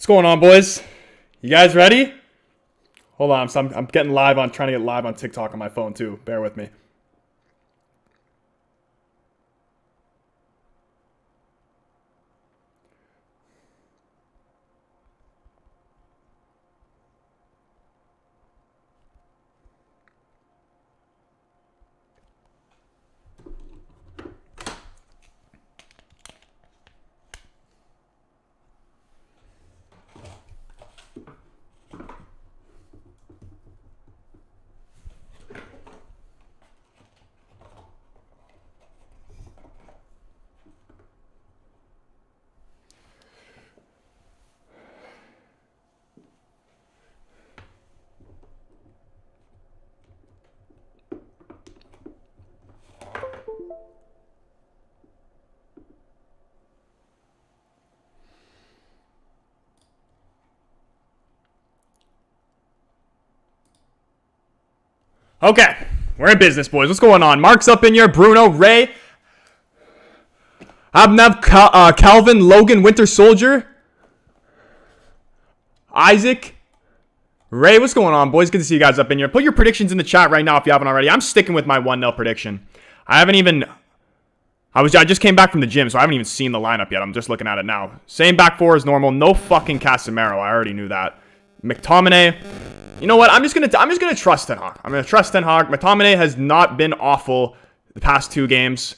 going on, boys? You guys ready? Hold on, I'm getting live on, trying to get live on TikTok on my phone too. Bear with me. Okay, we're in business, boys. What's going on? Mark's up in here. Bruno, Ray, Abnev, Calvin, Logan, Winter Soldier, Isaac, Ray. What's going on, boys? Good to see you guys up in here. Put your predictions in the chat right now if you haven't already. I'm sticking with my 1-0 prediction. I just came back from the gym, so I haven't even seen the lineup yet. I'm just looking at it now. Same back four as normal. No fucking Casemiro. I already knew that. McTominay. You know what? I'm just gonna trust Ten Hag. I'm gonna trust Ten Hag. McTominay has not been awful the past 2 games,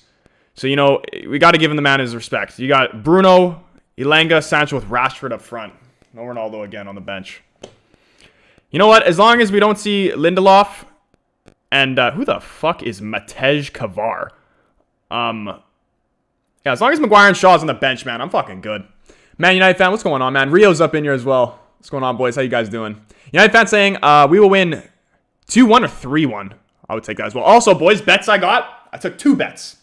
so you know we got to give him the man his respect. You got Bruno, Elanga, Sancho with Rashford up front. No Ronaldo again on the bench. You know what? As long as we don't see Lindelof and who the fuck is Matej Kavar? Yeah, as long as Maguire and Shaw's on the bench, man, I'm fucking good. Man United fan, what's going on, man? Rio's up in here as well. What's going on, boys? How you guys doing? United fan saying we will win 2-1 or 3-1. I would take that as well. Also, boys, bets I took 2 bets.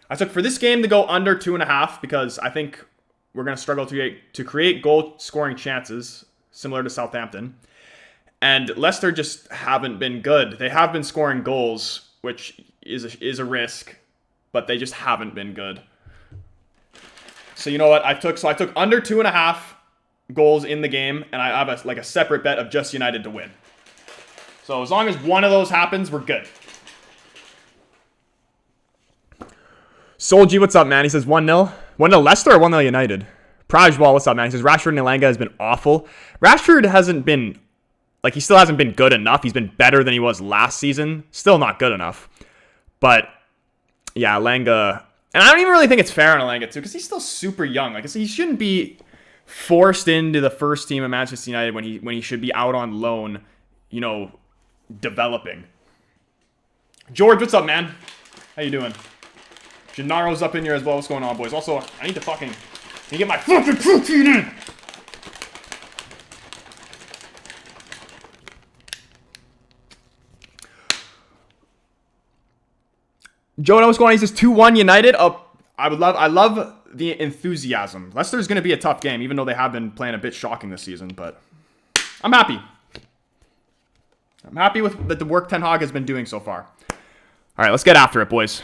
I took for this game to go under 2.5 because I think we're going to struggle to create goal-scoring chances, similar to Southampton. And Leicester just haven't been good. They have been scoring goals, which is a risk, but they just haven't been good. So you know what? I took under 2.5 goals in the game, and I have a separate bet of just United to win. So as long as one of those happens, we're good. Solji, what's up, man? He says 1-0. 1-0 Leicester or 1-0 United? Prajwal, what's up, man? He says Rashford and Elanga has been awful. Rashford hasn't been, he still hasn't been good enough. He's been better than he was last season. Still not good enough. But, yeah, Elanga, and I don't even really think it's fair on Elanga, too, because he's still super young. He shouldn't be forced into the first team of Manchester United when he should be out on loan, you know, developing. George, what's up, man? How you doing? Gennaro's up in here as well. What's going on, boys? Also, I need to get my fucking protein in. Jonah, what's going on? He says 2-1 United. I love the enthusiasm. Leicester's going to be a tough game, even though they have been playing a bit shocking this season, but I'm happy. I'm happy with the work Ten Hag has been doing so far. All right, let's get after it, boys.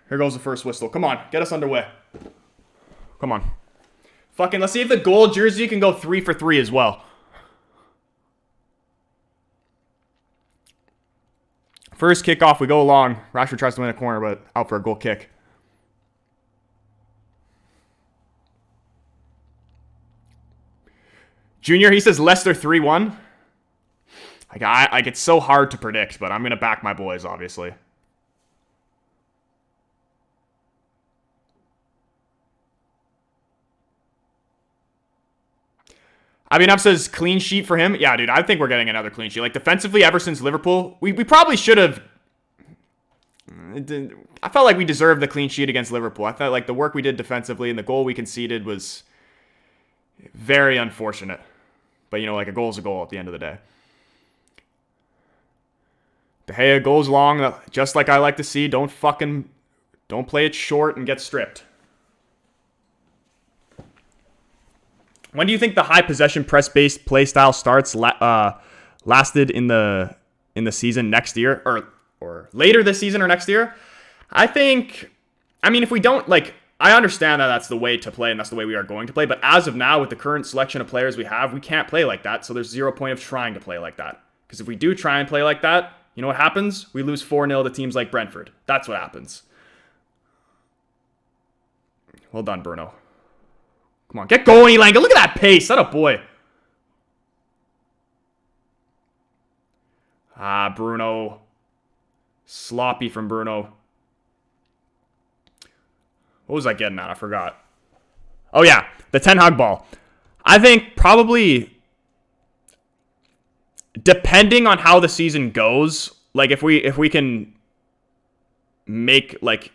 Here goes the first whistle. Come on, get us underway. Come on. Fucking, let's see if the gold jersey can go 3 for 3 as well. First kickoff, we go along. Rashford tries to win a corner, but out for a goal kick. Junior, he says Leicester 3-1. It's so hard to predict, but I'm going to back my boys, obviously. Abhinav says clean sheet for him. Yeah, dude, I think we're getting another clean sheet. Defensively, ever since Liverpool, we probably should have. I felt like we deserved the clean sheet against Liverpool. I felt like the work we did defensively and the goal we conceded was very unfortunate. But, you know, a goal's a goal at the end of the day. De Gea goes long, just like I like to see. Don't play it short and get stripped. When do you think the high possession press-based play style starts lasted in the season next year or later this season or next year? I mean, if we don't I understand that that's the way to play and that's the way we are going to play. But as of now, with the current selection of players we have, we can't play like that. So there's zero point of trying to play like that. Because if we do try and play like that, you know what happens? We lose 4-0 to teams like Brentford. That's what happens. Well done, Bruno. Come on, get going, Elanga. Look at that pace. That a boy. Ah, Bruno. Sloppy from Bruno. What was I getting at? I forgot. Oh, yeah. The Ten Hag ball. I think probably, depending on how the season goes, like if we can make, like,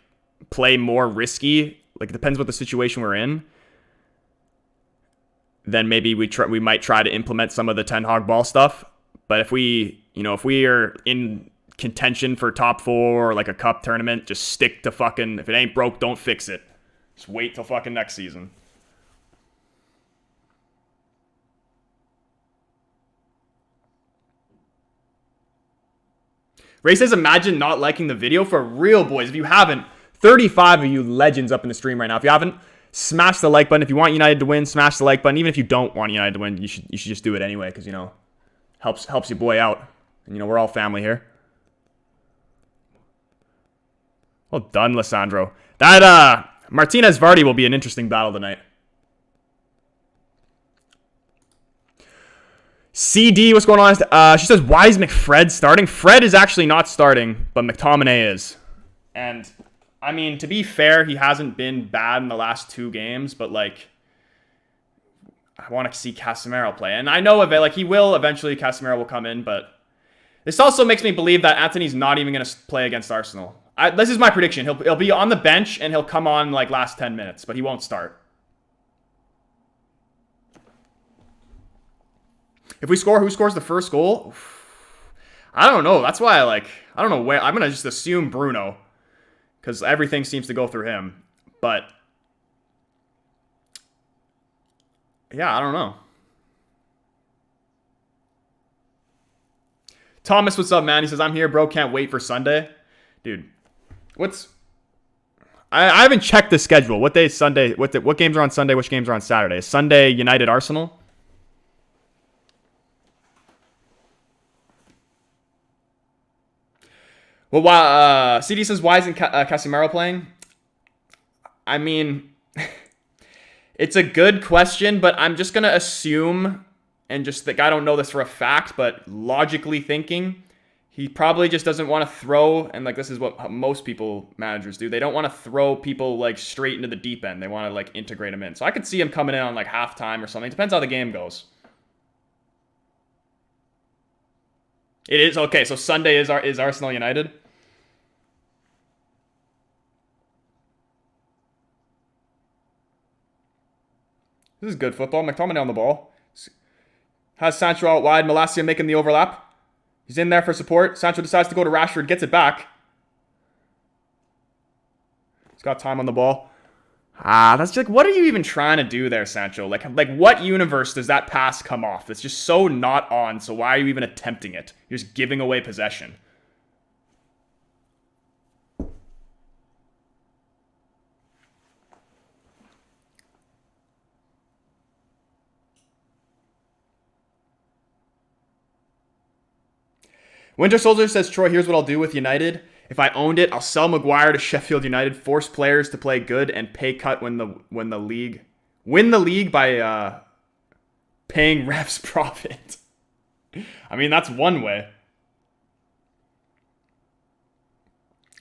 play more risky, like it depends what the situation we're in, then maybe we might try to implement some of the Ten Hag ball stuff. But if we are in contention for top 4 or like a cup tournament, just stick to fucking, if it ain't broke, don't fix it. Just wait till fucking next season. Ray says, imagine not liking the video. For real, boys. If you haven't, 35 of you legends up in the stream right now. If you haven't, smash the like button. If you want United to win, smash the like button. Even if you don't want United to win, you should just do it anyway, because, you know, helps your boy out. And, you know, we're all family here. Well done, Lissandro. That Martinez Vardy will be an interesting battle tonight. CD, what's going on? She says, why is McFred starting? Fred is actually not starting, but McTominay is. And, I mean, to be fair, he hasn't been bad in the last 2 games, but, like, I want to see Casemiro play. And I know, like, he will eventually, Casemiro will come in, but this also makes me believe that Anthony's not even going to play against Arsenal. This is my prediction. He'll be on the bench, and he'll come on, like, last 10 minutes, but he won't start. If we score, who scores the first goal? I don't know. That's why I don't know where. I'm going to just assume Bruno, because everything seems to go through him. But, yeah, I don't know. Thomas, what's up, man? He says, I'm here, bro. Can't wait for Sunday. Dude, I haven't checked the schedule. What day is Sunday? What games are on Sunday? Which games are on Saturday? Is Sunday United Arsenal? Well, CD says, why isn't Casemiro playing? I mean, it's a good question, but I'm just going to assume, and just think, I don't know this for a fact, but logically thinking, he probably just doesn't want to throw, and like this is what most managers do. They don't want to throw people like straight into the deep end. They want to like integrate them in. So I could see him coming in on like halftime or something. Depends how the game goes. It is okay. So Sunday is Arsenal United. This is good football. McTominay on the ball. Has Sancho out wide. Malacia making the overlap. He's in there for support. Sancho decides to go to Rashford. Gets it back. He's got time on the ball. That's like, what are you even trying to do there, Sancho? Like what universe does that pass come off? That's just so not on, so why are you even attempting it? You're just giving away possession. Winter Soldier says, Troy, here's what I'll do with United. If I owned it, I'll sell Maguire to Sheffield United, force players to play good, and pay cut win the league by paying refs profit. I mean, that's one way.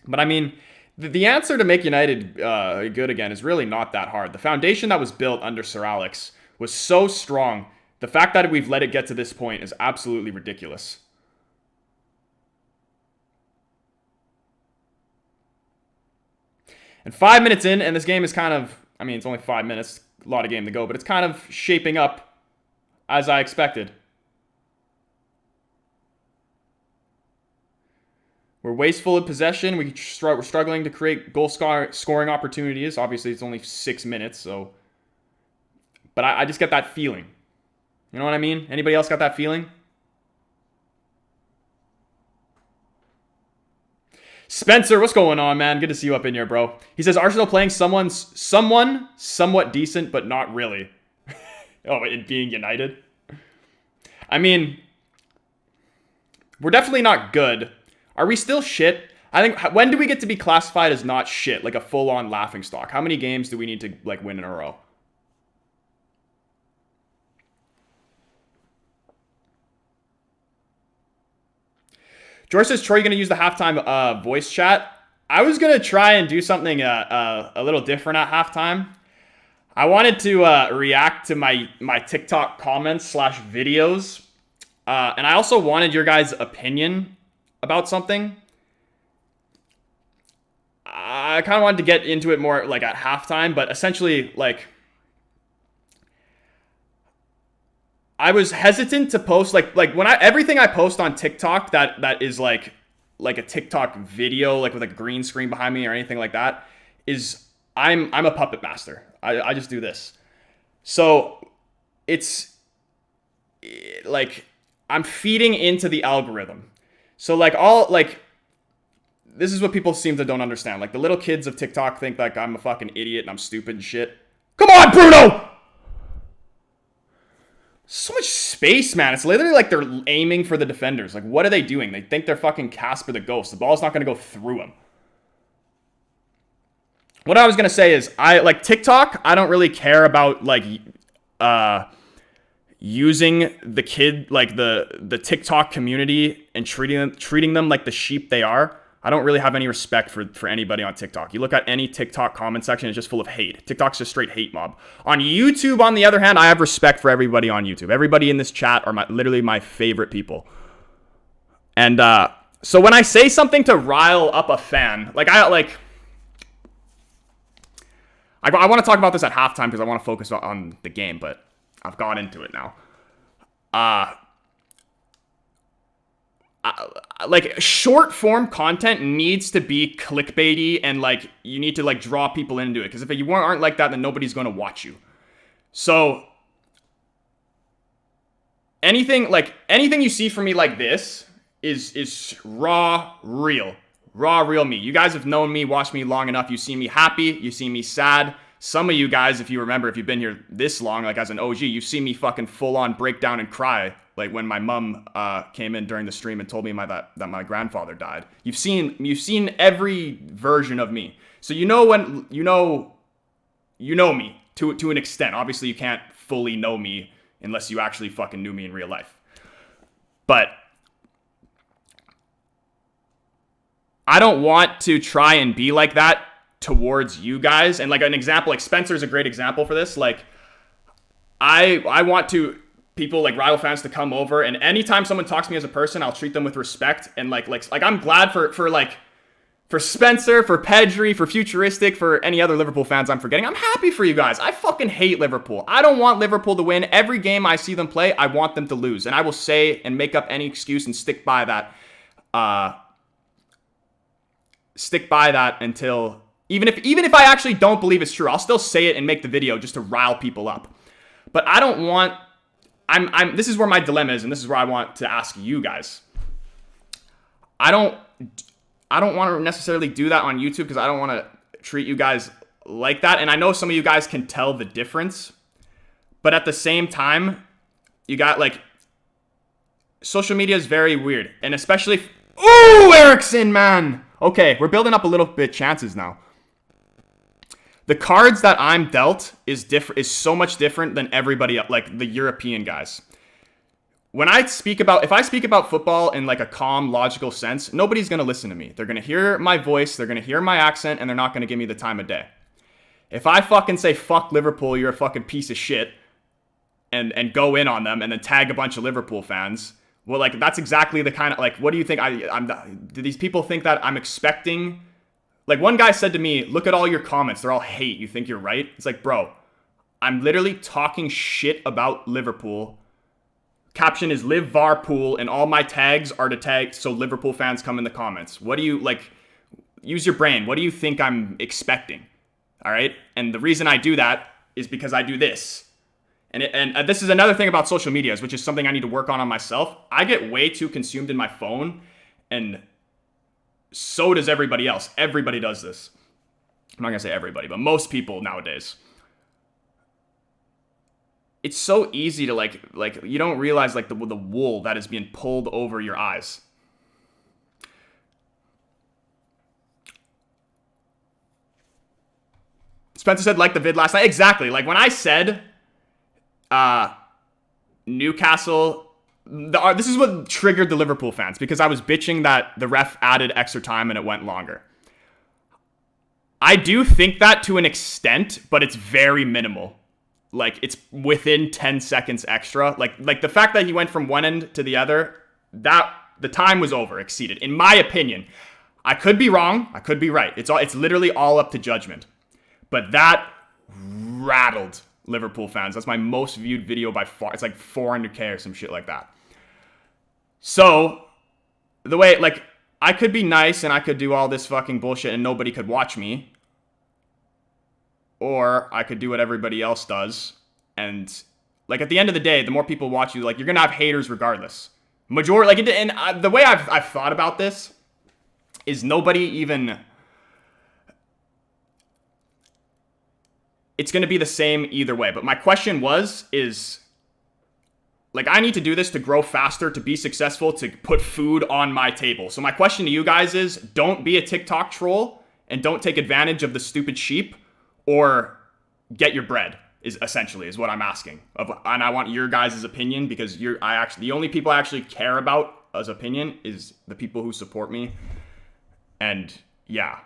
But I mean, the answer to make United good again is really not that hard. The foundation that was built under Sir Alex was so strong. The fact that we've let it get to this point is absolutely ridiculous. And 5 minutes in, and this game is kind of, I mean, it's only 5 minutes, a lot of game to go, but it's kind of shaping up as I expected. We're wasteful in possession. We're struggling to create goal scoring opportunities. Obviously, it's only 6 minutes, so. But I just get that feeling. You know what I mean? Anybody else got that feeling? Spencer, what's going on, man? Good to see you up in here, bro. He says Arsenal playing someone somewhat decent, but not really. Oh, it being United. I mean, we're definitely not good. Are we still shit? I think, when do we get to be classified as not shit, like a full-on laughingstock? How many games do we need to like win in a row? George says, Troy, you going to use the halftime voice chat? I was going to try and do something a little different at halftime. I wanted to react to my TikTok comments / videos. And I also wanted your guys' opinion about something. I kind of wanted to get into it more like at halftime, but essentially, like, I was hesitant to post like when everything I post on TikTok that is like a TikTok video, like with a green screen behind me or anything like that, is I'm a puppet master. I just do this. So it's like I'm feeding into the algorithm. So this is what people seem to don't understand. Like the little kids of TikTok think like I'm a fucking idiot and I'm stupid and shit. Come on, Bruno! So much space, man. It's literally like they're aiming for the defenders. Like, what are they doing? They think they're fucking Casper the Ghost. The ball's not going to go through them. What I was going to say is, like TikTok, I don't really care about like using the kid, like the TikTok community and treating them like the sheep they are. I don't really have any respect for anybody on TikTok. You look at any TikTok comment section, it's just full of hate. TikTok's just straight hate mob. On YouTube, on the other hand, I have respect for everybody on YouTube. Everybody in this chat are literally my favorite people. And so when I say something to rile up a fan, I want to talk about this at halftime because I want to focus on the game, but I've gone into it now. Like short form content needs to be clickbaity and like you need to like draw people into it, because if you aren't like that, then nobody's going to watch you. So anything you see from me like this is raw real me. You guys have known me, watched me long enough. You see me happy, you see me sad. Some of you guys, if you remember, if you've been here this long, like as an OG, you see me fucking full on break down and cry. Like when my mom came in during the stream and told me that my grandfather died. You've seen every version of me. So you know me to an extent. Obviously you can't fully know me unless you actually fucking knew me in real life. But I don't want to try and be like that towards you guys. And like an example, like Spencer's a great example for this. Like I want to people like rival fans to come over, and anytime someone talks to me as a person, I'll treat them with respect. And like I'm glad for Spencer, for Pedri, for Futuristic, for any other Liverpool fans I'm forgetting. I'm happy for you guys. I fucking hate Liverpool. I don't want Liverpool to win. Every game I see them play, I want them to lose. And I will say and make up any excuse and stick by that until even if I actually don't believe it's true, I'll still say it and make the video just to rile people up. But I don't want this is where my dilemma is, and this is where I want to ask you guys. I don't want to necessarily do that on YouTube because I don't want to treat you guys like that. And I know some of you guys can tell the difference. But at the same time, you got like social media is very weird. And especially ooh, Erickson, man. Okay, we're building up a little bit chances now. The cards that I'm dealt is so much different than everybody else, like the European guys. If I speak about football in like a calm, logical sense, nobody's going to listen to me. They're going to hear my voice, they're going to hear my accent, and they're not going to give me the time of day. If I fucking say, fuck Liverpool, you're a fucking piece of shit, and go in on them, and then tag a bunch of Liverpool fans, well, like, that's exactly the kind of, like, what do you think do these people think that I'm expecting? Like, one guy said to me, look at all your comments. They're all hate. You think you're right? It's like, bro, I'm literally talking shit about Liverpool. Caption is Live Varpool, and all my tags are to tag so Liverpool fans come in the comments. What do you, like, use your brain. What do you think I'm expecting? All right? And the reason I do that is because I do this. And this is another thing about social medias, which is something I need to work on myself. I get way too consumed in my phone, and so does everybody else. Everybody does this. I'm not gonna say everybody, but most people nowadays. It's so easy to like you don't realize like the wool that is being pulled over your eyes. Spencer said like the vid last night. Exactly. Like when I said Newcastle, this is what triggered the Liverpool fans because I was bitching that the ref added extra time and it went longer. I do think that to an extent, but it's very minimal. Like it's within 10 seconds extra. Like the fact that he went from one end to the other, that the time was over, exceeded. In my opinion, I could be wrong, I could be right. It's literally all up to judgment. But that rattled Liverpool fans. That's my most viewed video by far. It's like 400K or some shit like that. So the way like I could be nice and I could do all this fucking bullshit and nobody could watch me. Or I could do what everybody else does. And like at the end of the day, the more people watch you, like you're going to have haters regardless. Majority, like, and the way I've thought about this is nobody even, it's going to be the same either way. But my question is like, I need to do this to grow faster, to be successful, to put food on my table. So my question to you guys is don't be a TikTok troll and don't take advantage of the stupid sheep or get your bread is essentially is what I'm asking. And I want your guys' opinion because the only people I actually care about as opinion is the people who support me. And yeah.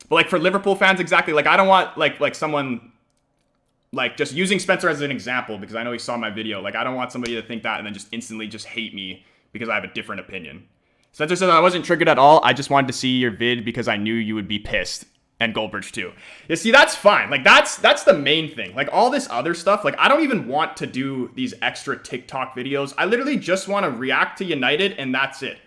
But like for Liverpool fans, exactly. Like I don't want like someone like just using Spencer as an example because I know he saw my video. Like I don't want somebody to think that and then just instantly just hate me because I have a different opinion. Spencer says I wasn't triggered at all. I just wanted to see your vid because I knew you would be pissed. And Goldbridge too. You see, that's fine. Like that's the main thing. Like all this other stuff, like I don't even want to do these extra TikTok videos. I literally just want to react to United and that's it.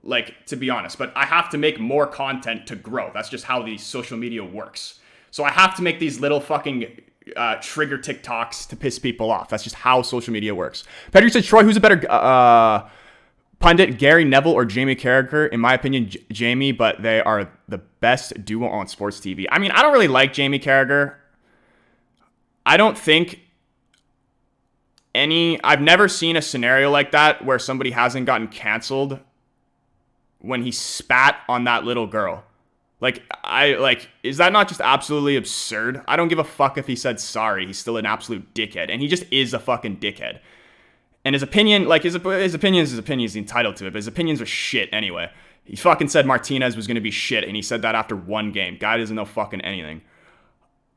Like to be honest, but I have to make more content to grow. That's just how the social media works. So I have to make these little fucking trigger TikToks to piss people off. That's just how social media works. Pedro said, Troy, who's a better pundit, Gary Neville or Jamie Carragher? In my opinion, Jamie, but they are the best duo on sports TV. I mean, I don't really like Jamie Carragher. I don't think I've never seen a scenario like that where somebody hasn't gotten canceled when he spat on that little girl. Is that not just absolutely absurd? I don't give a fuck if he said sorry. He's still an absolute dickhead. And he just is a fucking dickhead. And his opinion, like his opinion is his opinion, he's entitled to it, but his opinions are shit anyway. He fucking said Martinez was going to be shit, and he said that after one game. Guy doesn't know fucking anything.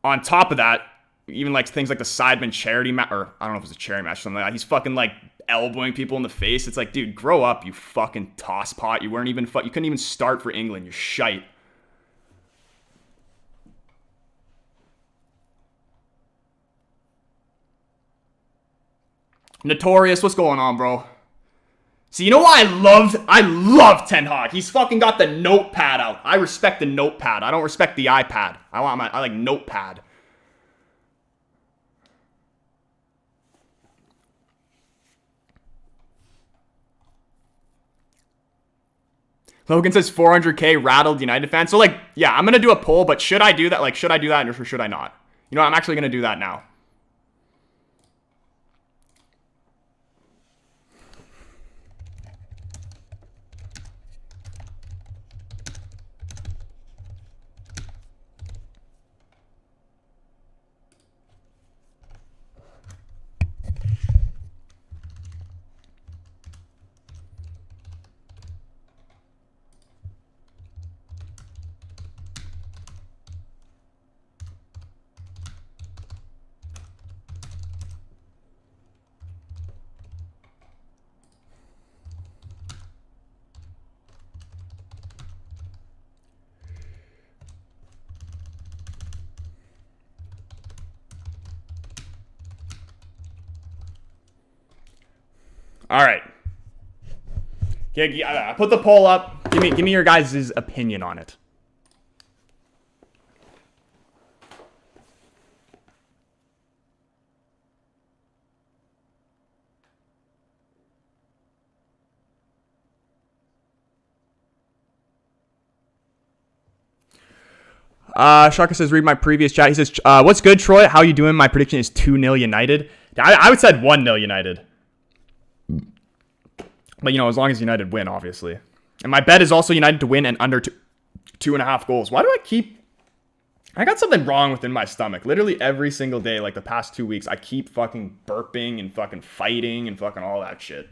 On top of that, even like things like the Sidemen charity match, or I don't know if it was a charity match or something like that, he's fucking like elbowing people in the face. It's like, dude, grow up, you fucking tosspot. You couldn't even start for England. You're shite. Notorious, what's going on, bro? See, you know why I love Ten Hag. He's fucking got the notepad out. I respect the notepad. I don't respect the iPad. I like notepad. Logan says 400K rattled United fans. So like, yeah, I'm gonna do a poll, but should I do that? Like, should I do that or should I not? You know, I'm actually gonna do that now. All right. I put the poll up. Give me your guys' opinion on it. Shaka says, read my previous chat. He says, what's good, Troy? How you doing? My prediction is 2-0 United. I would said 1-0 United. But, as long as United win, obviously. And my bet is also United to win and under 2.5 goals. Why do I got something wrong within my stomach. Literally every single day, like the past 2 weeks, I keep fucking burping and fucking fighting and fucking all that shit.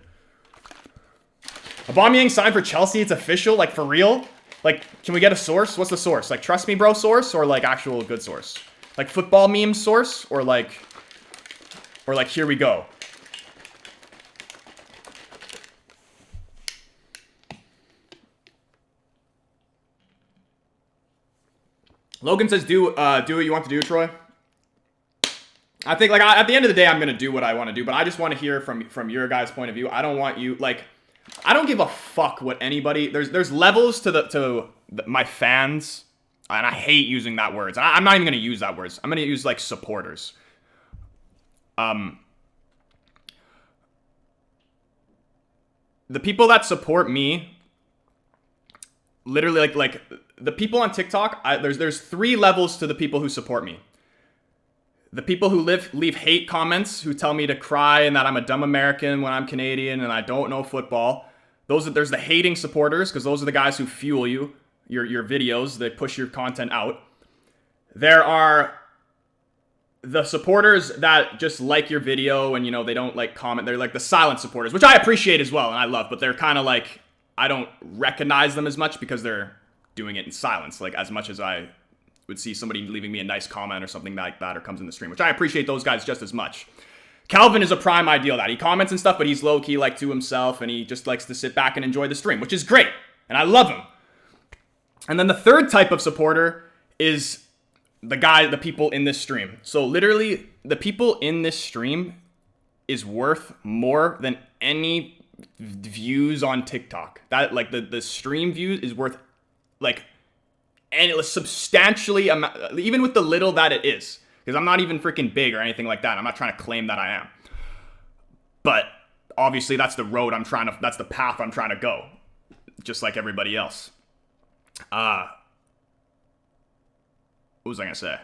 Aubameyang signed for Chelsea. It's official, like for real. Like, can we get a source? What's the source? Like, trust me, bro source, or like actual good source? Like football meme source, or like here we go. Logan says, do what you want to do, Troy. I think, like, at the end of the day, I'm going to do what I want to do, but I just want to hear from your guys' point of view. I don't want you, like, I don't give a fuck what anybody, there's levels to my fans, and I hate using that words. I'm not even going to use that words. I'm going to use, like, supporters. The people that support me, literally, like the people on TikTok, there's 3 levels to the people who support me. The people who leave hate comments, who tell me to cry and that I'm a dumb American when I'm Canadian and I don't know football. There's the hating supporters, because those are the guys who fuel your videos. They push your content out. There are the supporters that just like your video and, they don't like comment. They're like the silent supporters, which I appreciate as well and I love, but they're kind of like, I don't recognize them as much because they're doing it in silence, like as much as I would see somebody leaving me a nice comment or something like that, or comes in the stream, which I appreciate those guys just as much. Calvin is a prime ideal of that. He comments and stuff, but he's low-key like to himself, and he just likes to sit back and enjoy the stream, which is great, and I love him. And then the third type of supporter is the people in this stream. So literally, the people in this stream is worth more than any views on TikTok. That, like, the stream views is worth, like, and it was substantially, even with the little that it is, because I'm not even freaking big or anything like that. I'm not trying to claim that I am. But obviously that's the road that's the path I'm trying to go, just like everybody else. What was I going to say?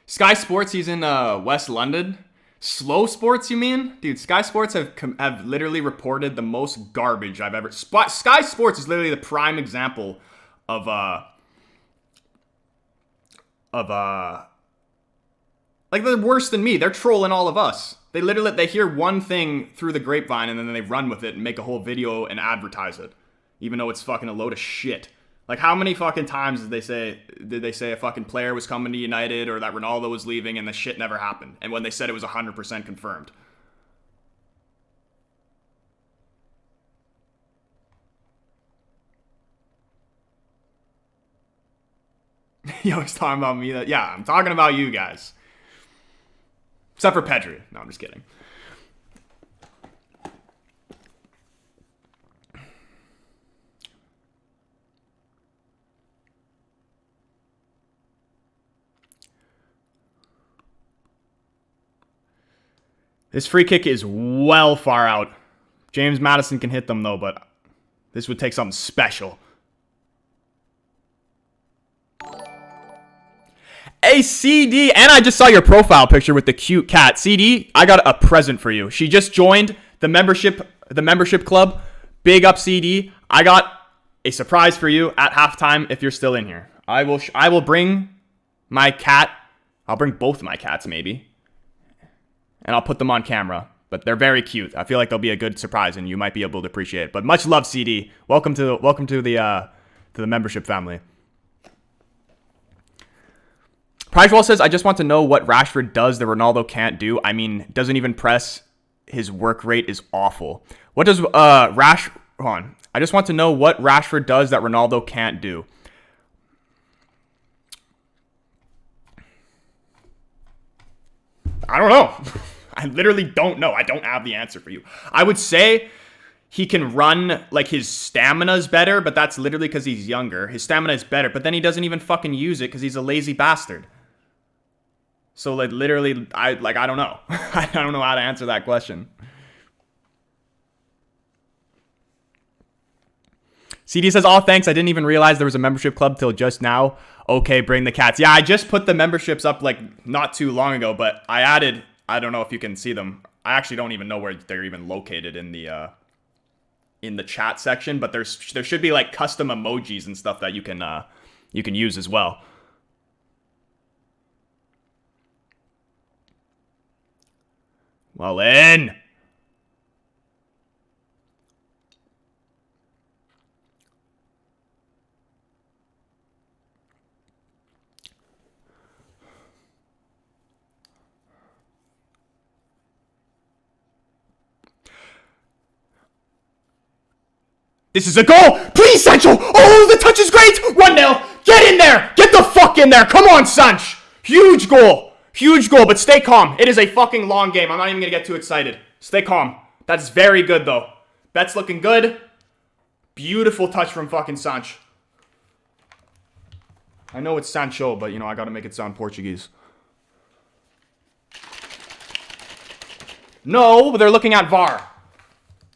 Sky Sports, he's in West London. Slow Sports, you mean? Dude, Sky Sports have literally reported the most garbage I've ever... Sky Sports is literally the prime example of like, they're worse than me. They're trolling all of us. They hear one thing through the grapevine and then they run with it and make a whole video and advertise it, even though it's fucking a load of shit. Like, how many fucking times did they say a fucking player was coming to United or that Ronaldo was leaving and the shit never happened? And when they said it was 100% confirmed. He always talking about me. Yeah, I'm talking about you guys. Except for Pedri. No, I'm just kidding. This free kick is well far out. James Maddison can hit them, though, but this would take something special. Hey, CD, and I just saw your profile picture with the cute cat. CD, I got a present for you. She just joined the membership club. Big up, CD. I got a surprise for you at halftime if you're still in here. I will bring my cat. I'll bring both my cats, maybe. And I'll put them on camera, but they're very cute. I feel like they'll be a good surprise, and you might be able to appreciate it. But much love, CD. Welcome to the membership family. Pridewall says, I just want to know what Rashford does that Ronaldo can't do. I mean, doesn't even press. His work rate is awful. What does hold on. I just want to know what Rashford does that Ronaldo can't do. I don't know. I literally don't know. I don't have the answer for you. I would say he can run, like, his stamina's better, but that's literally because he's younger. His stamina is better, but then he doesn't even fucking use it because he's a lazy bastard. So, like, literally, I don't know. I don't know how to answer that question. CD says, oh, thanks. I didn't even realize there was a membership club till just now. Okay, bring the cats. Yeah, I just put the memberships up, like, not too long ago, but I added, I don't know if you can see them. I actually don't even know where they're even located in the chat section, but there should be, like, custom emojis and stuff that you can use as well. Well, in. This is a goal! Please, Sancho! Oh, the touch is great! 1-0! Get in there! Get the fuck in there! Come on, Sanch! Huge goal! Huge goal, but stay calm. It is a fucking long game. I'm not even gonna get too excited. Stay calm. That's very good, though. Bet's looking good. Beautiful touch from fucking Sanch. I know it's Sancho, but, you know, I gotta make it sound Portuguese. No, they're looking at VAR.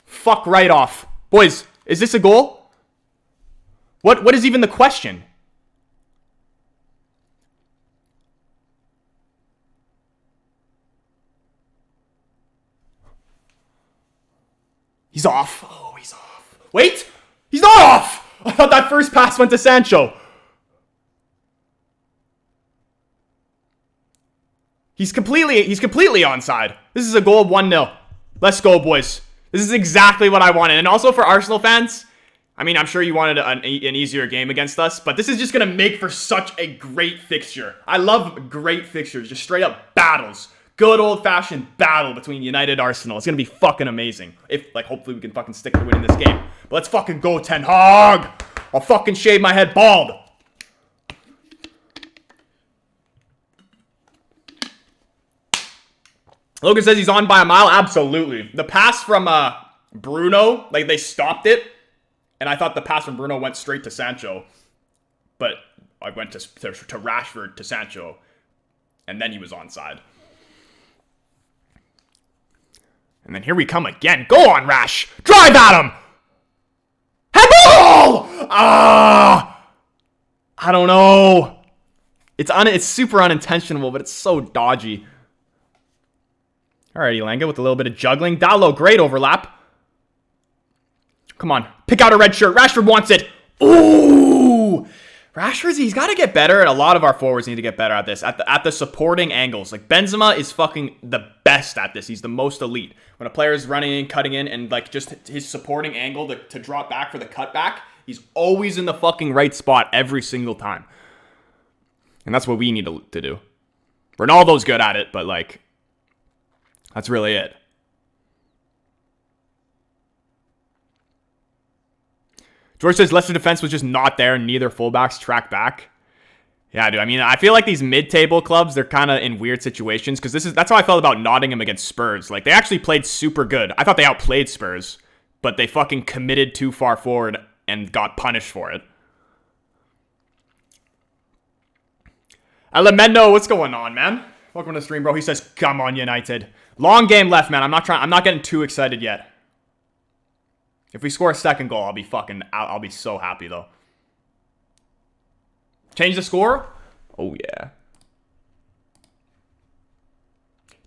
Fuck right off. Boys, is this a goal? What is even the question? He's off. Oh, he's off. Wait! He's not off! I thought that first pass went to Sancho. He's completely onside. This is a goal, 1-0. Let's go, boys. This is exactly what I wanted. And also for Arsenal fans, I mean, I'm sure you wanted an easier game against us, but this is just going to make for such a great fixture. I love great fixtures, just straight up battles. Good old-fashioned battle between United and Arsenal. It's going to be fucking amazing. Hopefully we can fucking stick to winning this game. But let's fucking go, Ten Hag. I'll fucking shave my head bald. Logan says he's on by a mile. Absolutely. The pass from Bruno, like, they stopped it. And I thought the pass from Bruno went straight to Sancho. But I went to Rashford to Sancho. And then he was onside. And then here we come again. Go on, Rash. Drive at him. Head ball! I don't know. It's super unintentional, but it's so dodgy. All right, Elanga with a little bit of juggling. Dallo, great overlap. Come on. Pick out a red shirt. Rashford wants it. Ooh. He's got to get better. A lot of our forwards need to get better at this. At the supporting angles. Like, Benzema is fucking the best at this. He's the most elite. When a player is running in, cutting in, and, like, just his supporting angle to drop back for the cutback, he's always in the fucking right spot every single time. And that's what we need to do. Ronaldo's good at it, but, like, that's really it. George says Leicester defense was just not there, and neither fullbacks track back. Yeah, dude. I mean, I feel like these mid-table clubs, they're kind of in weird situations, because that's how I felt about Nottingham against Spurs. Like, they actually played super good. I thought they outplayed Spurs, but they fucking committed too far forward and got punished for it. Elemendo, what's going on, man? Welcome to the stream, bro. He says, come on, United. Long game left, man. I'm not getting too excited yet. If we score a second goal, I'll be so happy, though. Change the score? Oh, yeah.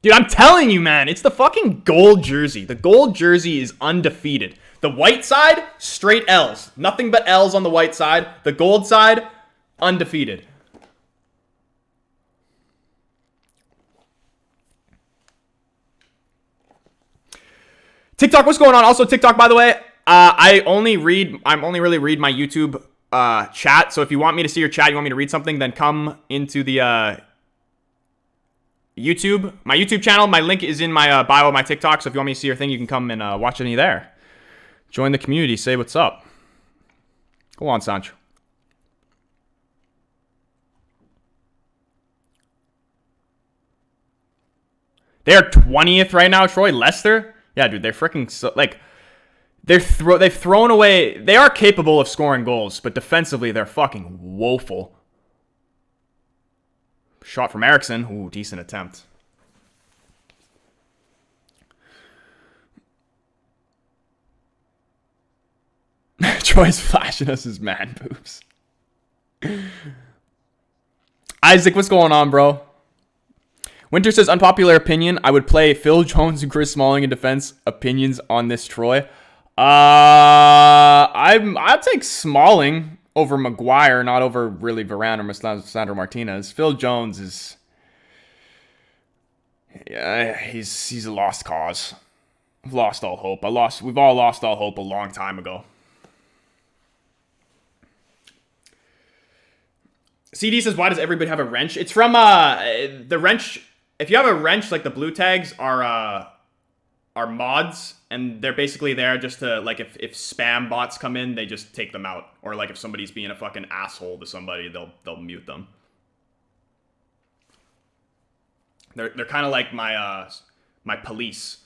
Dude, I'm telling you, man. It's the fucking gold jersey. The gold jersey is undefeated. The white side, straight L's. Nothing but L's on the white side. The gold side, undefeated. TikTok, what's going on? Also, TikTok, by the way, I only really read my YouTube chat. So if you want me to see your chat, you want me to read something, then come into the YouTube, my YouTube channel. My link is in my bio of my TikTok. So if you want me to see your thing, you can come and watch any there. Join the community. Say what's up. Go on, Sancho. They are 20th right now, Troy. Leicester. Yeah, dude, they're freaking so, like, they've thrown away. They are capable of scoring goals, but defensively they're fucking woeful. Shot from Eriksson. Ooh, decent attempt. Troy's flashing us his man boobs. Isaac, what's going on, bro? Winter says, unpopular opinion. I would play Phil Jones and Chris Smalling in defense. Opinions on this, Troy? I'd take Smalling over Maguire, not over really Varane or Sandro Martinez. Phil Jones is... Yeah, he's a lost cause. I've lost all hope. We've all lost all hope a long time ago. CD says, why does everybody have a wrench? It's from the wrench. If you have a wrench, like the blue tags are mods, and they're basically there just to, like, if spam bots come in, they just take them out. Or like if somebody's being a fucking asshole to somebody, they'll mute them. They're kind of like my my police.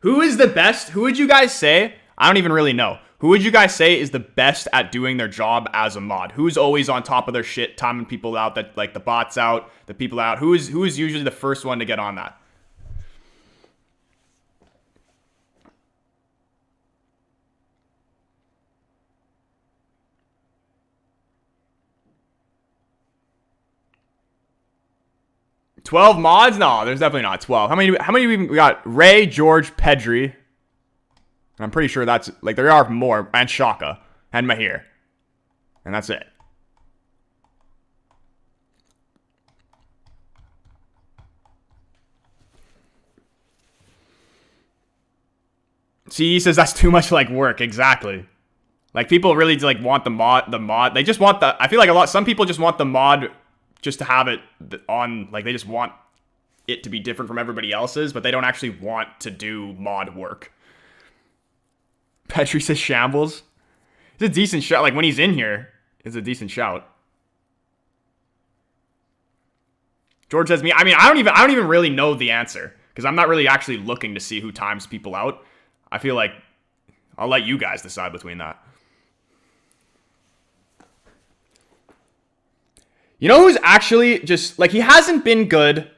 Who is the best? Who would you guys say? I don't even really know. Who would you guys say is the best at doing their job as a mod? Who's always on top of their shit, timing people out, that like the bots out, the people out? Who is usually the first one to get on that? $12 mods? No, there's definitely not 12. How many we got? Ray, George, Pedri. I'm pretty sure that's, like, there are more. And Shaka. And Mahir. And that's it. See, he says that's too much, like, work. Exactly. Like, people really, like, want the mod. They just want the... I feel like some people just want the mod just to have it on... Like, they just want it to be different from everybody else's, but they don't actually want to do mod work. Petri says shambles. It's a decent shout. Like, when he's in here, it's a decent shout. George says me. I mean, I don't even really know the answer, because I'm not really actually looking to see who times people out. I feel like I'll let you guys decide between that. You know who's actually just, like, he hasn't been good,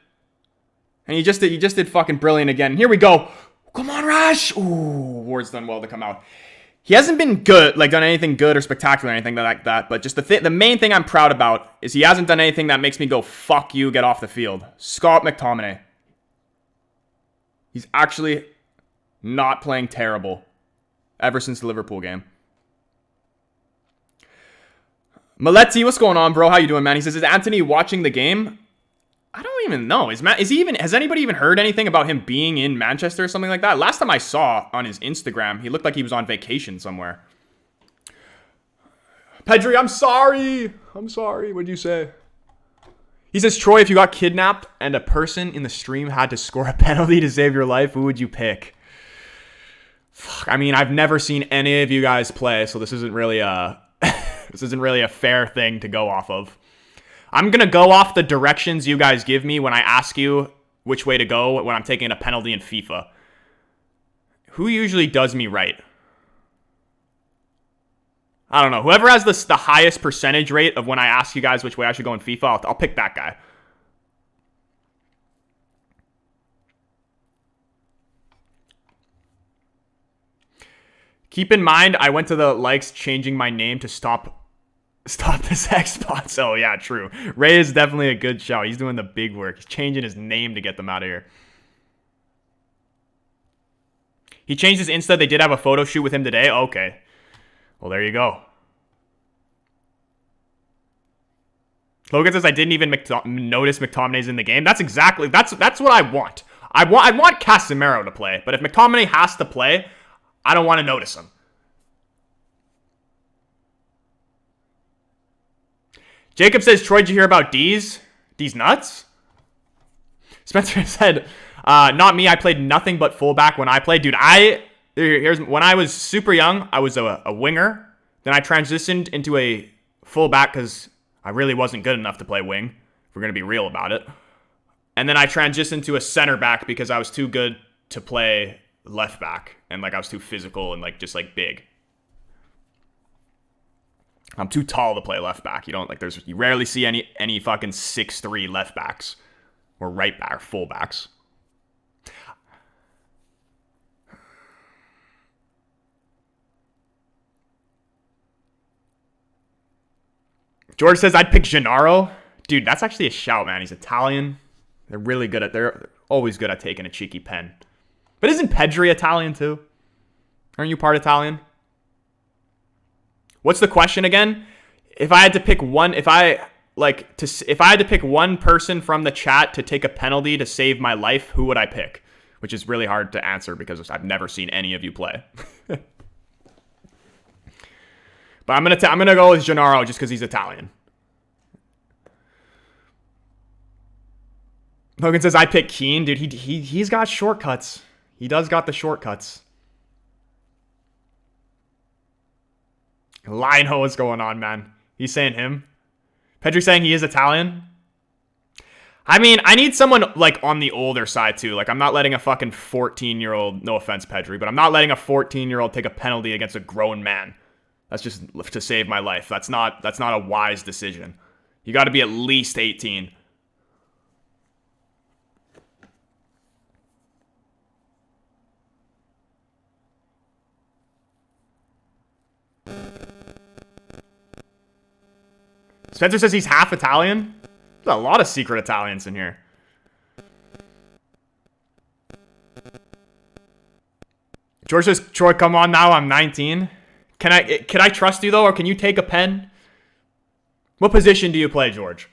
and he just did fucking brilliant again. Here we go. Come on, Rash! Ooh, Ward's done well to come out. He hasn't been good, like done anything good or spectacular or anything like that, but just the main thing I'm proud about is he hasn't done anything that makes me go, fuck you, get off the field. Scott McTominay. He's actually not playing terrible ever since the Liverpool game. Maletti, what's going on, bro? How you doing, man? He says, is Anthony watching the game? I don't even know. Has anybody even heard anything about him being in Manchester or something like that? Last time I saw on his Instagram, he looked like he was on vacation somewhere. Pedri, I'm sorry. What'd you say? He says, Troy, if you got kidnapped and a person in the stream had to score a penalty to save your life, who would you pick? Fuck, I mean, I've never seen any of you guys play, so this isn't really a fair thing to go off of. I'm going to go off the directions you guys give me when I ask you which way to go when I'm taking a penalty in FIFA. Who usually does me right? I don't know. Whoever has the highest percentage rate of when I ask you guys which way I should go in FIFA, I'll pick that guy. Keep in mind, I went to the likes changing my name to stop the sex bots. Oh, yeah, true. Ray is definitely a good shout. He's doing the big work. He's changing his name to get them out of here. He changed his Insta. They did have a photo shoot with him today. Okay. Well, there you go. Logan says, I didn't even notice McTominay's in the game. That's exactly... That's what I want. I want Casemiro to play. But if McTominay has to play, I don't want to notice him. Jacob says, Troy, did you hear about D's? D's nuts? Spencer said, not me. I played nothing but fullback when I played. Dude, when I was super young, I was a winger. Then I transitioned into a fullback because I really wasn't good enough to play wing. If we're going to be real about it. And then I transitioned to a center back because I was too good to play left back. And like I was too physical and like just like big. I'm too tall to play left back. You don't like. You rarely see any fucking 6'3" left backs or right back, full backs. George says I'd pick Gennaro. Dude, that's actually a shout, man. He's Italian. They're always good at taking a cheeky pen. But isn't Pedri Italian too? Aren't you part Italian? What's the question again? If I had to pick one, if I had to pick one person from the chat to take a penalty to save my life, who would I pick? Which is really hard to answer because I've never seen any of you play. But I'm gonna go with Gennaro just because he's Italian. Logan says I pick Keane, dude. He's got shortcuts. He does got the shortcuts. Lionho, what's going on, man? He's saying him. Pedri saying he is Italian. I mean, I need someone like on the older side too. Like I'm not letting a fucking 14-year-old. No offense, Pedri, but I'm not letting a 14-year-old take a penalty against a grown man. That's just to save my life. That's not a wise decision. You got to be at least 18. Spencer says he's half Italian. There's a lot of secret Italians in here. George says, Troy, come on now. I'm 19. Can I trust you, though, or can you take a pen? What position do you play, George?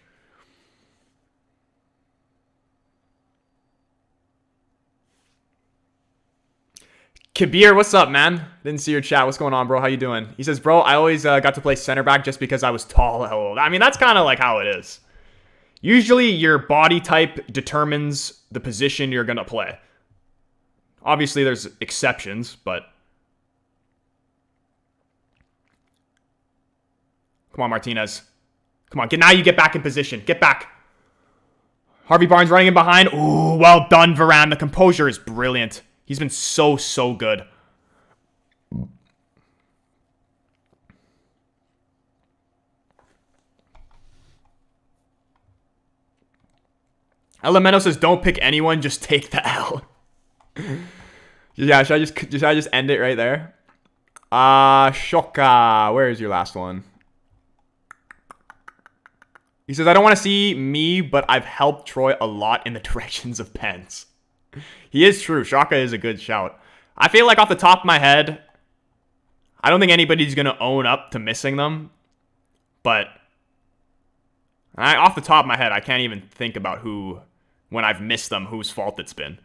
Kabir, what's up, man? Didn't see your chat. What's going on, bro? How you doing? He says, bro, I always got to play center back just because I was tall. I mean, that's kind of like how it is. Usually, your body type determines the position you're going to play. Obviously, there's exceptions, but... Come on, Martinez. Come on, now you get back in position. Get back. Harvey Barnes running in behind. Ooh, well done, Varane. The composure is brilliant. He's been so good. Elemento says, don't pick anyone, just take the L. Yeah, should I just end it right there? Shoka. Where is your last one? He says, I don't want to see me, but I've helped Troy a lot in the directions of pens. He is true. Shaka is a good shout. I feel like off the top of my head, I don't think anybody's going to own up to missing them. But off the top of my head, I can't even think about who, when I've missed them, whose fault it's been.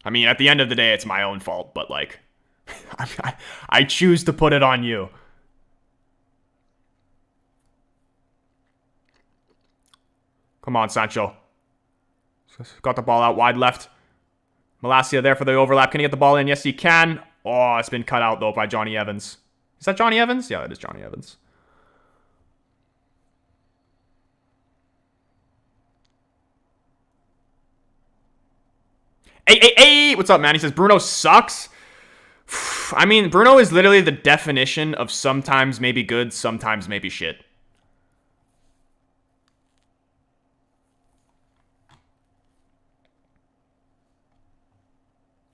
I mean, at the end of the day, it's my own fault. But like, I choose to put it on you. Come on, Sancho. Got the ball out wide left. Malacia there for the overlap. Can he get the ball in? Yes, he can. Oh, it's been cut out, though, by Johnny Evans. Is that Johnny Evans? Yeah, it is Johnny Evans. Hey! What's up, man? He says, Bruno sucks. I mean, Bruno is literally the definition of sometimes maybe good, sometimes maybe shit.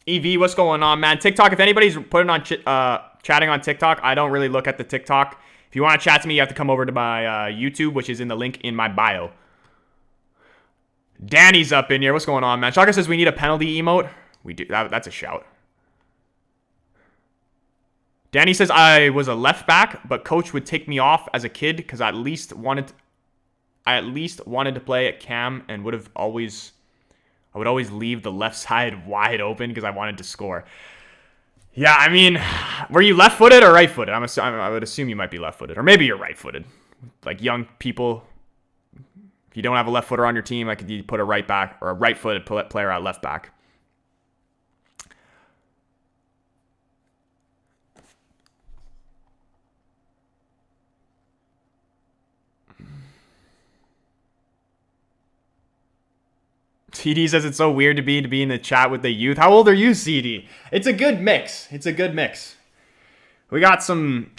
EV, what's going on, man? TikTok, if anybody's putting on chatting on TikTok, I don't really look at the TikTok. If you want to chat to me, you have to come over to my YouTube, which is in the link in my bio. Danny's up in here. What's going on, man? Shaka says we need a penalty emote. We do. That's a shout. Danny says I was a left back, but coach would take me off as a kid because I at least wanted to play at cam and I would always leave the left side wide open because I wanted to score. Yeah, I mean, were you left-footed or right-footed? I would assume you might be left-footed, or maybe you're right-footed. Like young people, if you don't have a left footer on your team, like you put a right back or a right-footed player at left back. CD says it's so weird to be in the chat with the youth. How old are you, CD? It's a good mix. It's a good mix. We got some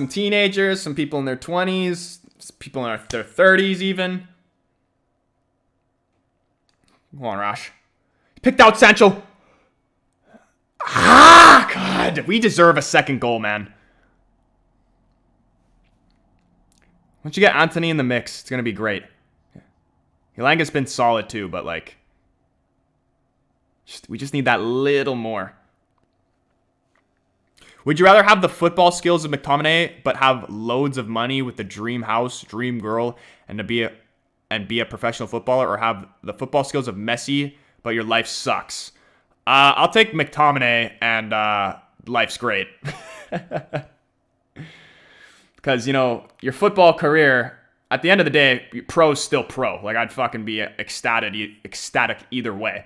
teenagers, some people in their 20s, people in their 30s even. Come on, Rash. Picked out Sancho. Ah, God. We deserve a second goal, man. Once you get Anthony in the mix, it's going to be great. Elanga's been solid too, but like, we just need that little more. Would you rather have the football skills of McTominay, but have loads of money with the dream house, dream girl, and be a professional footballer, or have the football skills of Messi, but your life sucks? I'll take McTominay, and life's great. Because, you know, your football career, at the end of the day, pro's still pro. Like, I'd fucking be ecstatic either way.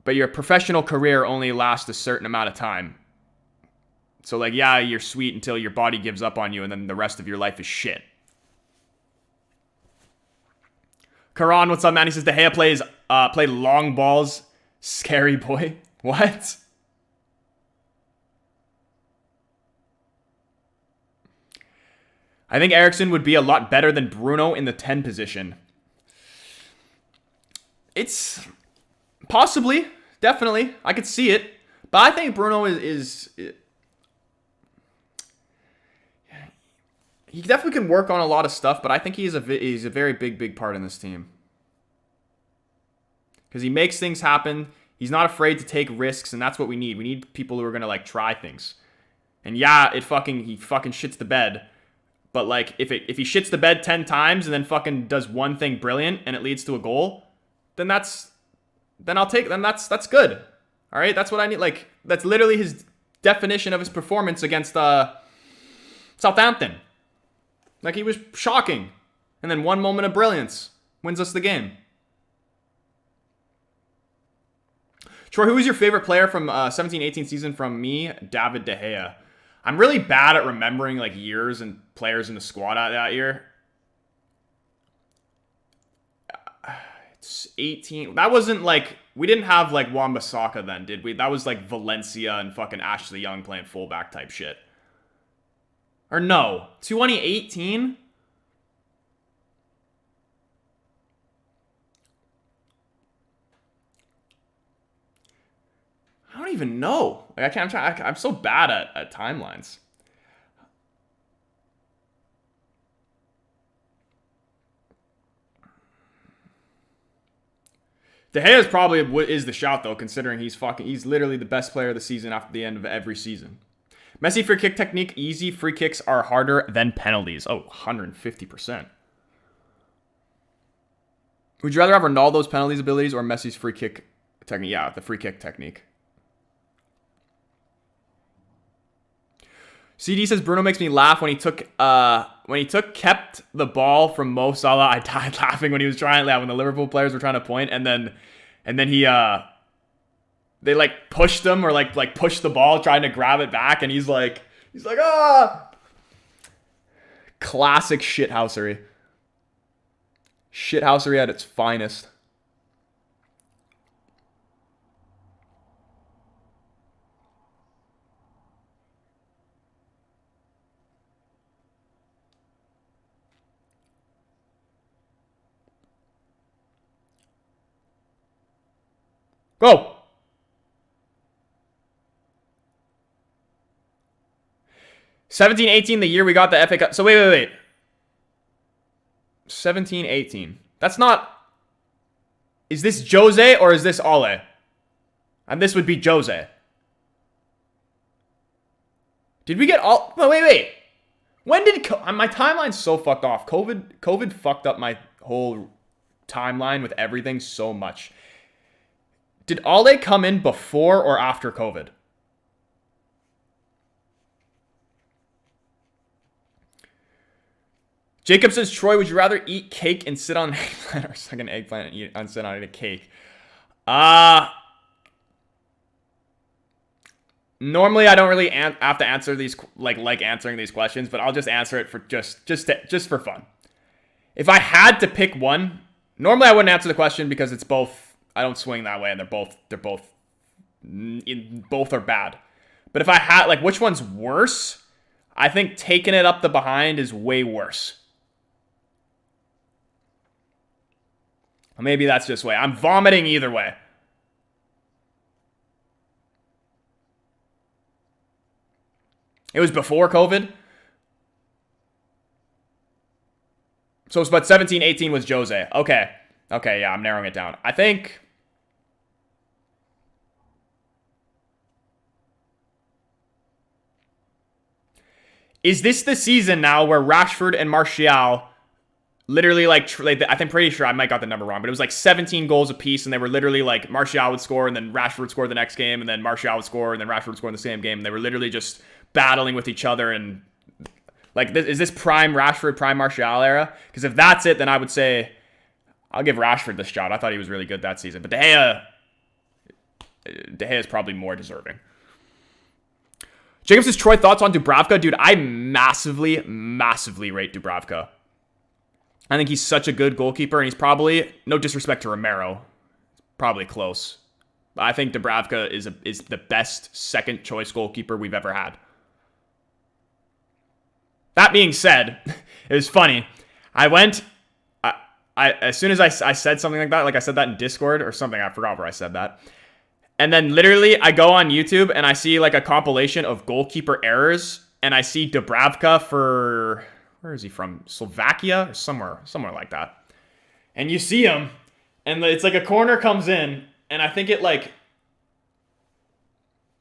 But your professional career only lasts a certain amount of time. So, like, yeah, you're sweet until your body gives up on you, and then the rest of your life is shit. Karan, what's up, man? He says, De Gea played long balls. Scary boy. What? I think Eriksen would be a lot better than Bruno in the 10 position. It's possibly, definitely. I could see it. But I think Bruno is he definitely can work on a lot of stuff, but I think he's a very big part in this team. Because he makes things happen. He's not afraid to take risks, and that's what we need. We need people who are going to, like, try things. And yeah, he fucking shits the bed. But, like, if he shits the bed 10 times and then fucking does one thing brilliant and it leads to a goal, then that's good. All right? That's what I need. Like, that's literally his definition of his performance against Southampton. Like, he was shocking. And then one moment of brilliance wins us the game. Troy, who was your favorite player from 17-18 season? From me, David De Gea. I'm really bad at remembering, like, years and players in the squad that year. It's 18. That wasn't, like, we didn't have, like, Wan-Bissaka then, did we? That was, like, Valencia and fucking Ashley Young playing fullback type shit. Or no, 2018? I don't even know. Like, I'm so bad at timelines. De Gea probably is the shout though, considering he's literally the best player of the season after the end of every season. Messi free kick technique, easy. Free kicks are harder than penalties. Oh, 150%. Would you rather have Ronaldo's penalties abilities or Messi's free kick technique? Yeah, the free kick technique. CD says Bruno makes me laugh when he kept the ball from Mo Salah. I died laughing when he was trying when the Liverpool players were trying to point, and then he they like pushed him or like pushed the ball trying to grab it back, and he's like ah. Classic shithousery. Shithousery at its finest. Go! $17-18, the year we got the FA Cup. So wait. 17-18. That's not... Is this Jose or is this Ole? And this would be Jose. Did we get all... Oh, wait. When did... My timeline's so fucked off. COVID fucked up my whole timeline with everything so much. Did Ole come in before or after COVID? Jacob says, Troy, would you rather eat cake and sit on an eggplant or suck an eggplant and sit on a cake? Normally I don't really have to answer these like answering these questions, but I'll just answer it for just for fun. If I had to pick one, normally I wouldn't answer the question because it's both. I don't swing that way, and both are bad. But if I had, like, which one's worse? I think taking it up the behind is way worse. Or maybe that's just way. I'm vomiting either way. It was before COVID. So it's about 17, 18 was Jose. Okay. Okay, yeah, I'm narrowing it down. I think... Is this the season now where Rashford and Martial literally, like I'm pretty sure I might got the number wrong, but it was like 17 goals apiece, and they were literally like Martial would score, and then Rashford would score the next game, and then Martial would score, and then Rashford would score in the same game. And they were literally just battling with each other, and like, is this prime Rashford, prime Martial era? Because if that's it, then I would say I'll give Rashford this shot. I thought he was really good that season, but De Gea is probably more deserving. Jacob says, Troy, thoughts on Dubravka? Dude, I massively rate Dubravka. I think he's such a good goalkeeper, and he's probably, no disrespect to Romero, probably close. But I think Dubravka is the best second choice goalkeeper we've ever had. That being said, it was funny. I as soon as I said something like that, like I said that in Discord or something, I forgot where I said that. And then literally I go on YouTube and I see like a compilation of goalkeeper errors, and I see Dubravka for, where is he from? Slovakia or somewhere like that. And you see him, and it's like a corner comes in, and I think it like,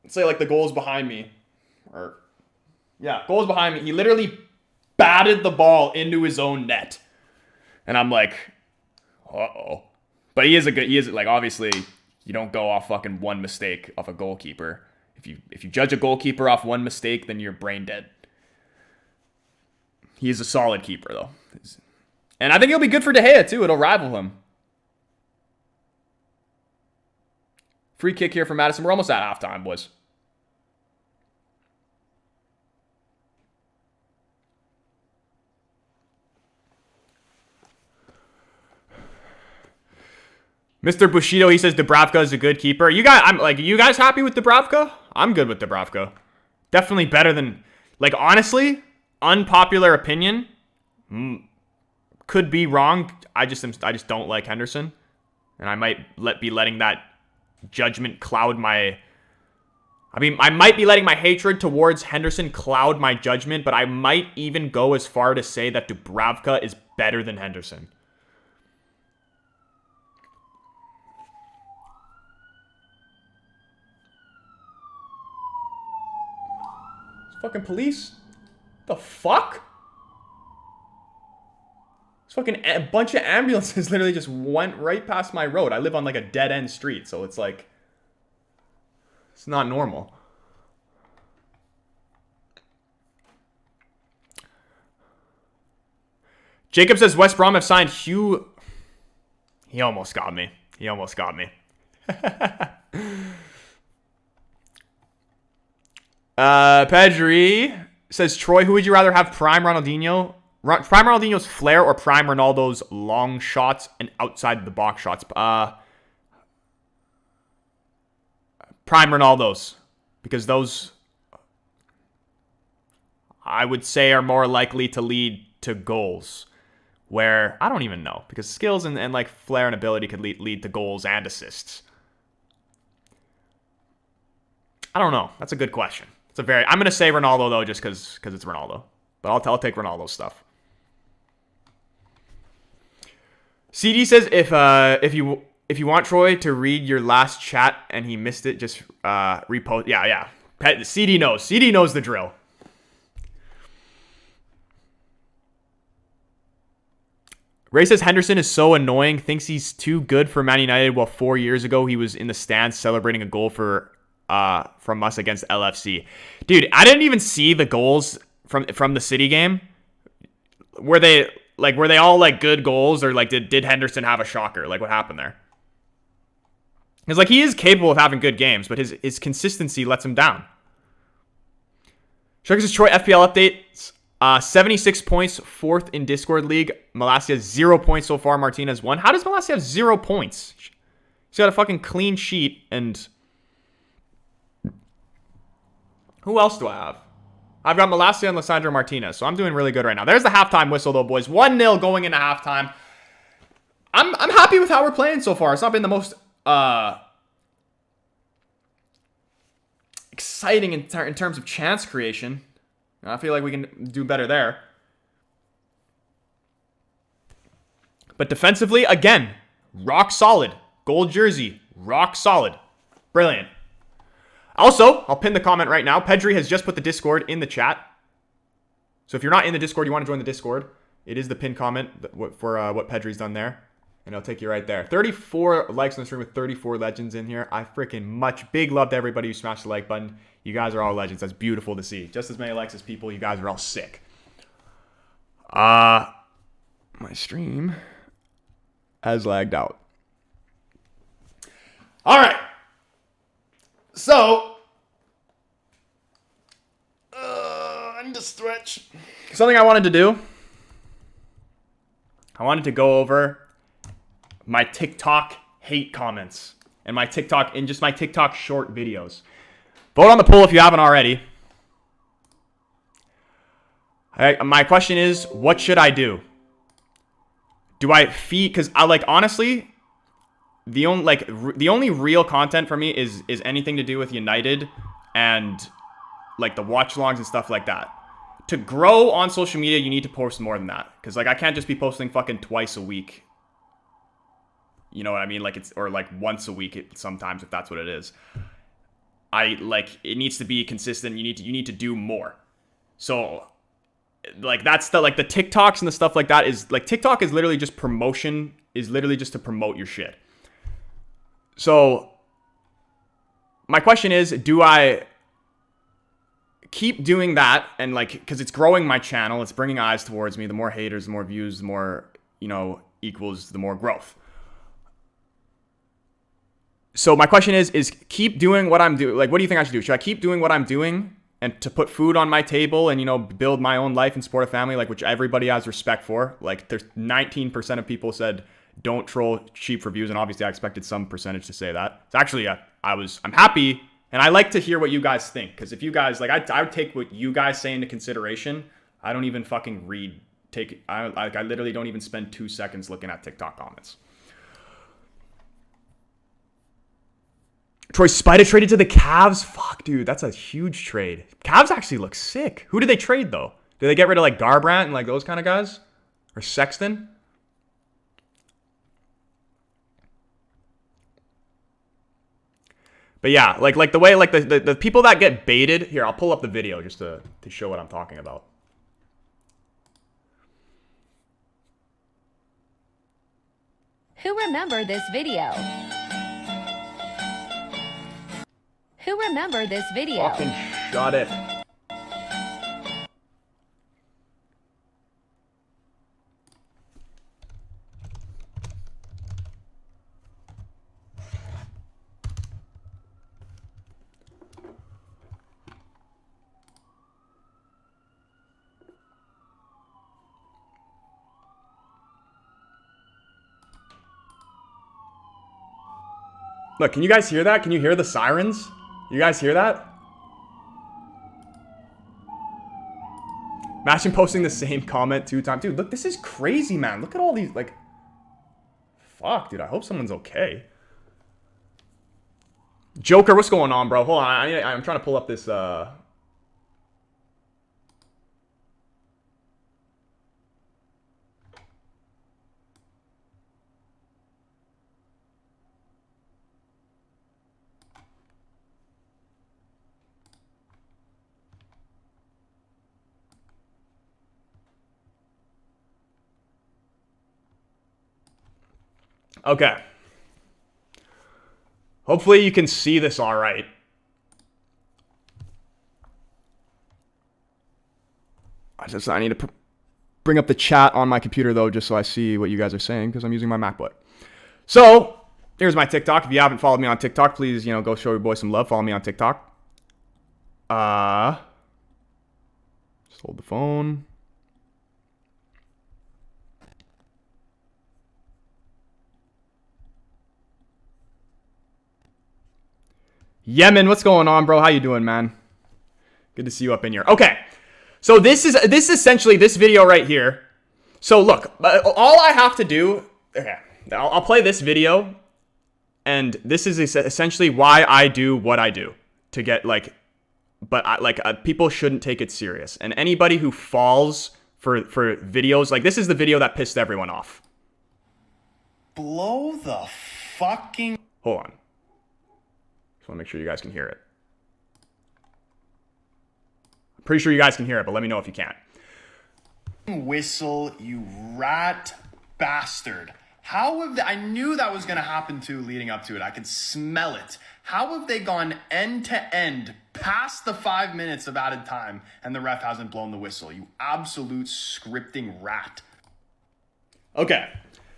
let's say like the goal is behind me, or yeah, goal is behind me. He literally batted the ball into his own net, and I'm like, uh-oh. But he is like, obviously you don't go off fucking one mistake off a goalkeeper. If you judge a goalkeeper off one mistake, then you're brain dead. He is a solid keeper, though. And I think it'll be good for De Gea, too. It'll rival him. Free kick here from Madison. We're almost at halftime, boys. Mr. Bushido, he says Dubravka is a good keeper. You guys happy with Dubravka? I'm good with Dubravka. Definitely better than, like, honestly, unpopular opinion, could be wrong. I just don't like Henderson, and I might be letting that judgment cloud my. I might be letting my hatred towards Henderson cloud my judgment, but I might even go as far to say that Dubravka is better than Henderson. Fucking police. The fuck? This fucking a bunch of ambulances literally just went right past my road. I live on like a dead end street, so it's like, it's not normal. Jacob says West Brom have signed Hugh. He almost got me. Pedri says, Troy, who would you rather have, prime Ronaldinho? Prime Ronaldinho's flair or prime Ronaldo's long shots and outside the box shots? Prime Ronaldo's. Because those, I would say, are more likely to lead to goals. Where, I don't even know. Because skills and like flair and ability could lead to goals and assists. I don't know. That's a good question. I'm going to say Ronaldo, though, just because it's Ronaldo. But I'll take Ronaldo's stuff. CD says, if you want Troy to read your last chat and he missed it, just repost. Yeah. CD knows. CD knows the drill. Ray says Henderson is so annoying, thinks he's too good for Man United, while 4 years ago he was in the stands celebrating a goal from us against LFC. Dude, I didn't even see the goals from the City game. Were they all like good goals, or like did Henderson have a shocker? Like, what happened there? Because like, he is capable of having good games, but his consistency lets him down. Sharks Troy FPL updates. 76 points, 4th in Discord League. Malacia 0 points so far. Martinez 1. How does Malacia have 0 points? He's got a fucking clean sheet and Who else do I have? I've got Malacia and Lissandro Martinez, so I'm doing really good right now. There's the halftime whistle, though, boys. 1-0 going into halftime. I'm happy with how we're playing so far. It's not been the most exciting in terms of chance creation. I feel like we can do better there. But defensively, again, rock solid. Gold jersey, rock solid. Brilliant. Also, I'll pin the comment right now. Pedri has just put the Discord in the chat. So if you're not in the Discord, you want to join the Discord, it is the pinned comment for what Pedri's done there. And it'll take you right there. 34 likes on the stream with 34 legends in here. I freaking big love to everybody who smashed the like button. You guys are all legends. That's beautiful to see. Just as many likes as people. You guys are all sick. My stream has lagged out. All right. So, I need to stretch. Something I wanted to do. I wanted to go over my TikTok hate comments and my TikTok short videos. Vote on the poll if you haven't already. My question is, what should I do? Do I feed? Because I honestly, the only real content for me is anything to do with United and the watch longs and stuff like that. To grow on social media, you need to post more than that. Because I can't just be posting fucking twice a week. You know what I mean? Or once a week sometimes, if that's what it is. It needs to be consistent. You need to do more. So that's the TikToks and the stuff like that is TikTok is literally just promotion, is literally just to promote your shit. So my question is, do I keep doing that and because it's growing my channel, it's bringing eyes towards me. The more haters, the more views, the more, equals the more growth. So my question is keep doing what I'm doing. What do you think I should do? Should I keep doing what I'm doing and to put food on my table and, build my own life and support a family, which everybody has respect for? There's 19% of people said don't troll cheap reviews, and obviously I expected some percentage to say that. It's actually, I'm happy, and I like to hear what you guys think, because if you guys, I would take what you guys say into consideration. I don't even fucking I literally don't even spend 2 seconds looking at TikTok comments. Troy Spida traded to the Cavs? Fuck, dude, that's a huge trade. Cavs actually look sick. Who did they trade, though? Did they get rid of, Garbrandt and, those kind of guys? Or Sexton? But yeah, the way, the people that get baited... Here, I'll pull up the video just to show what I'm talking about. Who remember this video? Who remember this video? Fucking shut it. Look, can you guys hear that? Can you hear the sirens? You guys hear that? Imagine posting the same comment 2 times. Dude, look, this is crazy, man. Look at all these, fuck, dude. I hope someone's okay. Joker, what's going on, bro? Hold on. I'm trying to pull up this, Okay. Hopefully you can see this all right. I need to bring up the chat on my computer, though, just so I see what you guys are saying, because I'm using my MacBook. So, here's my TikTok. If you haven't followed me on TikTok, please, go show your boy some love. Follow me on TikTok. Just hold the phone. Yemen, what's going on, bro? How you doing, man? Good to see you up in here. Okay. So this is essentially this video right here. So look, all I have to do, okay, I'll play this video, and this is essentially why I do what I do to get like, but people shouldn't take it serious, and anybody who falls for videos like this is the video that pissed everyone off. Blow the fucking. Hold on. Just want to make sure you guys can hear it. I'm pretty sure you guys can hear it, but let me know if you can't. Whistle, you rat bastard. How have they, I knew that was going to happen too leading up to it. I could smell it. How have they gone end to end past the 5 minutes of added time and the ref hasn't blown the whistle? You absolute scripting rat. Okay.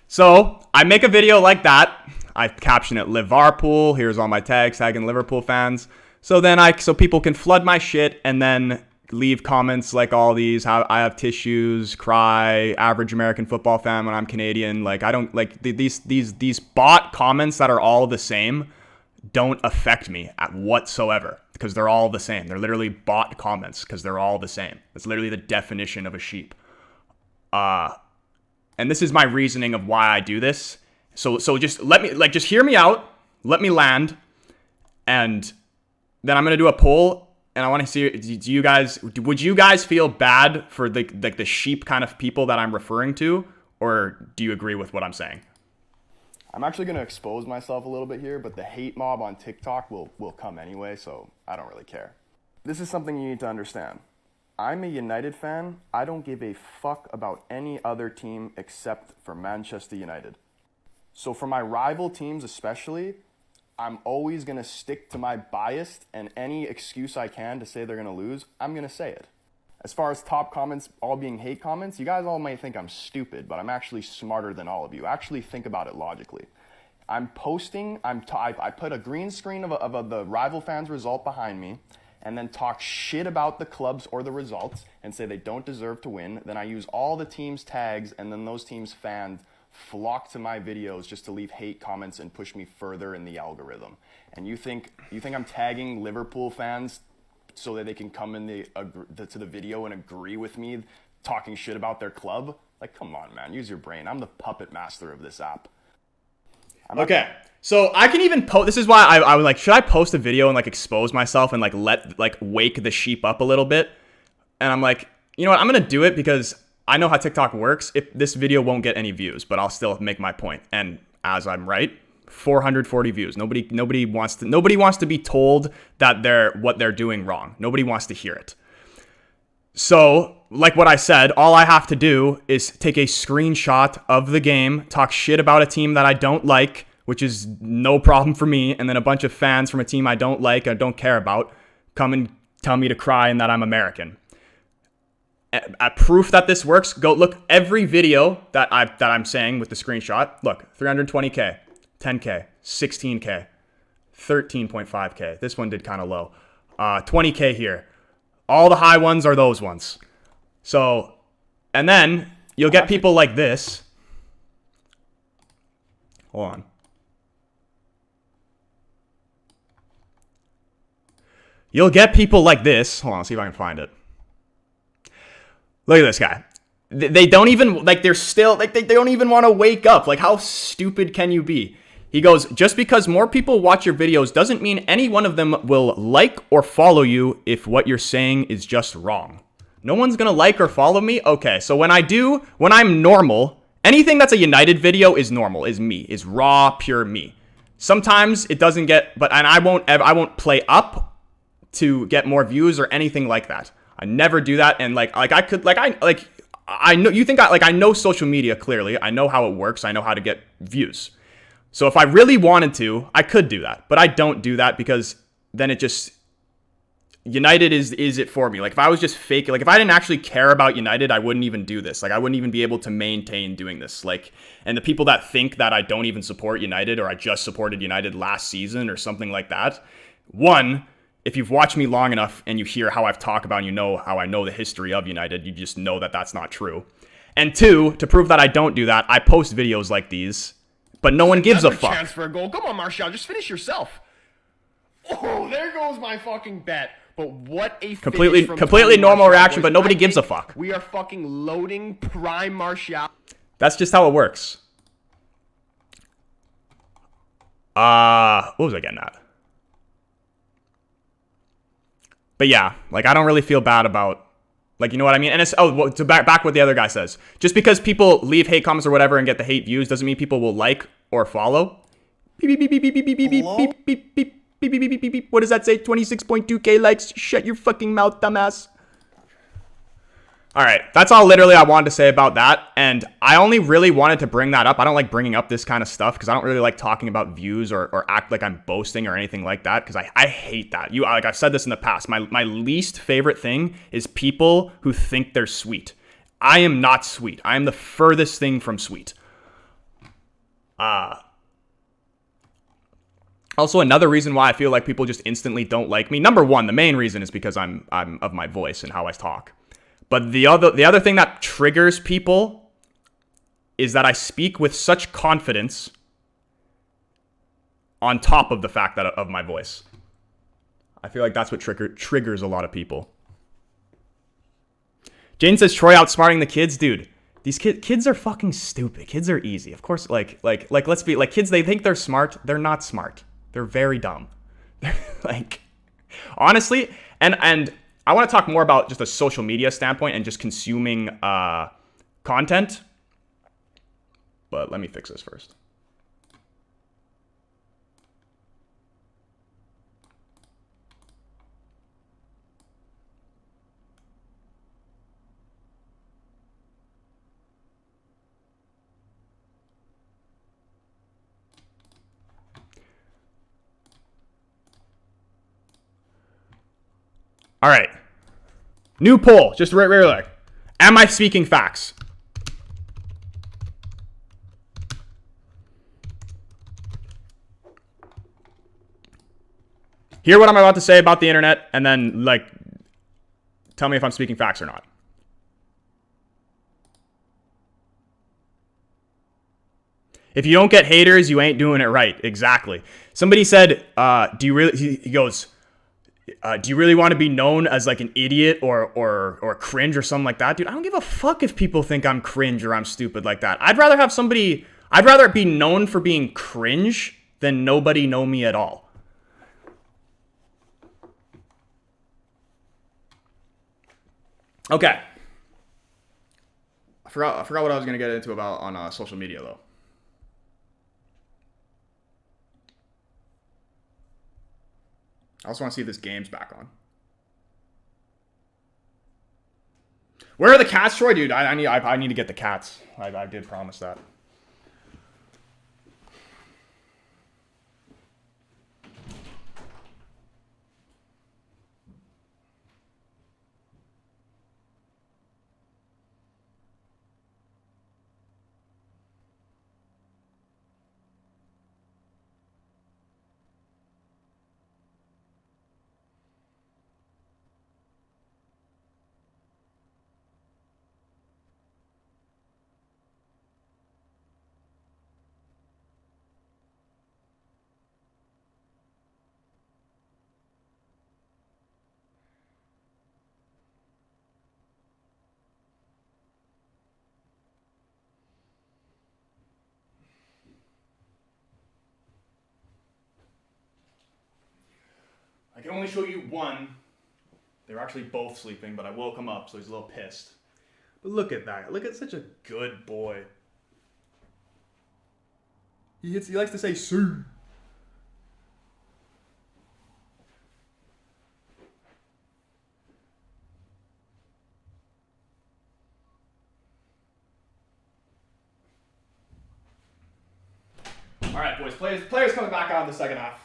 So I make a video like that. I caption it Liverpool. Here's all my tags tagging Liverpool fans. So then so people can flood my shit and then leave comments like all these, how I have tissues, cry, average American football fan when I'm Canadian. Like I don't like these bot comments that are all the same don't affect me at whatsoever because they're all the same. They're literally bot comments because they're all the same. That's literally the definition of a sheep. And this is my reasoning of why I do this. So just just hear me out, let me land, and then I'm gonna do a poll. And I want to see, would you guys feel bad for the sheep kind of people that I'm referring to? Or do you agree with what I'm saying? I'm actually going to expose myself a little bit here, but the hate mob on TikTok will come anyway, so I don't really care. This is something you need to understand. I'm a United fan. I don't give a fuck about any other team except for Manchester United. So for my rival teams especially, I'm always going to stick to my bias, and any excuse I can to say they're going to lose, I'm going to say it. As far as top comments all being hate comments, you guys all might think I'm stupid, but I'm actually smarter than all of you. Actually think about it logically. I'm posting, I put a green screen of the rival fans' result behind me, and then talk shit about the clubs or the results and say they don't deserve to win. Then I use all the teams' tags, and then those teams' fans flock to my videos just to leave hate comments and push me further in the algorithm. And you think I'm tagging Liverpool fans so that they can come in to the video and agree with me talking shit about their club? Like, come on, man, use your brain. I'm the puppet master of this app. Okay, so I can even post. This is why I was like, should I post a video and like expose myself and like wake the sheep up a little bit? And I'm like, you know what, I'm gonna do it because I know how TikTok works. If this video won't get any views, but I'll still make my point. And as I'm right, 440 views. Nobody wants to be told that what they're doing wrong. Nobody wants to hear it. So, like what I said, all I have to do is take a screenshot of the game, talk shit about a team that I don't like, which is no problem for me, and then a bunch of fans from a team I don't like and don't care about come and tell me to cry and that I'm American. At proof that this works, go look every video that I'm saying with the screenshot. Look, 320K, 10K, 16K, 13.5K. This one did kind of low. 20K here. All the high ones are those ones. So, and then you'll get people like this. Hold on. You'll get people like this. Hold on, see if I can find it. Look at this guy. They don't even, like, they're still, like, they don't even want to wake up. Like, how stupid can you be? He goes, just because more people watch your videos doesn't mean any one of them will like or follow you if what you're saying is just wrong. No one's going to like or follow me? Okay, so when I'm normal, anything that's a United video is normal, is me, is raw, pure me. Sometimes it doesn't get, and I won't play up to get more views or anything like that. I never do that, and I know you think I know social media clearly. I know how it works. I know how to get views. So if I really wanted to, I could do that, but I don't do that because then it just United is it for me. Like if I was just fake, like if I didn't actually care about United, I wouldn't even do this. Like I wouldn't even be able to maintain doing this. Like, and the people that think that I don't even support United or I just supported United last season or something like that. One, if you've watched me long enough and you hear how I've talked about and you know how I know the history of United, you just know that that's not true. And two, to prove that I don't do that, I post videos like these, but no one gives a fuck. Chance for a goal. Come on, Martial, just finish yourself. Oh, there goes my fucking bet. But what a Completely finish from completely Tony normal Martial, reaction, boys. but nobody I gives a think fuck. We are fucking loading Prime Martial. That's just how it works. What was I getting at? But yeah, like I don't really feel bad about, like, you know what I mean? And it's, to back what the other guy says. Just because people leave hate comments or whatever and get the hate views doesn't mean people will like or follow. Beep, beep, beep, beep, beep, beep, beep, beep, beep, beep, beep, beep, beep, beep, beep, beep. What does that say? 26.2k likes. Shut your fucking mouth, dumbass. All right, that's all literally I wanted to say about that, and I only really wanted to bring that up. I don't like bringing up this kind of stuff because I don't really like talking about views or act like I'm boasting or anything like that because I hate that. Like I've said this in the past, my least favorite thing is people who think they're sweet. I am not sweet. I am the furthest thing from sweet. Also, another reason why I feel like people just instantly don't like me. Number one, the main reason is because I'm of my voice and how I talk. But the other thing that triggers people is that I speak with such confidence on top of the fact that of my voice. I feel like that's what triggers a lot of people. Jane says Troy outsmarting the kids, dude. These kids are fucking stupid. Kids are easy. Of course, like let's be like kids, they think they're smart. They're not smart. They're very dumb. Like honestly, and I want to talk more about just a social media standpoint and just consuming content. But let me fix this first. All right. New poll, just right. Am I speaking facts? Hear what I'm about to say about the internet, and then, like, tell me if I'm speaking facts or not. If you don't get haters, you ain't doing it right. Exactly. Somebody said, do you really, he goes, do you really want to be known as like an idiot or cringe or something like that? Dude, I don't give a fuck if people think I'm cringe or I'm stupid like that. I'd rather be known for being cringe than nobody know me at all. Okay. I forgot what I was going to get into about on social media though. I also want to see if this game's back on. Where are the cats, Troy? Dude, I need to get the cats. I did promise that. I can only show you one. They were actually both sleeping, but I woke him up, so he's a little pissed. But look at that. Look at such a good boy. He likes to say, "Sir." All right, boys. Players coming back out in the second half.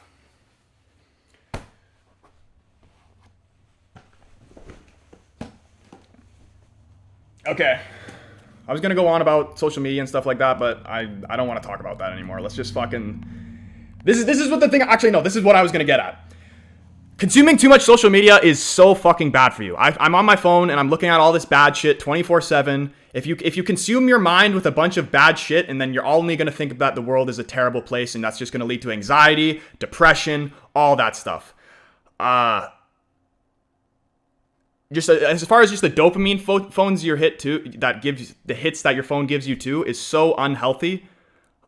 Okay. I was going to go on about social media and stuff like that, but I don't want to talk about that anymore. Let's just fucking... This is what the thing... Actually, no. This is what I was going to get at. Consuming too much social media is so fucking bad for you. I'm on my phone and I'm looking at all this bad shit 24/7. If you consume your mind with a bunch of bad shit and then you're only going to think that the world is a terrible place and that's just going to lead to anxiety, depression, all that stuff. just as far as just the dopamine phones you're hit to, that gives the hits that your phone gives you too, is so unhealthy.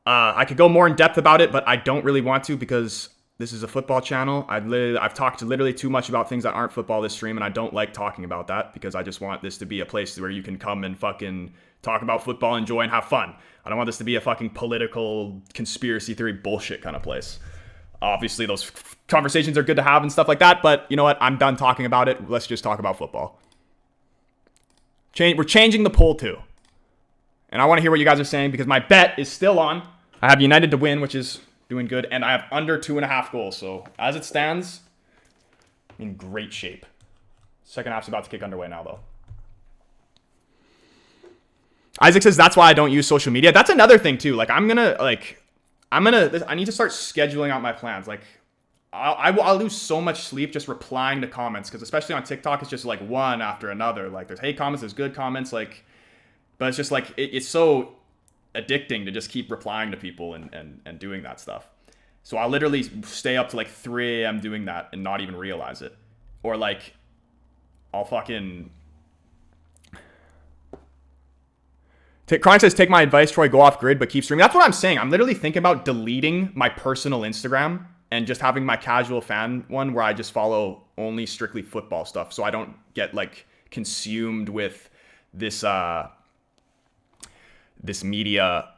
I could go more in depth about it, but I don't really want to because this is a football channel. I've talked literally too much about things that aren't football this stream, and I don't like talking about that because I just want this to be a place where you can come and fucking talk about football, enjoy, and have fun. I don't want this to be a fucking political conspiracy theory bullshit kind of place. Obviously, those conversations are good to have and stuff like that, but you know what? I'm done talking about it. Let's just talk about football. We're changing the poll too. And I want to hear what you guys are saying because my bet is still on. I have United to win, which is doing good, and I have under 2.5 goals. So as it stands, in great shape. Second half's about to kick underway now, though. Isaac says that's why I don't use social media. That's another thing too. Like I need to start scheduling out my plans. Like I'll lose so much sleep just replying to comments because especially on TikTok, it's just like one after another. Like there's hate comments, there's good comments, like, but it's just like it's so addicting to just keep replying to people and doing that stuff. So I'll literally stay up to like 3 a.m. doing that and not even realize it. Or like I'll fucking... Chronic says, take my advice, Troy, go off grid, but keep streaming. That's what I'm saying. I'm literally thinking about deleting my personal Instagram and just having my casual fan one where I just follow only strictly football stuff. So I don't get like consumed with this this media,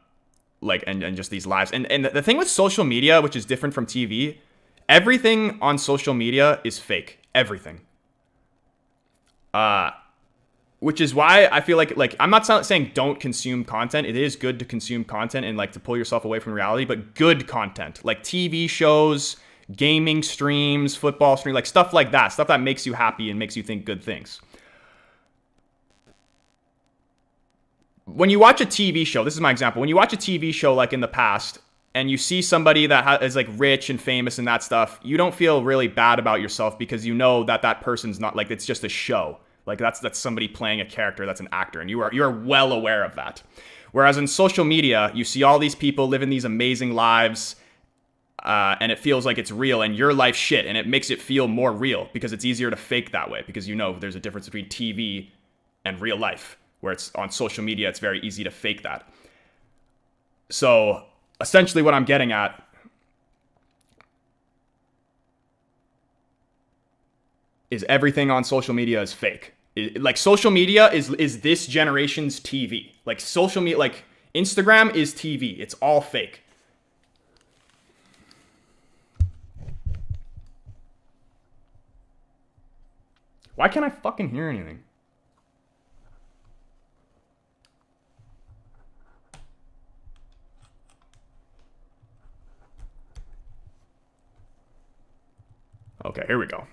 like, and just these lives. And the thing with social media, which is different from TV, everything on social media is fake. Everything. Which is why I feel like I'm not saying don't consume content. It is good to consume content and like to pull yourself away from reality, but good content like TV shows, gaming streams, football stream, like stuff like that, stuff that makes you happy and makes you think good things. When you watch a TV show, this is my example. When you watch a TV show like in the past and you see somebody that is like rich and famous and that stuff, you don't feel really bad about yourself because you know that that person's not like, it's just a show. Like that's somebody playing a character, that's an actor, and you are well aware of that. Whereas in social media, you see all these people living these amazing lives, and it feels like it's real, and your life's shit, and it makes it feel more real because it's easier to fake that way because you know there's a difference between TV and real life, where it's on social media, it's very easy to fake that. So essentially what I'm getting at is everything on social media is fake. Like social media is this generation's TV. Like social media, like Instagram is TV. It's all fake. Why can't I fucking hear anything? Okay, here we go.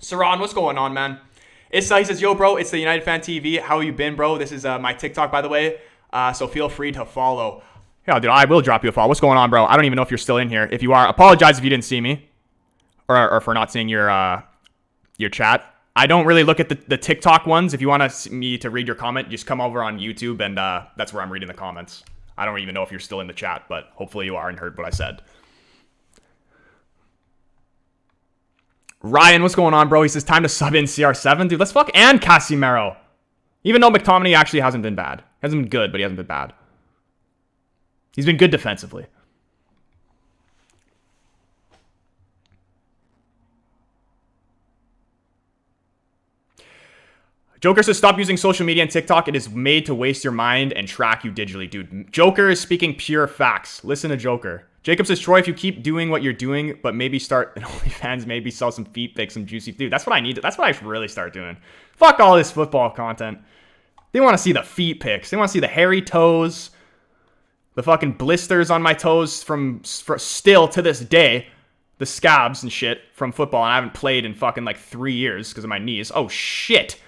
Saran, what's going on, man? He says, yo, bro, it's the United Fan TV. How you been, bro? This is my TikTok, by the way. So feel free to follow. Yeah, dude, I will drop you a follow. What's going on, bro? I don't even know if you're still in here. If you are, apologize if you didn't see me or for not seeing your chat. I don't really look at the TikTok ones. If you want me to read your comment, just come over on YouTube, and that's where I'm reading the comments. I don't even know if you're still in the chat, but hopefully you are and heard what I said. Ryan, what's going on, bro? He says, time to sub in CR7. Dude, let's fuck and Casimiro. Even though McTominay actually hasn't been bad. Hasn't been good, but he hasn't been bad. He's been good defensively. Joker says, stop using social media and TikTok. It is made to waste your mind and track you digitally. Dude, Joker is speaking pure facts. Listen to Joker. Jacob says, Troy, if you keep doing what you're doing, but maybe start an OnlyFans, maybe sell some feet pics, some juicy... Dude, that's what I need. That's what I should really start doing. Fuck all this football content. They want to see the feet pics. They want to see the hairy toes, the fucking blisters on my toes from still to this day, the scabs and shit from football, and I haven't played in fucking like 3 years because of my knees. Oh, shit.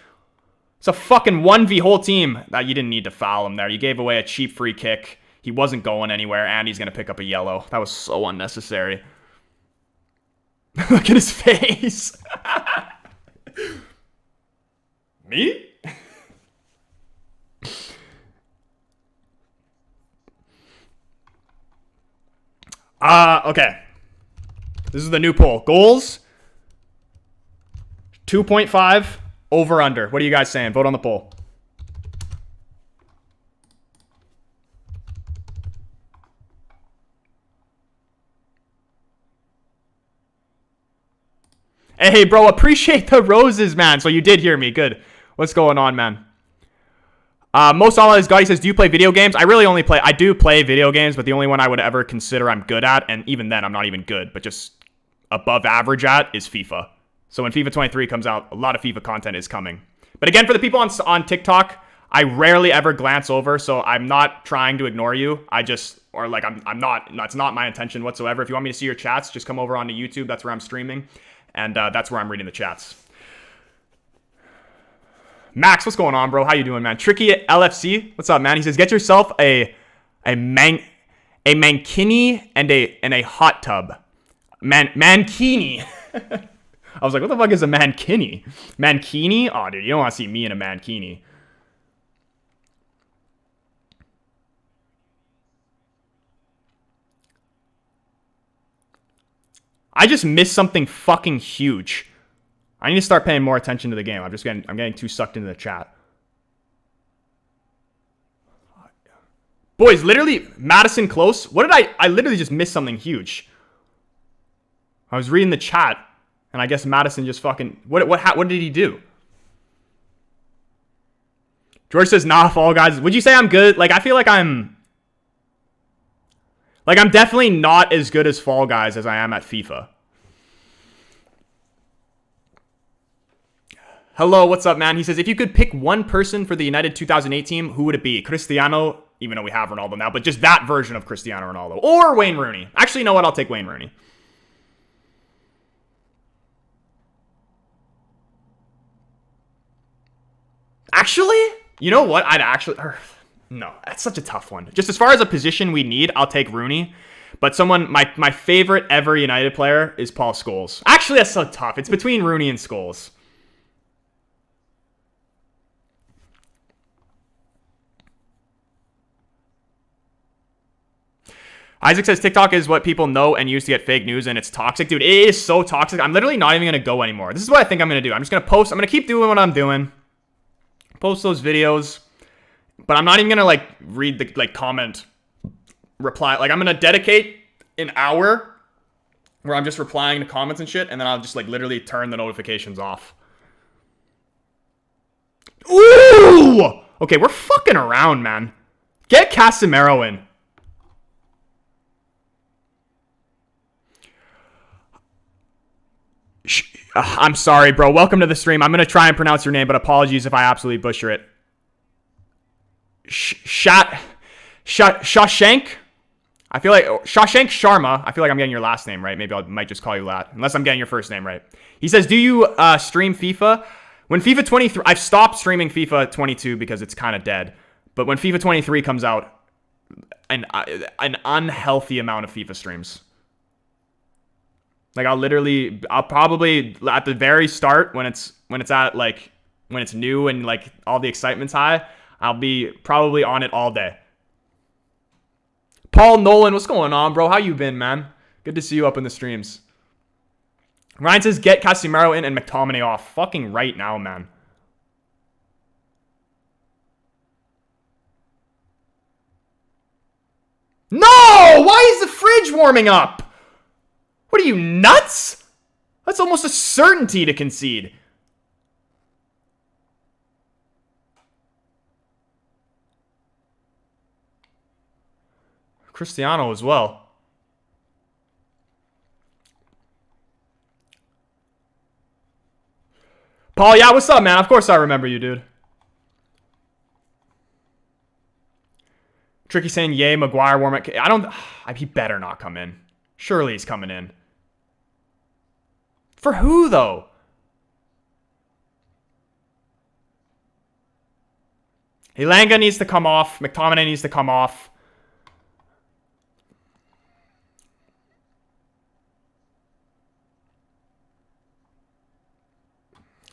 It's a fucking 1v whole team. You didn't need to foul him there. You gave away a cheap free kick. He wasn't going anywhere, and he's going to pick up a yellow. That was so unnecessary. Look at his face. Me? Okay. This is the new poll. Goals 2.5 over under. What are you guys saying? Vote on the poll. Hey, bro, appreciate the roses, man. So you did hear me. Good. What's going on, man? Most all is God. He says, do you play video games? I do play video games, but the only one I would ever consider I'm good at, and even then I'm not even good, but just above average at, is FIFA. So when FIFA 23 comes out, a lot of FIFA content is coming. But again, for the people on TikTok, I rarely ever glance over, so I'm not trying to ignore you. That's not my intention whatsoever. If you want me to see your chats, just come over onto YouTube. That's where I'm streaming, and that's where I'm reading the chats. Max, what's going on, bro? How you doing, man? Tricky LFC, what's up, man? He says, get yourself a mankini and a hot tub. Mankini. I was like, what the fuck is a mankini? Mankini? Oh, dude, you don't want to see me in a mankini. I just missed something fucking huge. I need to start paying more attention to the game. I'm getting too sucked into the chat. Boys, literally, Madison close. What did I literally just missed something huge. I was reading the chat, and I guess Madison just fucking... What did he do? George says, nah, Fall Guys. Would you say I'm good? Like, I feel like I'm definitely not as good as Fall Guys as I am at FIFA. Hello, what's up, man? He says, if you could pick one person for the United 2008 team, who would it be? Cristiano, even though we have Ronaldo now, but just that version of Cristiano Ronaldo. Or Wayne Rooney. Actually, you know what? I'll take Wayne Rooney. Actually, you know what? No, that's such a tough one. Just as far as a position we need, I'll take Rooney. But my favorite ever United player is Paul Scholes. Actually, that's so tough. It's between Rooney and Scholes. Isaac says TikTok is what people know and use to get fake news, and it's toxic. Dude, it is so toxic. I'm literally not even going to go anymore. This is what I think I'm going to do. I'm just going to post. I'm going to keep doing what I'm doing. Post those videos. But I'm not even going to, read the, comment, reply. I'm going to dedicate an hour where I'm just replying to comments and shit, and then I'll just, literally turn the notifications off. Ooh! Okay, we're fucking around, man. Get Casemiro in. I'm sorry, bro. Welcome to the stream. I'm going to try and pronounce your name, but apologies if I absolutely butcher it. Shawshank? I feel like... Shawshank Sharma. I feel like I'm getting your last name right. Maybe I might just call you that. Unless I'm getting your first name right. He says, do you stream FIFA? When FIFA 23... I've stopped streaming FIFA 22 because it's kind of dead. But when FIFA 23 comes out, an unhealthy amount of FIFA streams. I'll probably at the very start when it's new and all the excitement's high, I'll be probably on it all day. Paul Nolan, what's going on, bro? How you been, man? Good to see you up in the streams. Ryan says get Casemiro in and McTominay off. Fucking right now, man. No! Why is the fridge warming up? What are you, nuts? That's almost a certainty to concede. Cristiano as well. Paul, yeah, what's up, man? Of course I remember you, dude. Tricky saying, yay, Maguire, Warmack. He better not come in. Surely he's coming in. For who, though? Elanga needs to come off. McTominay needs to come off.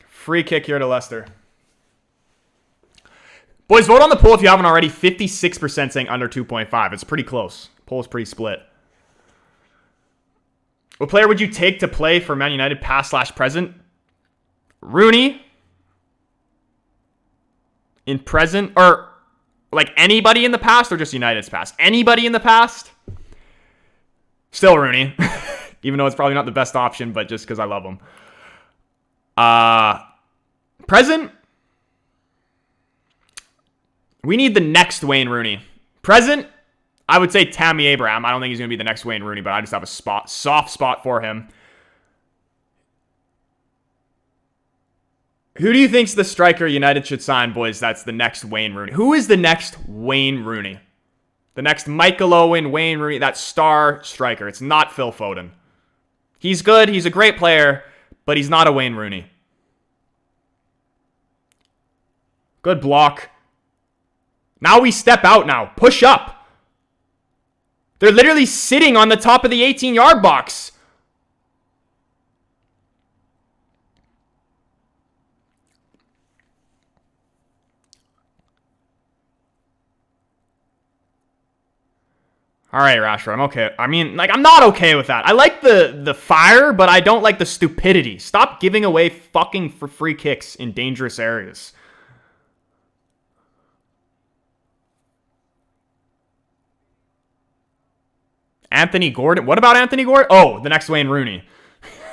Free kick here to Leicester. Boys, vote on the poll if you haven't already. 56% saying under 2.5. It's pretty close. Poll's pretty split. What player would you take to play for Man United past/present? Rooney in present, or like anybody in the past, or just United's past? Anybody in the past? Still Rooney. Even though it's probably not the best option, but just because I love him. Present? We need the next Wayne Rooney. Present? I would say Tammy Abraham. I don't think he's going to be the next Wayne Rooney, but I just have a soft spot for him. Who do you think's the striker United should sign, boys? That's the next Wayne Rooney. Who is the next Wayne Rooney? The next Michael Owen, Wayne Rooney, that star striker. It's not Phil Foden. He's good. He's a great player, but he's not a Wayne Rooney. Good block. Now we step out now. Push up. They're literally sitting on the top of the 18-yard box. All right, Rashford, I'm okay. I mean, like, I'm not okay with that. I like the fire, but I don't like the stupidity. Stop giving away fucking for free kicks in dangerous areas. Anthony Gordon. What about Anthony Gordon? Oh, the next Wayne Rooney.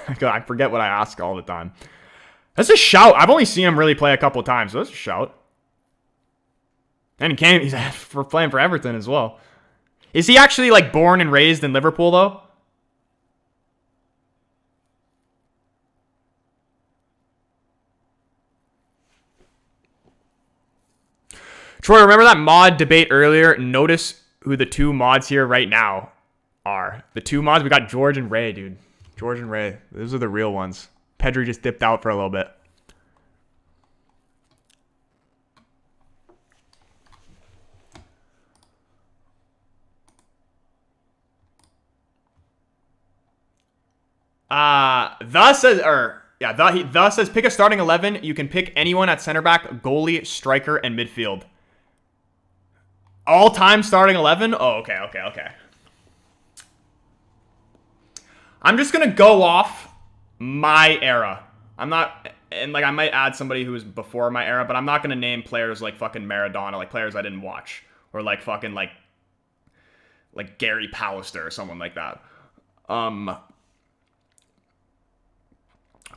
I forget what I ask all the time. That's a shout. I've only seen him really play a couple of times, so that's a shout. And he's for playing for Everton as well. Is he actually like born and raised in Liverpool though? Troy, remember that mod debate earlier? Notice who the two mods here right now are. The two mods, we got George and Ray, dude. George and Ray. Those are the real ones. Pedri just dipped out for a little bit. Thus says pick a starting 11. You can pick anyone at center back, goalie, striker, and midfield. All-time starting 11? Oh, okay. I'm just gonna go off my era. I'm not, and like I might add somebody who was before my era, but I'm not gonna name players like fucking Maradona, like players I didn't watch, or like fucking like Gary Pallister or someone like that.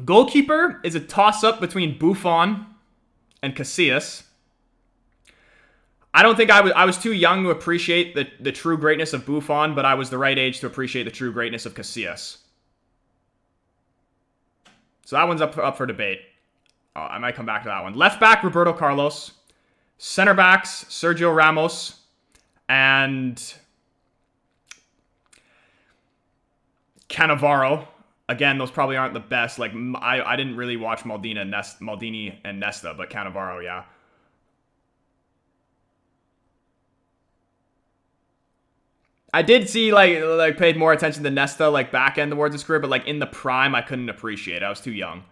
Goalkeeper is a toss-up between Buffon and Casillas. I don't think I was too young to appreciate the true greatness of Buffon, but I was the right age to appreciate the true greatness of Casillas. So that one's up for debate. I might come back to that one. Left back, Roberto Carlos. Center backs, Sergio Ramos. And Cannavaro. Again, those probably aren't the best. Like I didn't really watch Maldini and Nesta, but Cannavaro, yeah. I did see like paid more attention to Nesta like back end towards his career, but like in the prime, I couldn't appreciate it. I was too young.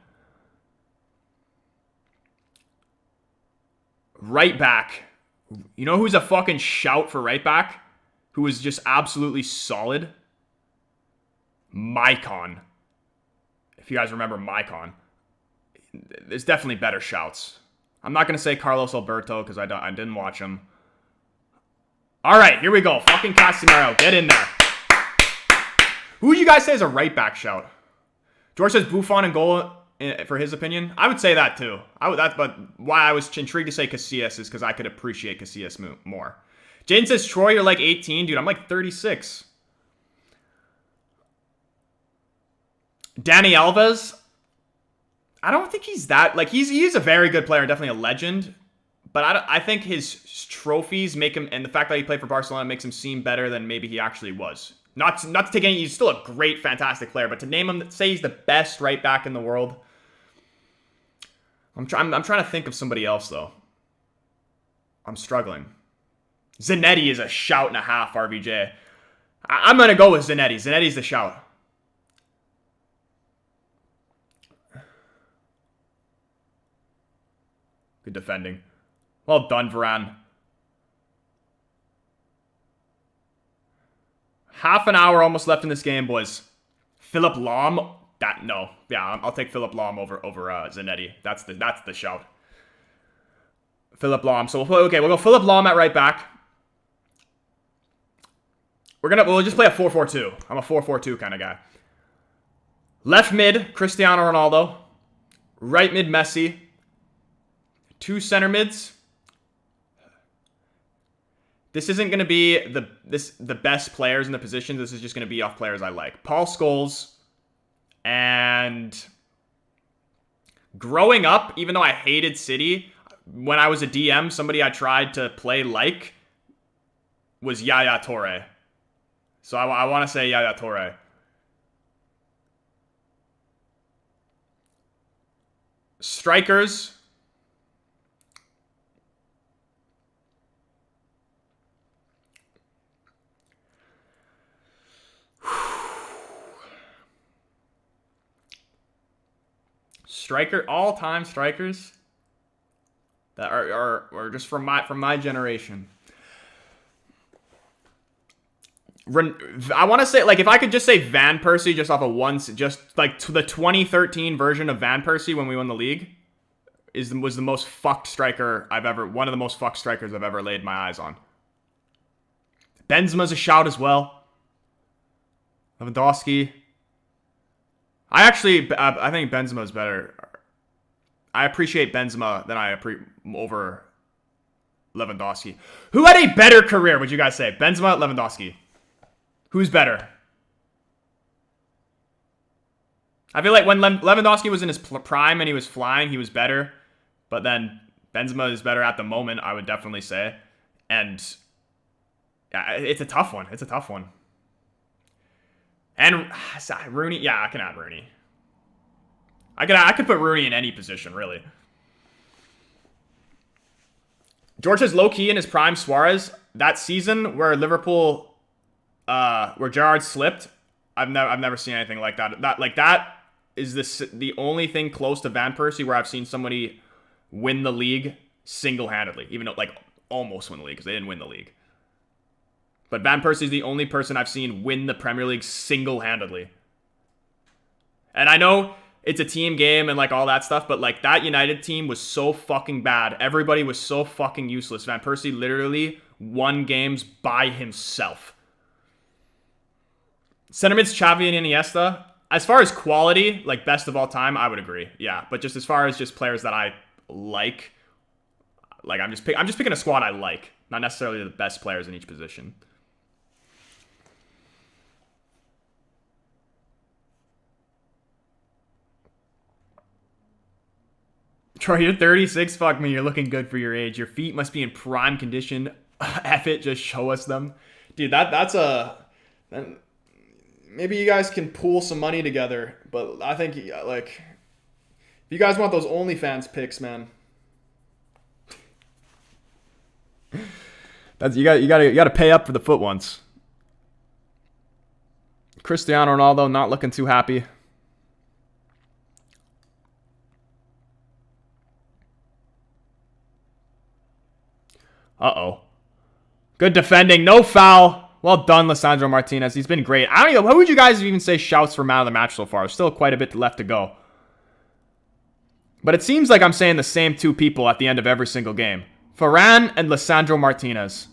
Right back. You know who's a fucking shout for right back? Who is just absolutely solid? Maicon. If you guys remember Maicon. There's definitely better shouts. I'm not going to say Carlos Alberto because I didn't watch him. All right, here we go. Fucking Casemiro. Get in there. Who would you guys say is a right back shout? George says Buffon and goal for his opinion. I would say that too. But why I was intrigued to say Casillas is because I could appreciate Casillas more. Jaden says, Troy, you're like 18. Dude, I'm like 36. Dani Alves. I don't think he's that. Like, he's a very good player. Definitely a legend. But I think his trophies make him, and the fact that he played for Barcelona makes him seem better than maybe he actually was. Not to take any, he's still a great, fantastic player, but to name him, say he's the best right back in the world. I'm trying to think of somebody else though. I'm struggling. Zanetti is a shout and a half, RVJ. I'm gonna go with Zanetti. Zanetti's the shout. Good defending. Well done, Varane. Half an hour almost left in this game, boys. Philip Lahm. No. Yeah, I'll take Philip Lahm over Zanetti. That's the shout. Philip Lahm. So we'll go Philip Lahm at right back. We'll just play a 4-4-2. I'm a 4-4-2 kind of guy. Left mid, Cristiano Ronaldo. Right mid, Messi. 2 center mids. This isn't going to be the best players in the positions. This is just going to be off players I like. Paul Scholes. And growing up, even though I hated City, when I was a DM, somebody I tried to play like was Yaya Toure. So I want to say Yaya Toure. Strikers. All-time strikers that are just from my generation. I want to say, like, if I could just say Van Persie just off of just like the 2013 version of Van Persie when we won the league was the most fucked striker one of the most fucked strikers I've ever laid my eyes on. Benzema's a shout as well. Lewandowski. I think Benzema's better. I appreciate Benzema than over Lewandowski. Who had a better career, would you guys say? Benzema, Lewandowski. Who's better? I feel like when Lewandowski was in his prime and he was flying, he was better. But then Benzema is better at the moment, I would definitely say. And it's a tough one. And Rooney, yeah, I can add Rooney. I could put Rooney in any position, really. George is low-key in his prime. Suarez, that season where Liverpool, where Gerrard slipped, I've never seen anything like that. That is the only thing close to Van Persie where I've seen somebody win the league single-handedly, even though, like, almost win the league because they didn't win the league. But Van Persie is the only person I've seen win the Premier League single-handedly. And I know it's a team game and like all that stuff, but like that United team was so fucking bad. Everybody was so fucking useless. Van Persie literally won games by himself. Center mids, Xavi and Iniesta. As far as quality, like best of all time, I would agree. Yeah, but just as far as just players that I like I'm just picking a squad I like, not necessarily the best players in each position. Troy, you're 36. Fuck me, you're looking good for your age. Your feet must be in prime condition. F it, just show us them. Dude, maybe you guys can pool some money together, but I think, like, if you guys want those OnlyFans pics, man. You gotta pay up for the foot once. Cristiano Ronaldo not looking too happy. Uh-oh. Good defending. No foul. Well done, Lisandro Martinez. He's been great. I don't know. What would you guys even say shouts for man of the match so far? There's still quite a bit left to go. But it seems like I'm saying the same two people at the end of every single game. Varane and Lisandro Martinez.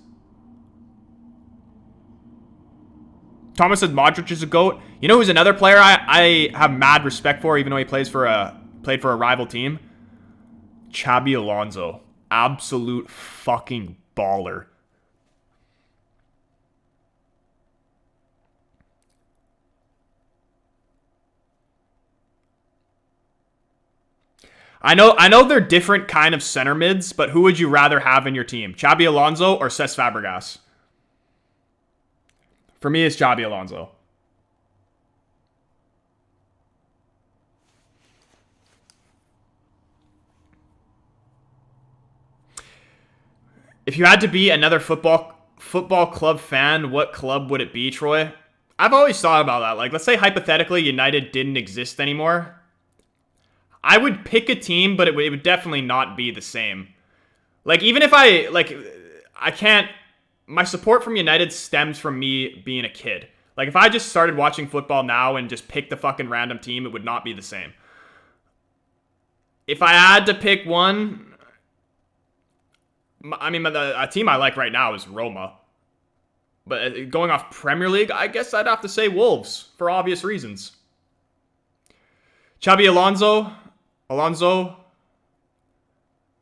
Thomas said Modric is a GOAT. You know who's another player I have mad respect for, even though he played for a rival team? Xabi Alonso. Absolute fucking baller. I know they're different kind of center mids, but who would you rather have in your team? Xabi Alonso or Cesc Fabregas? For me, it's Xabi Alonso. If you had to be another football club fan, what club would it be, Troy? I've always thought about that. Like, let's say hypothetically United didn't exist anymore. I would pick a team, but it would definitely not be the same. Like, even if I can't... My support from United stems from me being a kid. Like, if I just started watching football now and just picked the fucking random team, it would not be the same. If I had to pick one, I mean, a team I like right now is Roma. But going off Premier League, I guess I'd have to say Wolves, for obvious reasons. Xabi Alonso.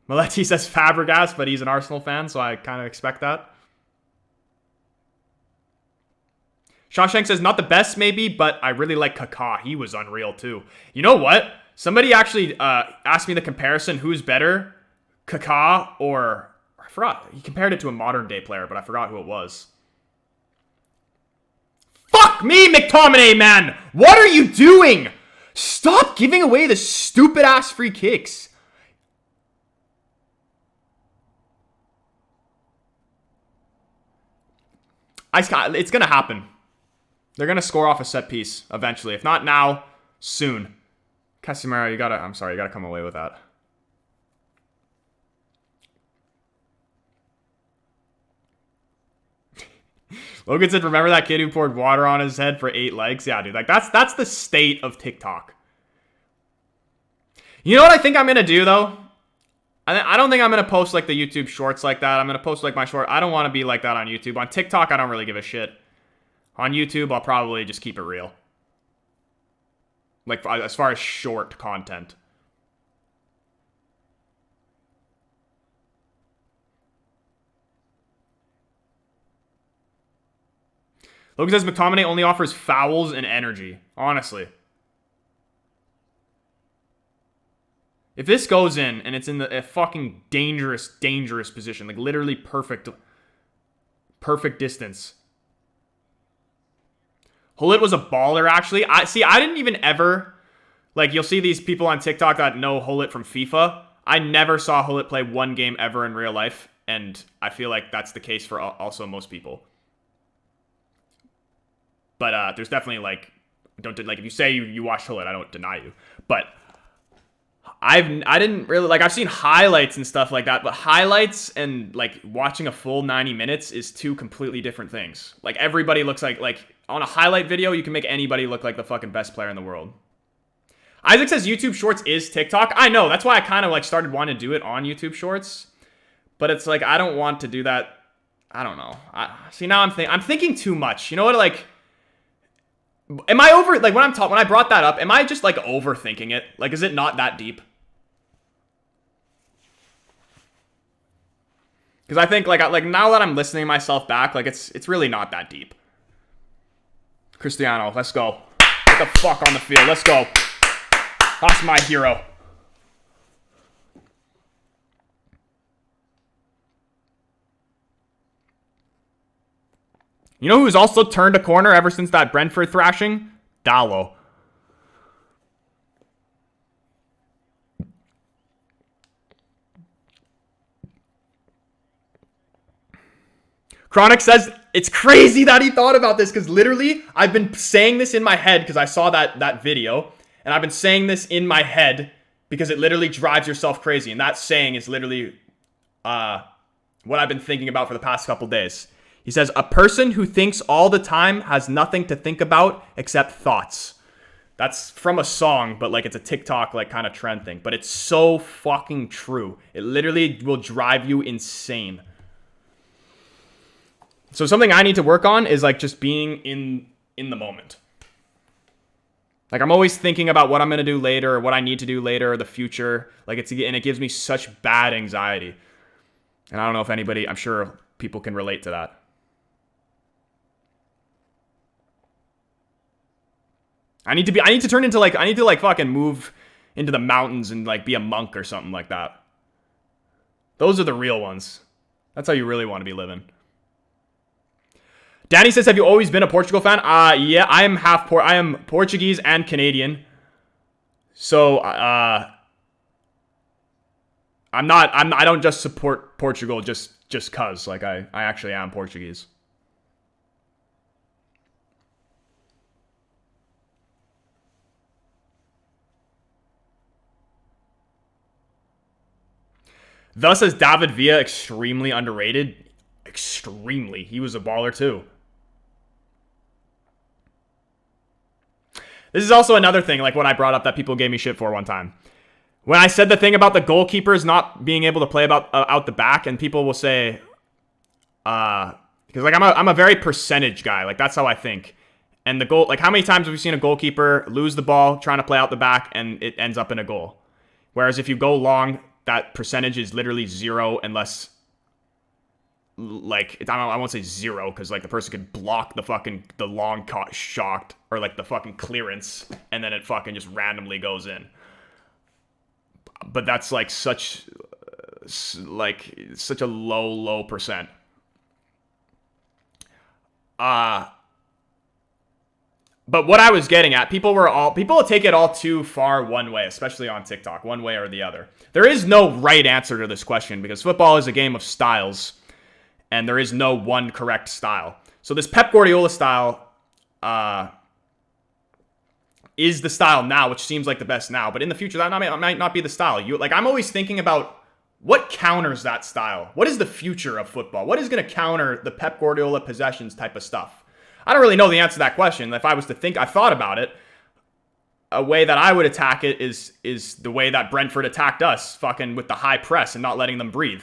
Maletti says Fabregas, but he's an Arsenal fan, so I kind of expect that. Shawshank says, not the best maybe, but I really like Kaká. He was unreal too. You know what? Somebody actually asked me the comparison, who's better, Kaká or... I forgot. He compared it to a modern day player, but I forgot who it was. Fuck me, McTominay, man! What are you doing? Stop giving away the stupid-ass free kicks. It's going to happen. They're going to score off a set piece eventually. If not now, soon. Casemiro, you got to come away with that. Logan said, remember that kid who poured water on his head for 8 likes? Yeah, dude. Like, that's the state of TikTok. You know what I think I'm going to do, though? I don't think I'm going to post, like, the YouTube shorts like that. I'm going to post, like, my short. I don't want to be like that on YouTube. On TikTok, I don't really give a shit. On YouTube, I'll probably just keep it real. Like, as far as short content. Logan says McTominay only offers fouls and energy. Honestly. If this goes in, and it's in a fucking dangerous position, like literally perfect distance. Hullet was a baller, actually. I didn't even ever... Like, you'll see these people on TikTok that know Hullet from FIFA. I never saw Hullet play one game ever in real life, and I feel like that's the case for also most people. But there's definitely, like... if you say you watched Hullet, I don't deny you. But... I didn't really, like, I've seen highlights and stuff like that, but highlights and, like, watching a full 90 minutes is two completely different things. Like, everybody looks like, on a highlight video, you can make anybody look like the fucking best player in the world. Isaac says YouTube Shorts is TikTok. I know, that's why I kind of, like, started wanting to do it on YouTube Shorts. But it's like, I don't want to do that. I don't know. See, now I'm thinking too much. You know what, like... Am I over... Like, when I brought that up, am I just, like, overthinking it? Like, is it not that deep? Because I think, like, now that I'm listening myself back, like, it's really not that deep. Cristiano, let's go. Get the fuck on the field. Let's go. That's my hero. You know who's also turned a corner ever since that Brentford thrashing? Dallo. Chronic says, it's crazy that he thought about this, because literally, I've been saying this in my head because I saw that video, and I've been saying this in my head because it literally drives yourself crazy, and that saying is literally what I've been thinking about for the past couple days. He says, a person who thinks all the time has nothing to think about except thoughts. That's from a song, but like it's a TikTok like kind of trend thing. But it's so fucking true. It literally will drive you insane. So something I need to work on is like just being in the moment. Like I'm always thinking about what I'm going to do later or what I need to do later or the future. Like and it gives me such bad anxiety. And I don't know if anybody, I'm sure people can relate to that. I need to turn into like, I need to like fucking move into the mountains and like be a monk or something like that. Those are the real ones. That's how you really want to be living. Danny says, have you always been a Portugal fan? Yeah, I am Portuguese and Canadian. So, I don't just support Portugal just cuz. Like, I actually am Portuguese. Thus, is David Villa extremely underrated? Extremely. He was a baller too. This is also another thing, like what I brought up that people gave me shit for one time. When I said the thing about the goalkeepers not being able to play out the back, and people will say, because like I'm a very percentage guy, like that's how I think. And the goal, like how many times have we seen a goalkeeper lose the ball trying to play out the back and it ends up in a goal? Whereas if you go long, that percentage is literally zero unless, like, I won't say zero because like the person could block the long shot or like the fucking clearance and then it fucking just randomly goes in. But that's like such a low percent. But what I was getting at, people take it all too far one way, especially on TikTok, one way or the other. There is no right answer to this question because football is a game of styles, and there is no one correct style. So this Pep Guardiola style is the style now, which seems like the best now. But in the future, that might not be the style. I'm always thinking about what counters that style. What is the future of football? What is going to counter the Pep Guardiola possessions type of stuff? I don't really know the answer to that question. If I was to think, I thought about it. A way that I would attack it is the way that Brentford attacked us, fucking with the high press and not letting them breathe.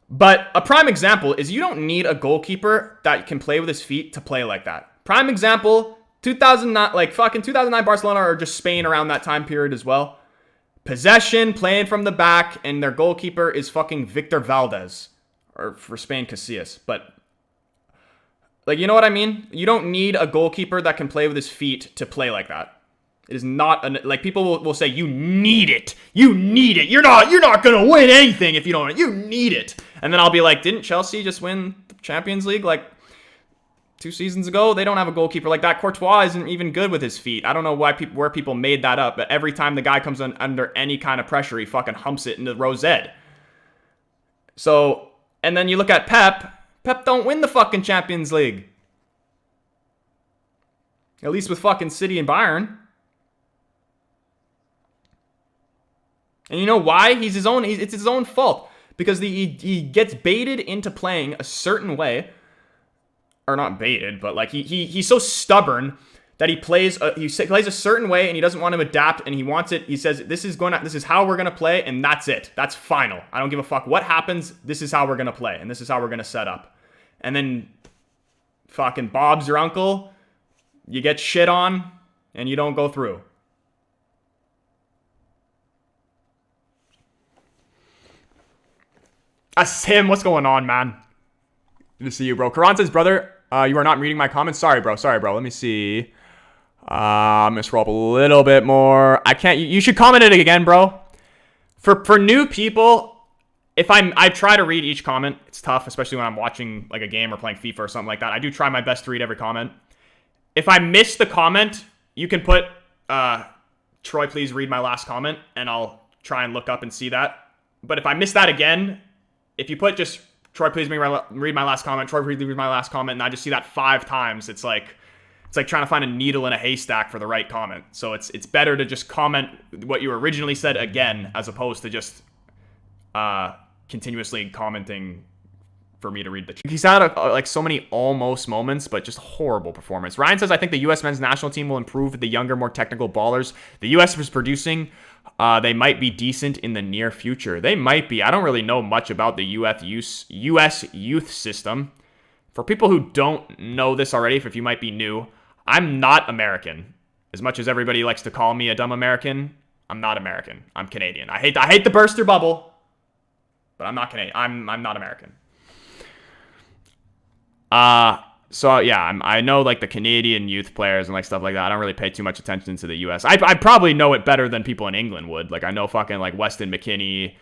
But a prime example is you don't need a goalkeeper that can play with his feet to play like that. Prime example, 2009 Barcelona or just Spain around that time period as well. Possession, playing from the back, and their goalkeeper is fucking Victor Valdez. Or for Spain, Casillas. But like, you know what I mean? You don't need a goalkeeper that can play with his feet to play like that. It is not like people will say you need it. You need it. You're not gonna win anything if you don't. You need it. And then I'll be like, didn't Chelsea just win the Champions League like 2 seasons ago? They don't have a goalkeeper like that. Courtois isn't even good with his feet. I don't know where people made that up, but every time the guy comes under any kind of pressure, he fucking humps it into Rosette. So, and then you look at Pep. Pep don't win the fucking Champions League. At least with fucking City and Bayern. And you know why? It's his own fault. Because he gets baited into playing a certain way. Or not baited, but like he's so stubborn that he plays a certain way and he doesn't want to adapt and he wants it. He says, this is how we're going to play and that's it. That's final. I don't give a fuck what happens. This is how we're going to play and this is how we're going to set up. And then fucking Bob's your uncle. You get shit on and you don't go through. That's him. What's going on, man? Good to see you, bro. Karan says, brother, you are not reading my comments. Sorry, bro. Let me see. I'm going to scroll up a little bit more. I can't. You should comment it again, bro. For new people, if I try to read each comment. It's tough, especially when I'm watching like a game or playing FIFA or something like that. I do try my best to read every comment. If I miss the comment, you can put, Troy, please read my last comment, and I'll try and look up and see that. But if I miss that again, if you put just, Troy, please read my last comment, Troy, please read my last comment, and I just see that 5 times, it's like trying to find a needle in a haystack for the right comment. So it's better to just comment what you originally said again, as opposed to just continuously commenting for me to read the. He's had like so many almost moments, but just horrible performance. Ryan says, I think the U.S. men's national team will improve with the younger, more technical ballers the U.S. was producing. They might be decent in the near future. They might be. I don't really know much about the U.S. youth system. For people who don't know this already, if you might be new, I'm not American. As much as everybody likes to call me a dumb American, I'm not American. I'm Canadian. I hate the burst your bubble, but I'm not Canadian. I'm not American. So yeah, I know like the Canadian youth players and like stuff like that. I don't really pay too much attention to the U.S. I probably know it better than people in England would. Like I know fucking like Weston McKennie,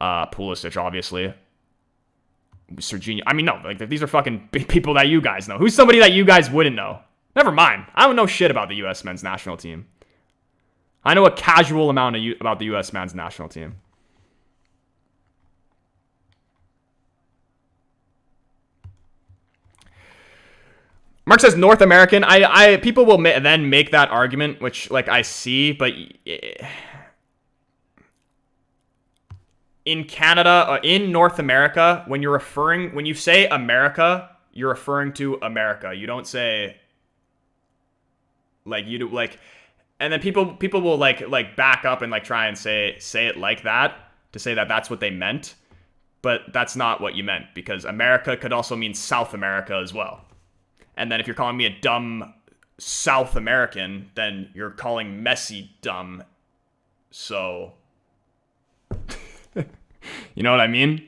Pulisic, obviously. Serginho. I mean, no, like these are fucking people that you guys know. Who's somebody that you guys wouldn't know? Never mind. I don't know shit about the U.S. men's national team. I know a casual amount about the U.S. men's national team. Mark says North American. People will then make that argument, which like I see, but in Canada, in North America, when you say America, you're referring to America. You don't say Like you do like, and then people will like back up and like try and say it like that to say that that's what they meant, but that's not what you meant, because America could also mean South America as well. And then if you're calling me a dumb South American, then you're calling Messi dumb. So, you know what I mean?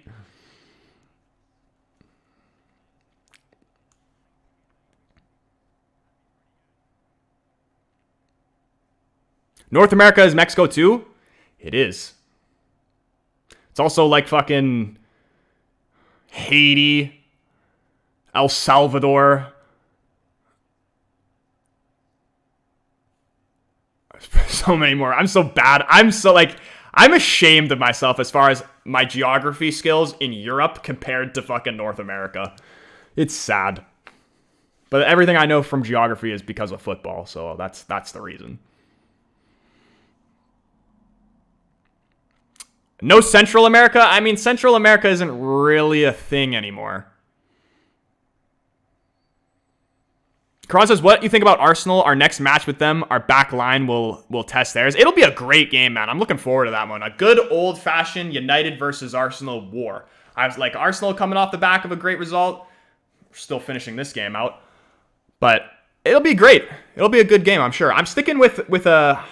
North America is Mexico too? It is. It's also like fucking Haiti, El Salvador. So many more. I'm so bad. I'm ashamed of myself as far as my geography skills in Europe compared to fucking North America. It's sad. But everything I know from geography is because of football, so that's the reason. No Central America? I mean, Central America isn't really a thing anymore. Karan says, what do you think about Arsenal? Our next match with them, our back line will test theirs. It'll be a great game, man. I'm looking forward to that one. A good old-fashioned United versus Arsenal war. I was like, Arsenal coming off the back of a great result. We're still finishing this game out. But it'll be great. It'll be a good game, I'm sure. I'm sticking with I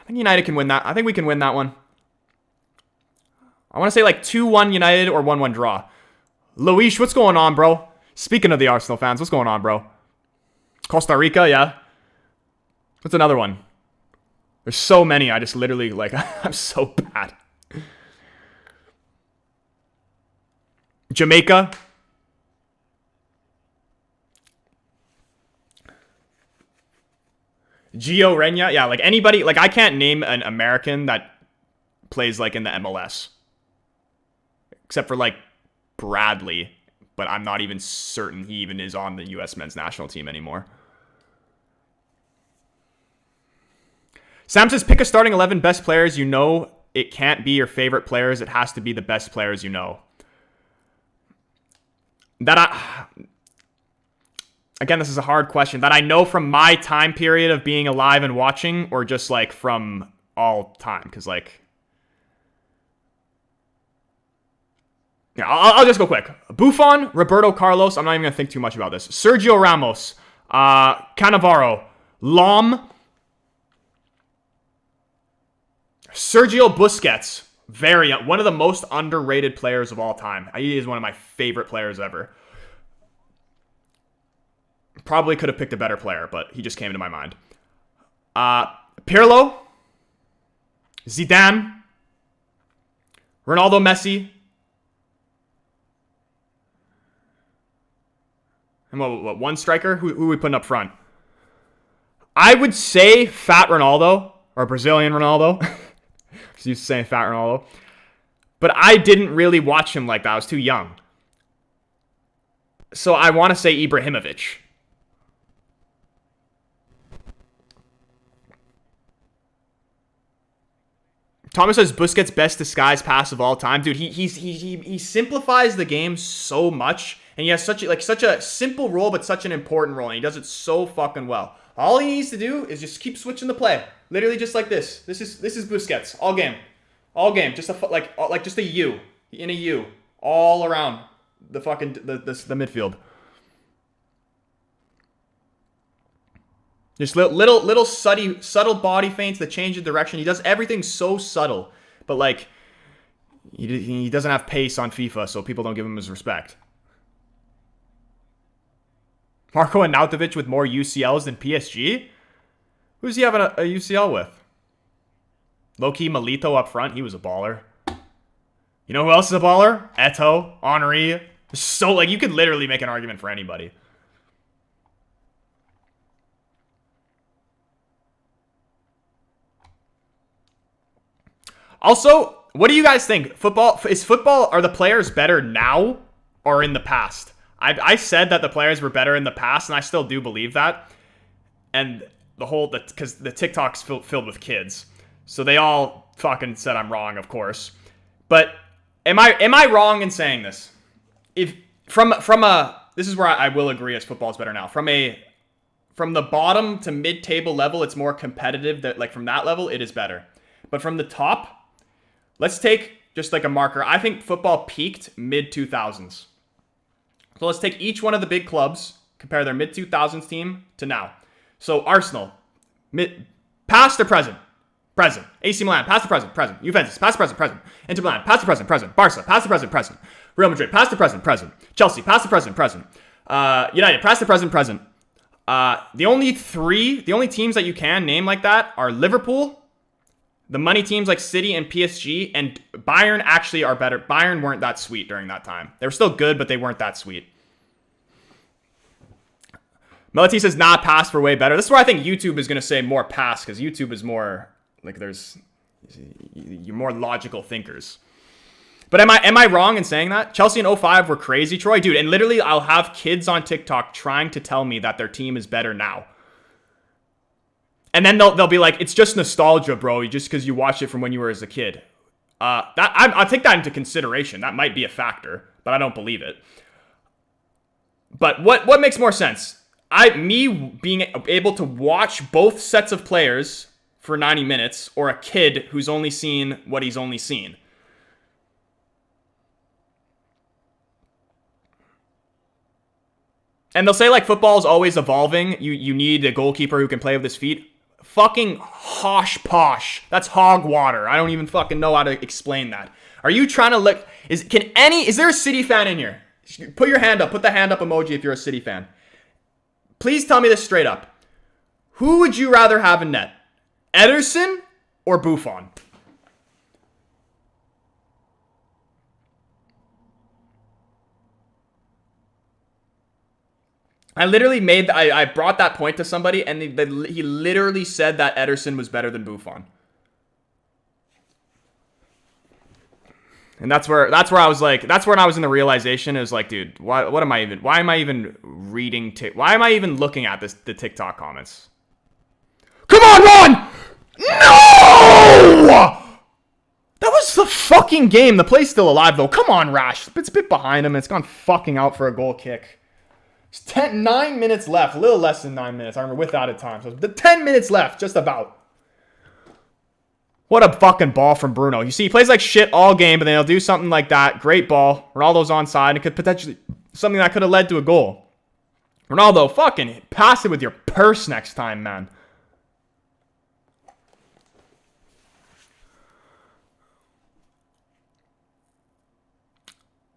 think United can win that. I think we can win that one. I want to say like 2-1 United or 1-1 draw. Luis, what's going on, bro? Speaking of the Arsenal fans, what's going on, bro? Costa Rica, yeah. What's another one? There's so many. I just literally, like, I'm so bad. Jamaica. Gio Reyna. Yeah, like anybody. Like, I can't name an American that plays, like, in the MLS. Except for, like, Bradley. But I'm not even certain he even is on the U.S. men's national team anymore. Sam says, pick a starting 11 best players you know. It can't be your favorite players. It has to be the best players you know. Again, this is a hard question. That I know from my time period of being alive and watching, or just like from all time. Because like... Yeah, I'll just go quick. Buffon, Roberto Carlos. I'm not even going to think too much about this. Sergio Ramos. Cannavaro. Lom. Sergio Busquets. One of the most underrated players of all time. He is one of my favorite players ever. Probably could have picked a better player, but he just came into my mind. Pirlo. Zidane. Ronaldo, Messi. And what one striker? Who are we putting up front? I would say Fat Ronaldo, or Brazilian Ronaldo. Because used to saying Fat Ronaldo. But I didn't really watch him like that. I was too young. So I want to say Ibrahimovic. Thomas says Busquets' best disguise pass of all time. Dude, he simplifies the game so much, and he has such a simple role, but such an important role, and he does it so fucking well. All he needs to do is just keep switching the play, literally just like this. This is Busquets all game, just just a U in a U all around the fucking the midfield. Just little subtle body feints that change the direction. He does everything so subtle, but like he doesn't have pace on FIFA, so people don't give him his respect. Marco Arnautovic with more UCLs than PSG? Who's he having a UCL with? Low-key Melito up front. He was a baller. You know who else is a baller? Eto'o, Henry. So like you could literally make an argument for anybody. Also, what do you guys think? Are the players better now or in the past? I said that the players were better in the past, and I still do believe that. And because the TikTok's filled with kids, so they all fucking said I'm wrong, of course. But am I wrong in saying this? If this is where I will agree as football is better now. From from the bottom to mid-table level, it's more competitive. That like from that level, it is better. But from the top, let's take just like a marker. I think football peaked mid-2000s. So let's take each one of the big clubs, compare their mid-2000s team to now. So Arsenal, past to present. Present. AC Milan, past to present, present. Juventus, past to present, present. Inter Milan, past to present, present. Barca, past to present, present. Real Madrid, past to present, present. Chelsea, past to present, present. United, past to present, present. The only teams that you can name like that are Liverpool, the money teams like City and PSG, and Bayern actually are better. Bayern weren't that sweet during that time. They were still good, but they weren't that sweet. Melody says, nah, pass for way better. This is where I think YouTube is going to say more pass, because YouTube is more, like, you're more logical thinkers. But am I wrong in saying that? Chelsea in 05 were crazy, Troy. Dude, and literally I'll have kids on TikTok trying to tell me that their team is better now. And then they'll be like, it's just nostalgia, bro, just because you watched it from when you were as a kid. I'll take that into consideration. That might be a factor, but I don't believe it. But what makes more sense? Me being able to watch both sets of players for 90 minutes, or a kid who's only seen what he's only seen. And they'll say, like, football is always evolving. You need a goalkeeper who can play with his feet. Fucking hosh posh. That's hog water. I don't even fucking know how to explain that. Are you trying to look... Is there a City fan in here? Put your hand up. Put the hand up emoji if you're a City fan. Please tell me this straight up. Who would you rather have in net? Ederson or Buffon? I brought that point to somebody, and he literally said that Ederson was better than Buffon. And that's where I was like, that's when I was in the realization. It was like, dude, why am I even reading? Why am I even looking at the TikTok comments? Come on, Ron! No! That was the fucking game. The play's still alive, though. Come on, Rash. It's a bit behind him, and it's gone fucking out for a goal kick. 9 minutes left, a little less than 9 minutes. I remember with added time. So the 10 minutes left, just about. What a fucking ball from Bruno. You see, he plays like shit all game, but then he'll do something like that. Great ball. Ronaldo's onside. It could potentially something that could have led to a goal. Ronaldo, fucking pass it with your purse next time, man.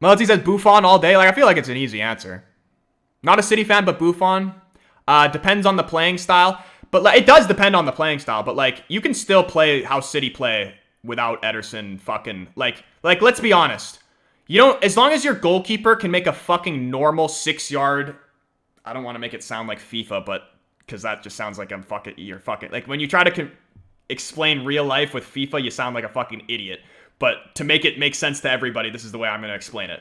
Melody says Buffon all day. Like, I feel like it's an easy answer. Not a City fan, but Buffon. Depends on the playing style. But it does depend on the playing style. But, like, you can still play how City play without Ederson fucking... Like, let's be honest. You don't... As long as your goalkeeper can make a fucking normal 6-yard... I don't want to make it sound like FIFA, but... Because that just sounds like you're fucking... Like, when you try to explain real life with FIFA, you sound like a fucking idiot. But to make it make sense to everybody, this is the way I'm going to explain it.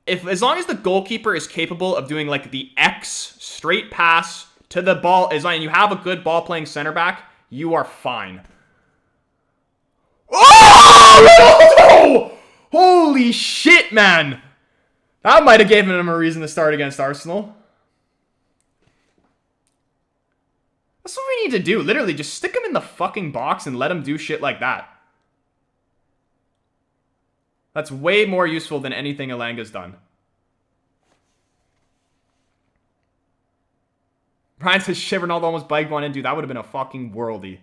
As long as the goalkeeper is capable of doing like the X straight pass to the ball, as long as you have a good ball playing center back, you are fine. Oh! Holy shit, man! That might have given him a reason to start against Arsenal. That's what we need to do. Literally, just stick him in the fucking box and let him do shit like that. That's way more useful than anything Elanga's done. Brian says, shit, Ronaldo almost biked one in. Dude, that would have been a fucking worldie.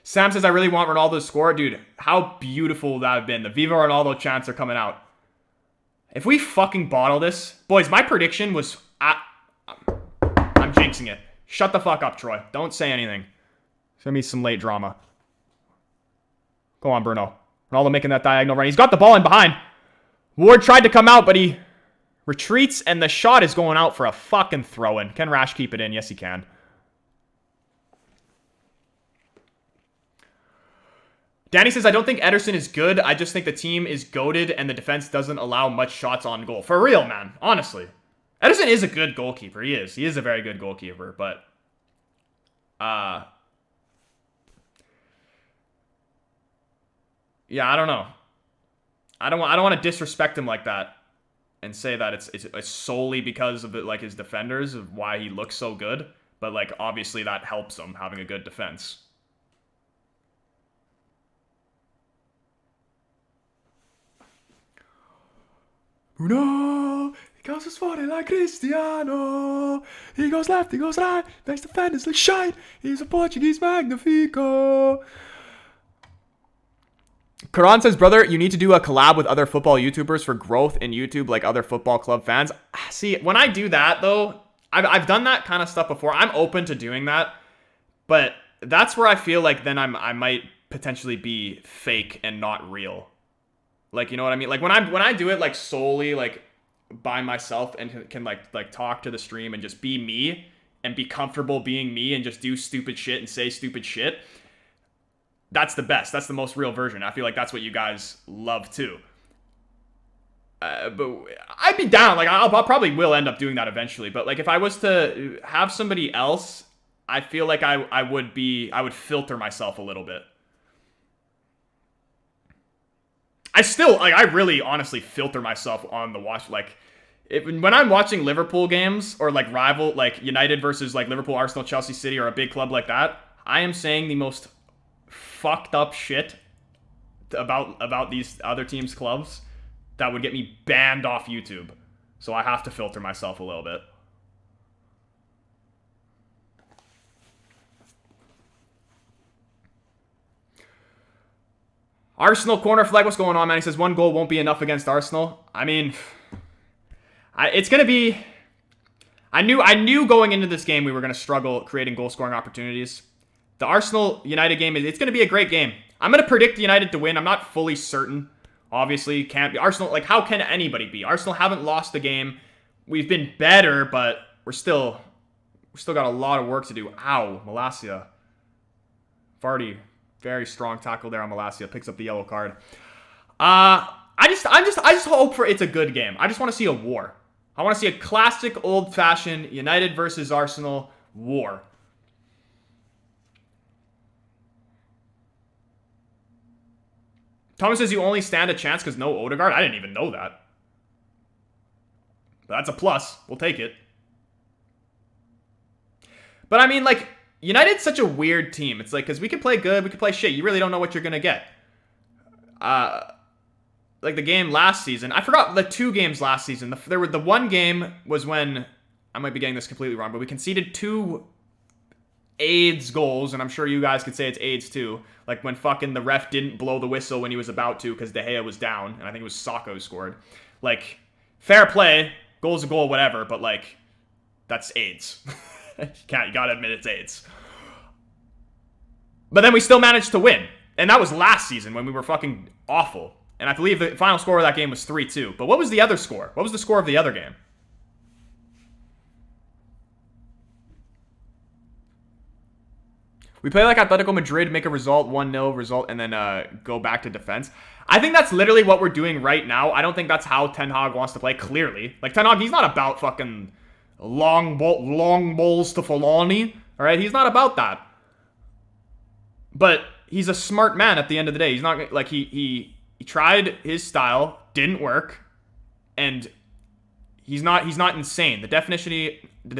Sam says, I really want Ronaldo to score. Dude, how beautiful would that have been? The Viva Ronaldo chants are coming out. If we fucking bottle this... Boys, my prediction was... I'm jinxing it. Shut the fuck up, Troy. Don't say anything. It's gonna be some late drama. Go on, Bruno. Ronaldo making that diagonal run. He's got the ball in behind. Ward tried to come out, but he retreats, and the shot is going out for a fucking throw-in. Can Rash keep it in? Yes, he can. Danny says, I don't think Ederson is good. I just think the team is goated, and the defense doesn't allow much shots on goal. For real, man. Honestly. Ederson is a good goalkeeper. He is. He is a very good goalkeeper, but... Yeah, I don't know. I don't want to disrespect him like that. and say that it's solely because of like his defenders of why he looks so good, but like obviously that helps him having a good defense. Bruno, he goes as far like Cristiano. He goes left, he goes right, makes defenders look shite. He's a Portuguese magnifico. Karan says, brother, you need to do a collab with other football YouTubers for growth in YouTube, like other football club fans. See, when I do that, though, I've done that kind of stuff before. I'm open to doing that, but that's where I feel like then I might potentially be fake and not real. Like, you know what I mean? Like, when I do it, like, solely, like, by myself and can like talk to the stream and just be me and be comfortable being me and just do stupid shit and say stupid shit, that's the best. That's the most real version. I feel like that's what you guys love too. But I'd be down. Like I'll probably will end up doing that eventually. But like if I was to have somebody else, I feel like I would filter myself a little bit. I really honestly filter myself on the watch. Like when I'm watching Liverpool games or like rival, like United versus like Liverpool, Arsenal, Chelsea, City, or a big club like that, I am saying the most fucked up shit about these other teams' clubs that would get me banned off YouTube. So I have to filter myself a little bit. Arsenal corner flag, what's going on, man? He says 1 goal won't be enough against Arsenal. I mean, it's going to be... I knew going into this game we were going to struggle creating goal-scoring opportunities. The Arsenal-United game, it's going to be a great game. I'm going to predict United to win. I'm not fully certain. Obviously, can't be. Arsenal, like, how can anybody be? Arsenal haven't lost the game. We've been better, but we're still got a lot of work to do. Ow, Malacia. Vardy. Very strong tackle there on Malacia. Picks up the yellow card. I just hope for it's a good game. I just want to see a war. I want to see a classic, old-fashioned United versus Arsenal war. Thomas says you only stand a chance because no Odegaard. I didn't even know that. But that's a plus. We'll take it. But I mean, like, United's such a weird team. It's like, because we can play good, we can play shit. You really don't know what you're going to get. Like the game last season. I forgot the 2 games last season. The one game was when, I might be getting this completely wrong, but we conceded 2 AIDS goals, and I'm sure you guys could say it's AIDS too. Like when fucking the ref didn't blow the whistle when he was about to because De Gea was down, and I think it was Sacco who scored. Like, fair play, goal's a goal, whatever, but like, that's AIDS. You gotta admit it's AIDS. But then we still managed to win. And that was last season when we were fucking awful. And I believe the final score of that game was 3-2. But what was the other score? What was the score of the other game? We play like Atletico Madrid, make a result, 1-0 result, and then go back to defense. I think that's literally what we're doing right now. I don't think that's how Ten Hag wants to play, clearly. Like, Ten Hag, he's not about fucking long balls to Fellaini. All right? He's not about that. But he's a smart man at the end of the day. He's not, like, he tried his style, didn't work, and he's not insane. The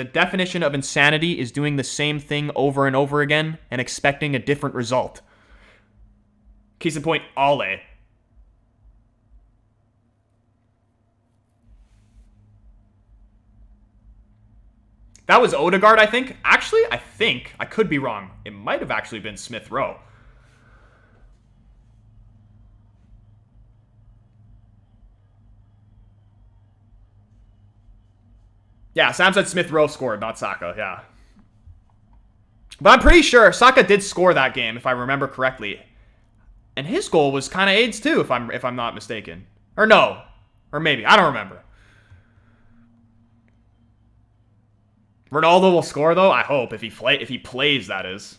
definition of insanity is doing the same thing over and over again and expecting a different result. Case in point, Ole. That was Odegaard, I think. Actually, I could be wrong. It might have actually been Smith Rowe. Yeah, Sam said Smith Rowe scored, not Saka, yeah. But I'm pretty sure Saka did score that game, if I remember correctly. And his goal was kind of AIDS too, if I'm not mistaken. Or no. Or maybe. I don't remember. Ronaldo will score, though, I hope. If he plays, that is.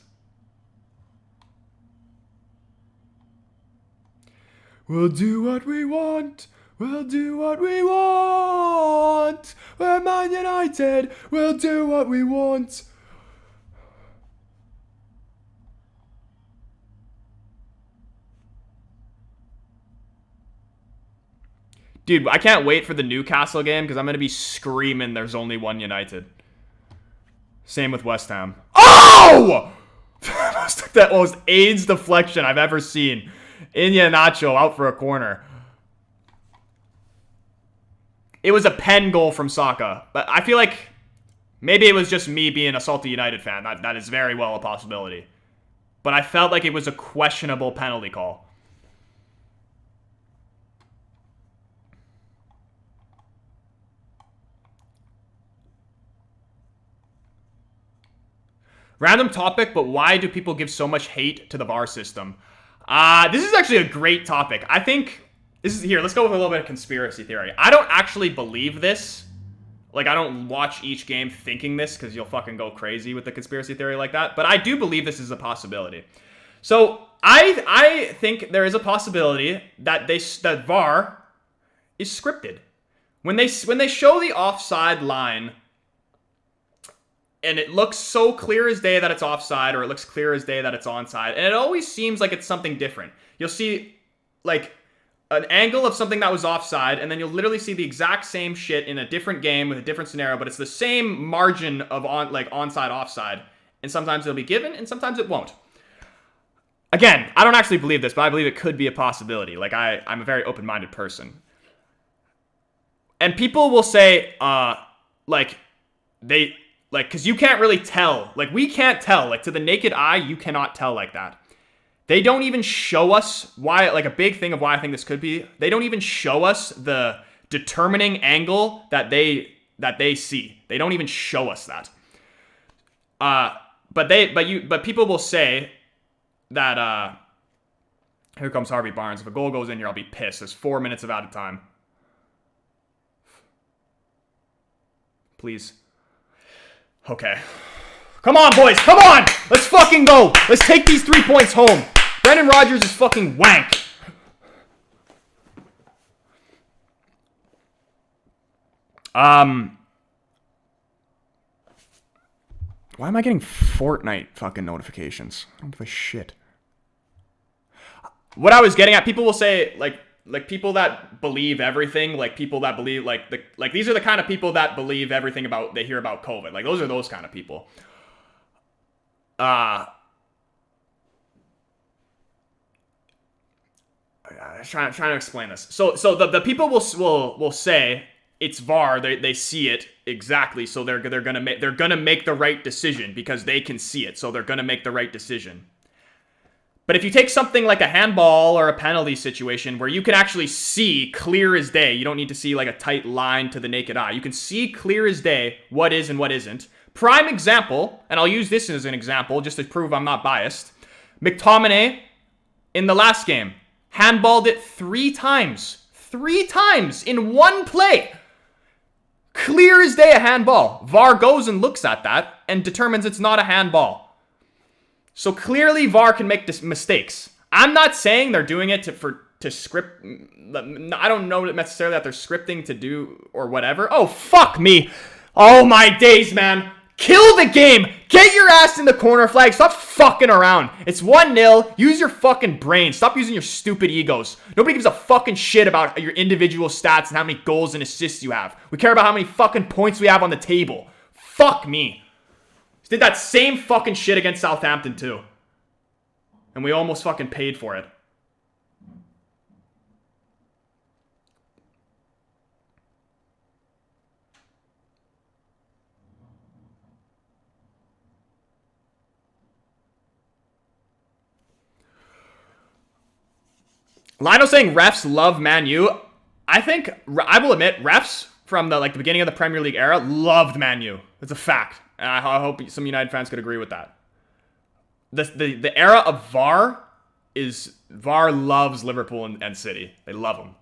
We'll do what we want. We'll do what we want. We're Man United. We'll do what we want. Dude, I can't wait for the Newcastle game because I'm going to be screaming there's only one United. Same with West Ham. Oh! That most AIDS deflection I've ever seen. Iheanacho out for a corner. It was a pen goal from Saka. But I feel like maybe it was just me being a salty United fan. That is very well a possibility. But I felt like it was a questionable penalty call. Random topic, but why do people give so much hate to the VAR system? This is actually a great topic. I think this is here. Let's go with a little bit of conspiracy theory. I don't actually believe this. Like, I don't watch each game thinking this because you'll fucking go crazy with the conspiracy theory like that. But I do believe this is a possibility. So I think there is a possibility that that VAR is scripted. When they show the offside line, and it looks so clear as day that it's offside, or it looks clear as day that it's onside, and it always seems like it's something different. You'll see, like, an angle of something that was offside, and then you'll literally see the exact same shit in a different game with a different scenario, but it's the same margin of onside, offside, and sometimes it'll be given, and sometimes it won't. Again, I don't actually believe this, but I believe it could be a possibility. Like, I'm a very open-minded person. And people will say, because you can't really tell. Like, we can't tell. Like, to the naked eye, you cannot tell like that. They don't even show us why, like, a big thing of why I think this could be, they don't even show us the determining angle that they see. They don't even show us that. But people will say that, here comes Harvey Barnes. If a goal goes in here, I'll be pissed. There's 4 minutes of added time. Please. Okay. Come on, boys. Come on. Let's fucking go. Let's take these 3 points home. Brendan Rodgers is fucking wank. Why am I getting Fortnite fucking notifications? I don't give a shit. What I was getting at, people will say, like people that believe everything, like people that believe, like these are the kind of people that believe everything they hear about COVID. Like, those are those kind of people. I'm trying to explain this. So the people will say it's VAR. They see it exactly. So they're gonna make the right decision because they can see it. So they're gonna make the right decision. But if you take something like a handball or a penalty situation where you can actually see clear as day, you don't need to see like a tight line to the naked eye. You can see clear as day what is and what isn't. Prime example, and I'll use this as an example just to prove I'm not biased. McTominay in the last game handballed it 3 times. 3 times in one play. Clear as day a handball. VAR goes and looks at that and determines it's not a handball. So clearly VAR can make mistakes. I'm not saying they're doing it to script. I don't know necessarily that they're scripting to do or whatever. Oh, fuck me. Oh, my days, man. Kill the game. Get your ass in the corner flag. Stop fucking around. It's 1-0. Use your fucking brain. Stop using your stupid egos. Nobody gives a fucking shit about your individual stats and how many goals and assists you have. We care about how many fucking points we have on the table. Fuck me. Did that same fucking shit against Southampton too. And we almost fucking paid for it. Lionel saying refs love Man U. I think, I will admit, refs from the beginning of the Premier League era loved Man U. It's a fact. And I hope some United fans could agree with that. The era of VAR loves Liverpool and City. They love them.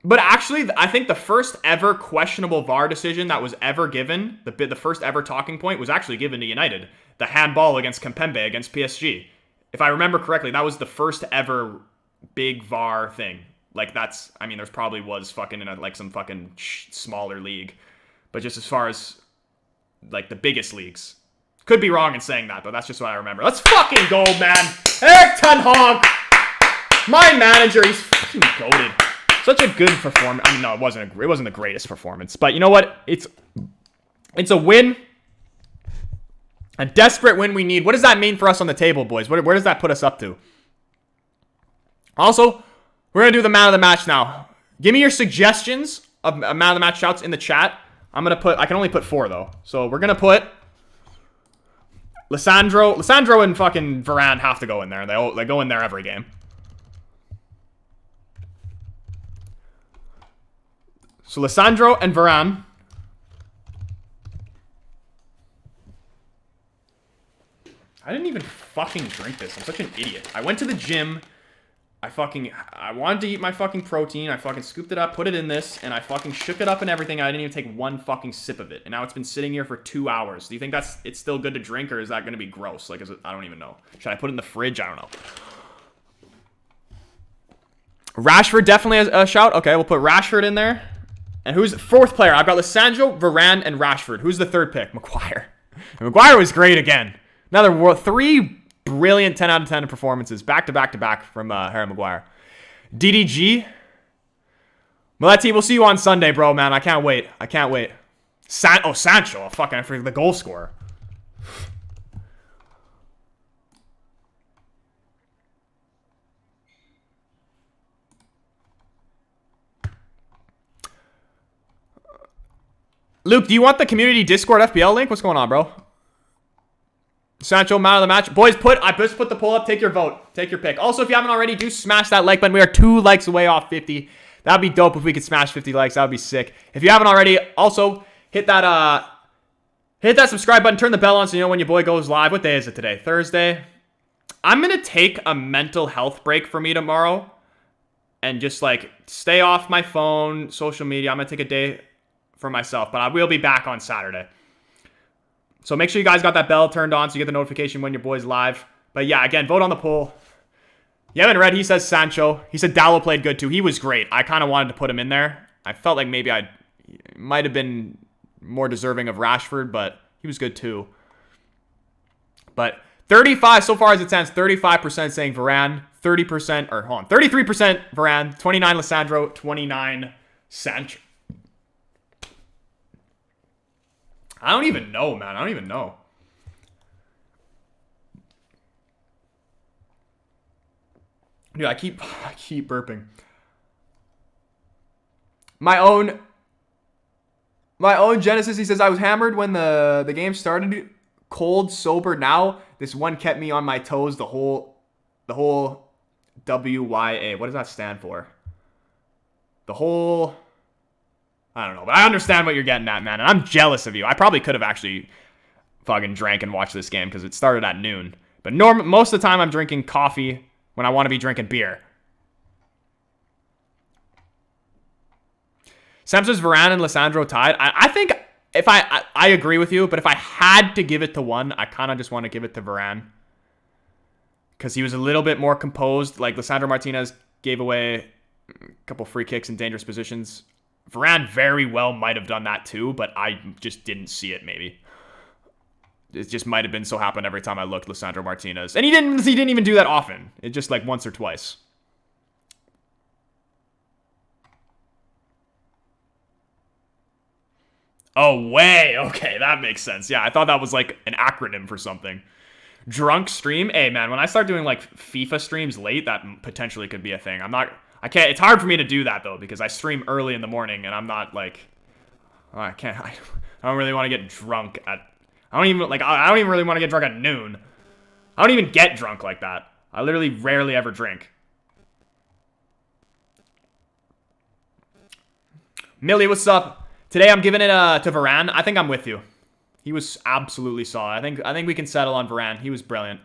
But actually, I think the first ever questionable VAR decision that was ever given, the first ever talking point, was actually given to United. The handball against Kimpembe against PSG. If I remember correctly, that was the first ever big VAR thing. Like, that's, I mean, there's probably was fucking in some fucking smaller league. But just as far as, like, the biggest leagues. Could be wrong in saying that, but that's just what I remember. Let's fucking go, man! Eric Ten Hag! My manager, he's fucking goated. Such a good performance. I mean, no, it wasn't the greatest performance, but you know what? It's a win. A desperate win we need. What does that mean for us on the table, boys? Where does that put us up to? Also, we're going to do the man of the match now. Give me your suggestions of man of the match shouts in the chat. I can only put 4 though. So we're going to put Lissandro and fucking Varane have to go in there. They go in there every game. So Lissandro and Varane. I didn't even fucking drink this. I'm such an idiot. I went to the gym. I wanted to eat my fucking protein. I fucking scooped it up, put it in this, and I fucking shook it up and everything. I didn't even take one fucking sip of it. And now it's been sitting here for 2 hours. Do you think it's still good to drink, or is that going to be gross? Like, I don't even know. Should I put it in the fridge? I don't know. Rashford definitely has a shout. Okay, we'll put Rashford in there. And who's the 4th player? I've got Lissandro, Varane, and Rashford. Who's the 3rd pick? Maguire. And Maguire was great again. Another 3 brilliant 10 out of 10 performances. Back to back from Harry Maguire. DDG. Maletti, we'll see you on Sunday, bro, man. I can't wait. Sancho. Oh, fucking, I forget the goal scorer. Luke, do you want the community Discord FPL link? What's going on, bro? Sancho, man of the match. Boys, I just put the poll up. Take your vote. Take your pick. Also, if you haven't already, do smash that like button. We are 2 likes away off 50. That'd be dope if we could smash 50 likes. That would be sick. If you haven't already, also hit that subscribe button. Turn the bell on so you know when your boy goes live. What day is it today? Thursday. I'm going to take a mental health break for me tomorrow and just like stay off my phone, social media. I'm going to take a day for myself, but I will be back on Saturday. So make sure you guys got that bell turned on so you get the notification when your boy's live. But yeah, again, vote on the poll. Yevon Red, he says Sancho. He said Dallo played good too. He was great. I kind of wanted to put him in there. I felt like maybe I might have been more deserving of Rashford, but he was good too. But 35 so far as it stands, 35% saying Varane, 33% Varane, 29 Lissandro, 29 Sancho. I don't even know, man. I don't even know. Dude, I keep burping. My own Genesis, he says, I was hammered when the game started. Cold, sober now. This one kept me on my toes the whole WYA. What does that stand for? I don't know, but I understand what you're getting at, man. And I'm jealous of you. I probably could have actually fucking drank and watched this game because it started at noon. But most of the time I'm drinking coffee when I want to be drinking beer. Samson's Varane and Lissandro tied. I think if I agree with you, but if I had to give it to one, I kind of just want to give it to Varane. Because he was a little bit more composed. Like Lissandro Martinez gave away a couple free kicks in dangerous positions. Varane very well might have done that too, but I just didn't see it maybe. It just might have been so happened every time I looked, Lissandro Martinez. And he didn't even do that often. It just like once or twice. Oh, way. Okay, that makes sense. Yeah, I thought that was like an acronym for something. Drunk stream? Hey, man, when I start doing like FIFA streams late, that potentially could be a thing. I can't, it's hard for me to do that though, because I stream early in the morning and I'm not like, I don't really want to get drunk at, I don't even really want to get drunk at noon. I don't even get drunk like that. I literally rarely ever drink. Millie, what's up? Today I'm giving it to Varane. I think I'm with you. He was absolutely solid. I think we can settle on Varane. He was brilliant.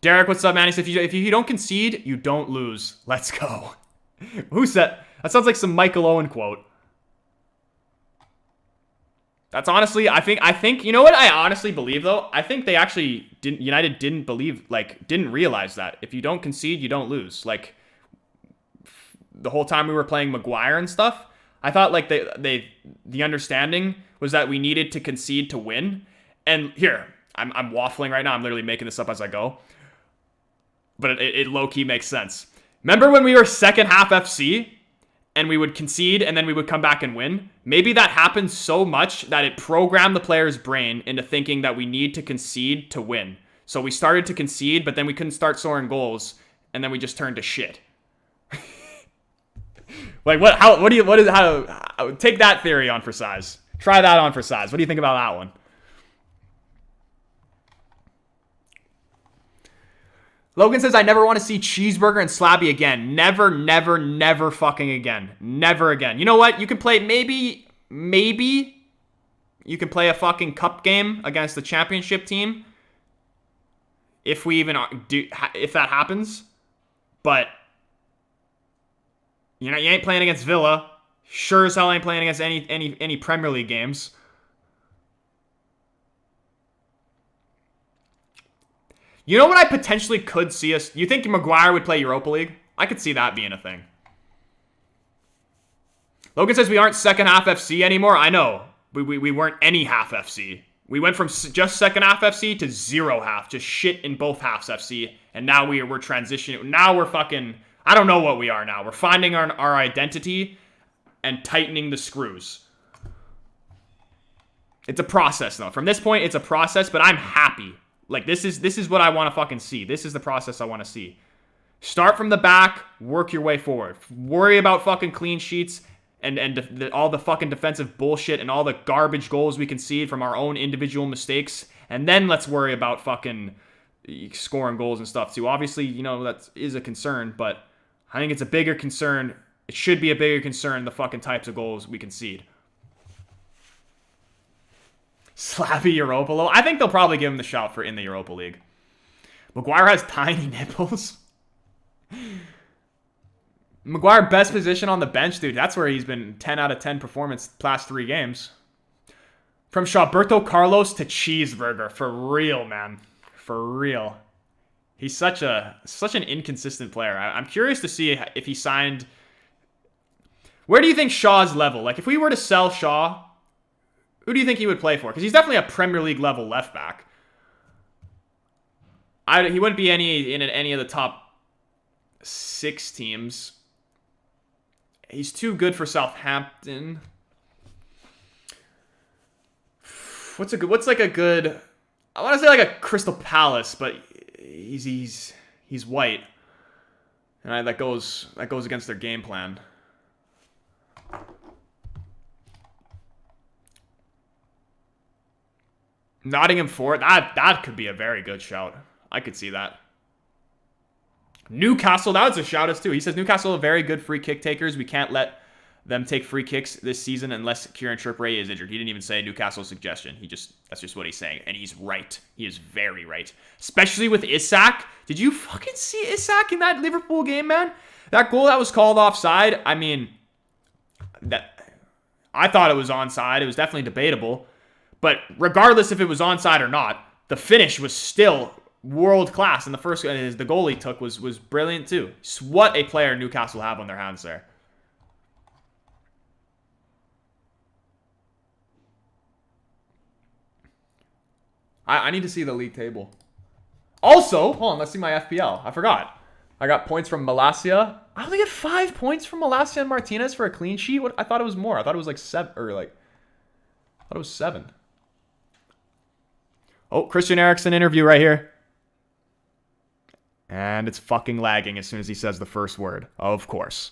Derek, what's up, man? He said, if you don't concede, you don't lose. Let's go. Who said? That sounds like some Michael Owen quote. That's honestly, I think, you know what I honestly believe though? I think they actually United didn't realize that. If you don't concede, you don't lose. Like, the whole time we were playing Maguire and stuff, I thought like the understanding was that we needed to concede to win. And here, I'm waffling right now. I'm literally making this up as I go. But it low-key makes sense. Remember when we were second half FC and we would concede and then we would come back and win? Maybe that happened so much that it programmed the player's brain into thinking that we need to concede to win. So we started to concede, but then we couldn't start scoring goals, and then we just turned to shit. Like take that theory on for size. Try that on for size. What do you think about that one? Logan says, I never want to see Cheeseburger and Slabby again. Never, never, never fucking again. Never again. You know what? You can play, maybe you can play a fucking cup game against the championship team. If we even do, if that happens. But, you know, you ain't playing against Villa. Sure as hell ain't playing against any Premier League games. You know what I potentially could see us? You think Maguire would play Europa League? I could see that being a thing. Logan says we aren't second half FC anymore. I know. We weren't any half FC. We went from just second half FC to zero half. Just shit in both halves FC. And now we're transitioning. Now we're fucking... I don't know what we are now. We're finding our identity and tightening the screws. It's a process, though. From this point, it's a process, but I'm happy. Like, this is what I want to fucking see. This is the process I want to see. Start from the back, work your way forward. Worry about fucking clean sheets and all the fucking defensive bullshit and all the garbage goals we concede from our own individual mistakes. And then let's worry about fucking scoring goals and stuff, too. Obviously, you know, that is a concern, but I think it's a bigger concern. It should be a bigger concern, the fucking types of goals we concede. Slabby Europa League. I think they'll probably give him the shout for in the Europa League. Maguire has tiny nipples. Maguire, best position on the bench, dude. That's where he's been 10 out of 10 performance last 3 games. From Shawberto Carlos to Cheeseburger. For real, man. For real. He's such an inconsistent player. I'm curious to see if he signed... Where do you think Shaw's level? Like, if we were to sell Shaw... Who do you think he would play for? Because he's definitely a Premier League level left back. He wouldn't be in any of the top 6 teams. He's too good for Southampton. What's like a good? I want to say like a Crystal Palace, but he's white, and that goes against their game plan. Nottingham Forest, that could be a very good shout. I could see that. Newcastle, that was a shout us too. He says Newcastle are very good free kick takers. We can't let them take free kicks this season unless Kieran Trippier is injured. He didn't even say Newcastle's suggestion. That's just what he's saying. And he's right. He is very right. Especially with Isak. Did you fucking see Isak in that Liverpool game, man? That goal that was called offside, I mean, I thought it was onside. It was definitely debatable. But regardless if it was onside or not, the finish was still world class. And the first the goal he took was brilliant too. What a player Newcastle have on their hands there. I need to see the league table. Also, hold on, let's see my FPL. I forgot. I got points from Malacia. I only get 5 points from Malacia and Martinez for a clean sheet. I thought it was more. I thought it was like 7 or like. I thought it was 7. Oh, Christian Eriksen interview right here. And it's fucking lagging as soon as he says the first word. Of course.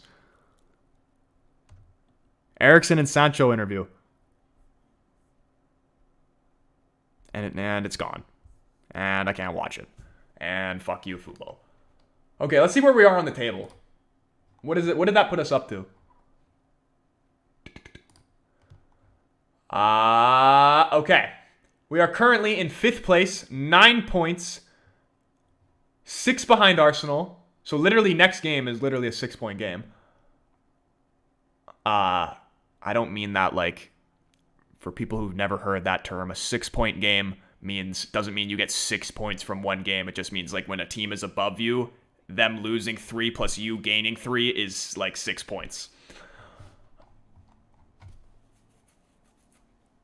Eriksen and Sancho interview. And it's gone. And I can't watch it. And fuck you, football. Okay, let's see where we are on the table. What is it? What did that put us up to? Okay. We are currently in 5th place, 9 points, 6 behind Arsenal. So literally next game is literally a 6-point game. I don't mean that like for people who've never heard that term. A 6-point game doesn't mean you get 6 points from one game. It just means like when a team is above you, them losing 3 plus you gaining 3 is like 6 points.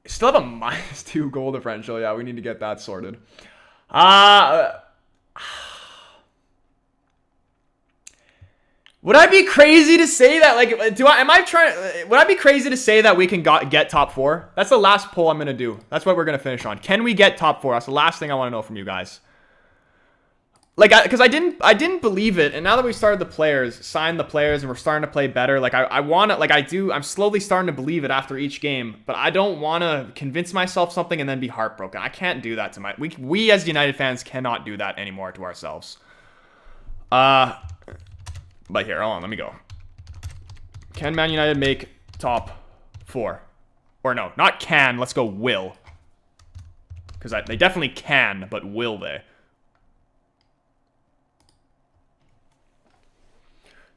Still have a -2 goal differential. Yeah, we need to get that sorted. Would I be crazy to say that? Like, would I be crazy to say that we can get top 4? That's the last poll I'm going to do. That's what we're going to finish on. Can we get top 4? That's the last thing I want to know from you guys. Like, because I didn't believe it, and now that we started signed the players, and we're starting to play better, like, I'm slowly starting to believe it after each game, but I don't want to convince myself something and then be heartbroken. I can't do that to we as United fans cannot do that anymore to ourselves. But here, hold on, let me go. Can Man United make top 4? Or no, not can, let's go will. Because they definitely can, but will they?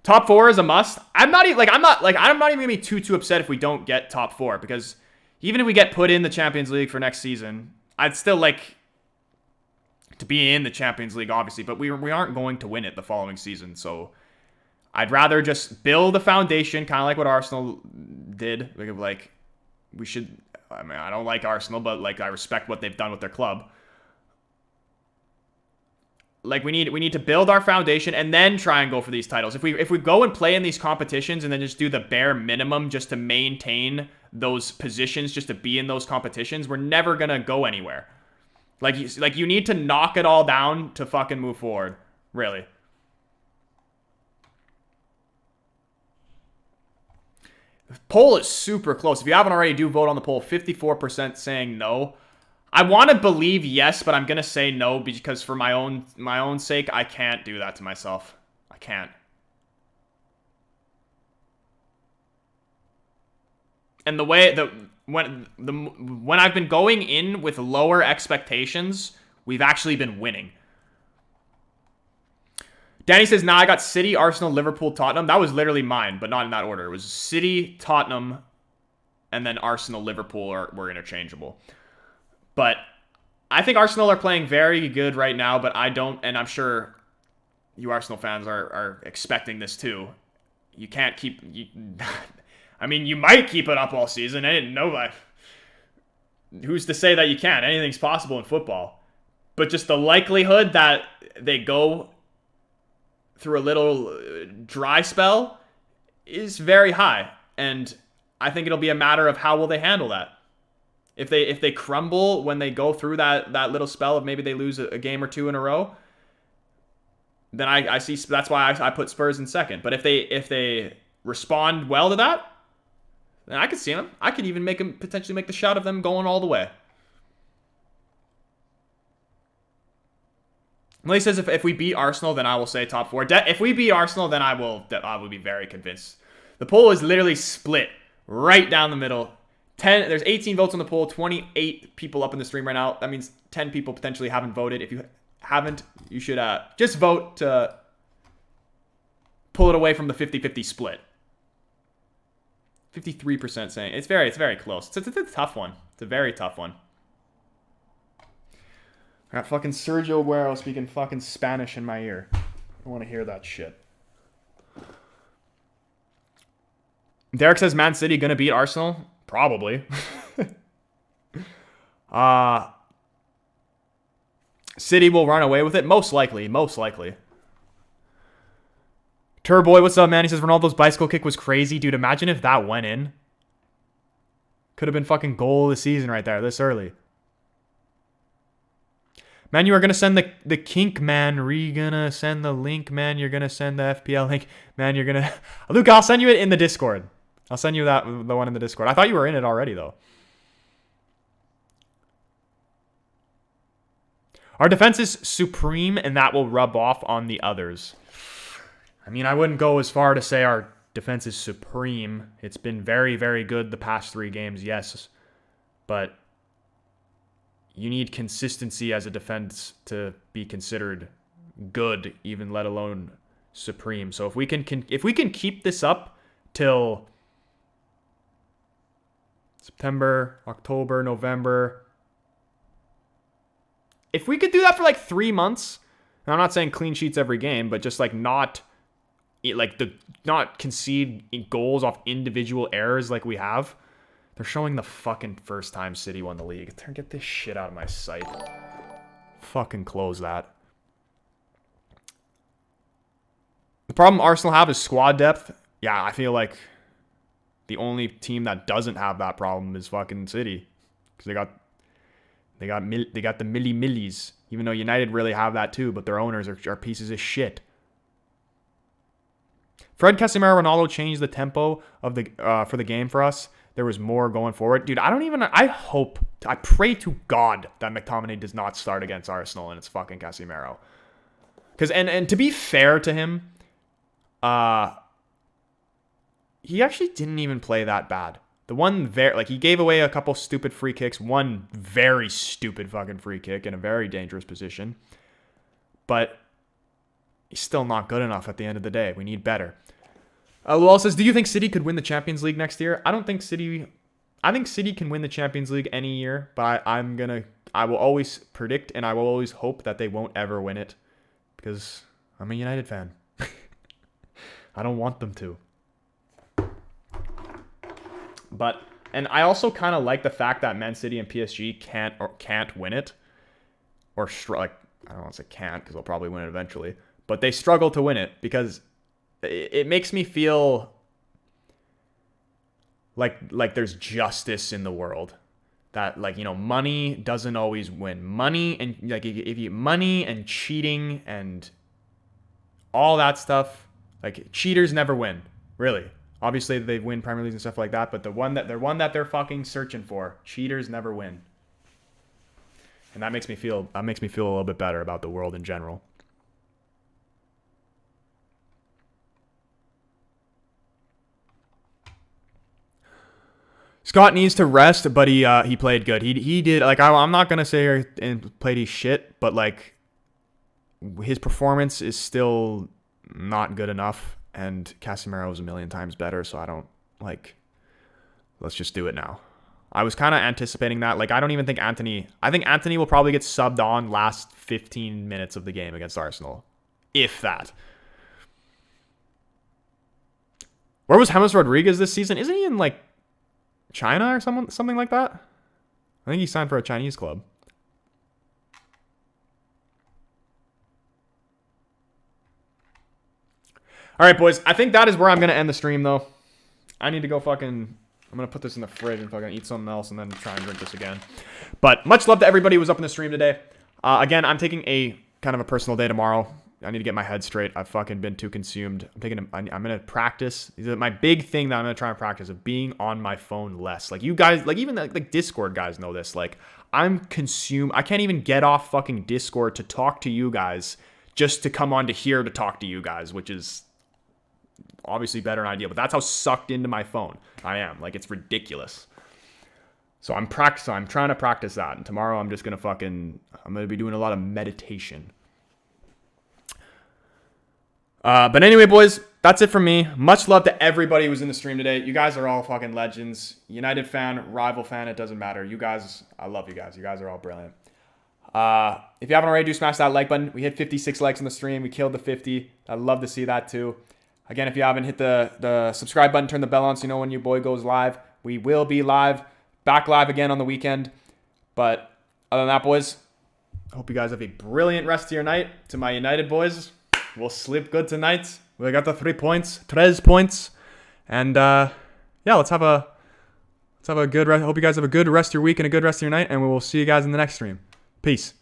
Top 4 is a must. I'm not even gonna be too upset if we don't get top 4, because even if we get put in the Champions League for next season, I'd still like to be in the Champions League, obviously, but we aren't going to win it the following season, so I'd rather just build a foundation, kind of like what Arsenal did. Like, we should. I mean, I don't like Arsenal, but like I respect what they've done with their club. Like, we need to build our foundation and then try and go for these titles. If we go and play in these competitions and then just do the bare minimum just to maintain those positions, just to be in those competitions, we're never gonna go anywhere. Like you need to knock it all down to fucking move forward. Really. The poll is super close. If you haven't already, do vote on the poll. 54% saying no. I want to believe yes, but I'm going to say no because for my own sake, I can't do that to myself. I can't. And the way when I've been going in with lower expectations, we've actually been winning. Danny says, nah, I got City, Arsenal, Liverpool, Tottenham. That was literally mine, but not in that order. It was City, Tottenham, and then Arsenal, Liverpool were interchangeable. But I think Arsenal are playing very good right now, but I don't, and I'm sure you Arsenal fans are expecting this too. You can't keep... I mean, you might keep it up all season. I didn't know that. Who's to say that you can't? Anything's possible in football. But just the likelihood that they go through a little dry spell is very high. And I think it'll be a matter of how will they handle that. If they crumble when they go through that little spell of maybe they lose a game or two in a row, then I see that's why I put Spurs in second. But if they respond well to that, then I could see them. I could even potentially make the shot of them going all the way. Millie says if we beat Arsenal, then I will say top 4. If we beat Arsenal, then I will be very convinced. The poll is literally split right down the middle. There's 18 votes on the poll, 28 people up in the stream right now. That means 10 people potentially haven't voted. If you haven't, you should just vote to pull it away from the 50-50 split. 53% saying it's very close. It's a tough one. It's a very tough one. I got fucking Sergio Aguero speaking fucking Spanish in my ear. I don't want to hear that shit. Derek says Man City gonna beat Arsenal? Probably. City will run away with it? Most likely. Most likely. Turboy, what's up, man? He says Ronaldo's bicycle kick was crazy. Dude, imagine if that went in. Could have been fucking goal of the season right there this early. Man, you are going to send the kink, man. Gonna send the link, man. You're going to send the FPL link. Man, you're going to... Luke, I'll send you it in the Discord. I'll send you the one in the Discord. I thought you were in it already, though. Our defense is supreme, and that will rub off on the others. I mean, I wouldn't go as far to say our defense is supreme. It's been very, very good the past 3 games, yes. But you need consistency as a defense to be considered good, even let alone supreme. So if we can keep this up till September, October, November, if we could do that for like 3 months, and I'm not saying clean sheets every game, but just like not concede goals off individual errors like we have. They're showing the fucking first time City won the league. Get this shit out of my sight. Fucking close that. The problem Arsenal have is squad depth. Yeah, I feel like the only team that doesn't have that problem is fucking City, because they got the millies. Even though United really have that too, but their owners are pieces of shit. Fred, Casemiro, Ronaldo changed the tempo of the for the game for us. There was more going forward. Dude, I pray to God that McTominay does not start against Arsenal and it's fucking Casemiro. Because, and to be fair to him, he actually didn't even play that bad. The one he gave away a couple stupid free kicks, one very stupid fucking free kick in a very dangerous position. But he's still not good enough at the end of the day. We need better. Lual says, do you think City could win the Champions League next year? I think City can win the Champions League any year, but I will always predict and I will always hope that they won't ever win it because I'm a United fan. I don't want them to. And I also kind of like the fact that Man City and PSG can't win it, or I don't want to say can't because they'll probably win it eventually, but they struggle to win it because it makes me feel like there's justice in the world. That money doesn't always win. Money and money and cheating and all that stuff, cheaters never win, really. Obviously, they win Premier Leagues and stuff like that, but the one that they're fucking searching for, cheaters never win. And that makes me feel a little bit better about the world in general. Scott needs to rest, but he played good. He did, I'm not gonna say and played his shit, but his performance is still not good enough. And Casemiro is a million times better, so I don't, let's just do it now. I was kind of anticipating that. I don't even think I think Anthony will probably get subbed on last 15 minutes of the game against Arsenal. If that. Where was James Rodriguez this season? Isn't he in, China or something like that? I think he signed for a Chinese club. All right, boys. I think that is where I'm going to end the stream, though. I need to go I'm going to put this in the fridge and fucking eat something else and then try and drink this again. But much love to everybody who was up in the stream today. Again, I'm taking a kind of a personal day tomorrow. I need to get my head straight. I've fucking been too consumed. I'm going to practice. My big thing that I'm going to try and practice of being on my phone less. You guys, even Discord guys know this. I'm consumed. I can't even get off fucking Discord to talk to you guys just to come on to here to talk to you guys, which is obviously better than ideal, but that's how sucked into my phone I am. It's ridiculous. So I'm trying to practice that. And tomorrow I'm just going to I'm going to be doing a lot of meditation. But anyway, boys, that's it from me. Much love to everybody who was in the stream today. You guys are all fucking legends. United fan, rival fan, it doesn't matter. You guys, I love you guys. You guys are all brilliant. If you haven't already, do smash that like button. We hit 56 likes on the stream. We killed the 50. I'd love to see that too. Again, if you haven't hit the subscribe button, turn the bell on so you know when your boy goes live. We will be back live again on the weekend. But other than that, boys, I hope you guys have a brilliant rest of your night. To my United boys, we'll sleep good tonight. We got the 3 points. And let's have a good rest. Hope you guys have a good rest of your week and a good rest of your night. And we will see you guys in the next stream. Peace.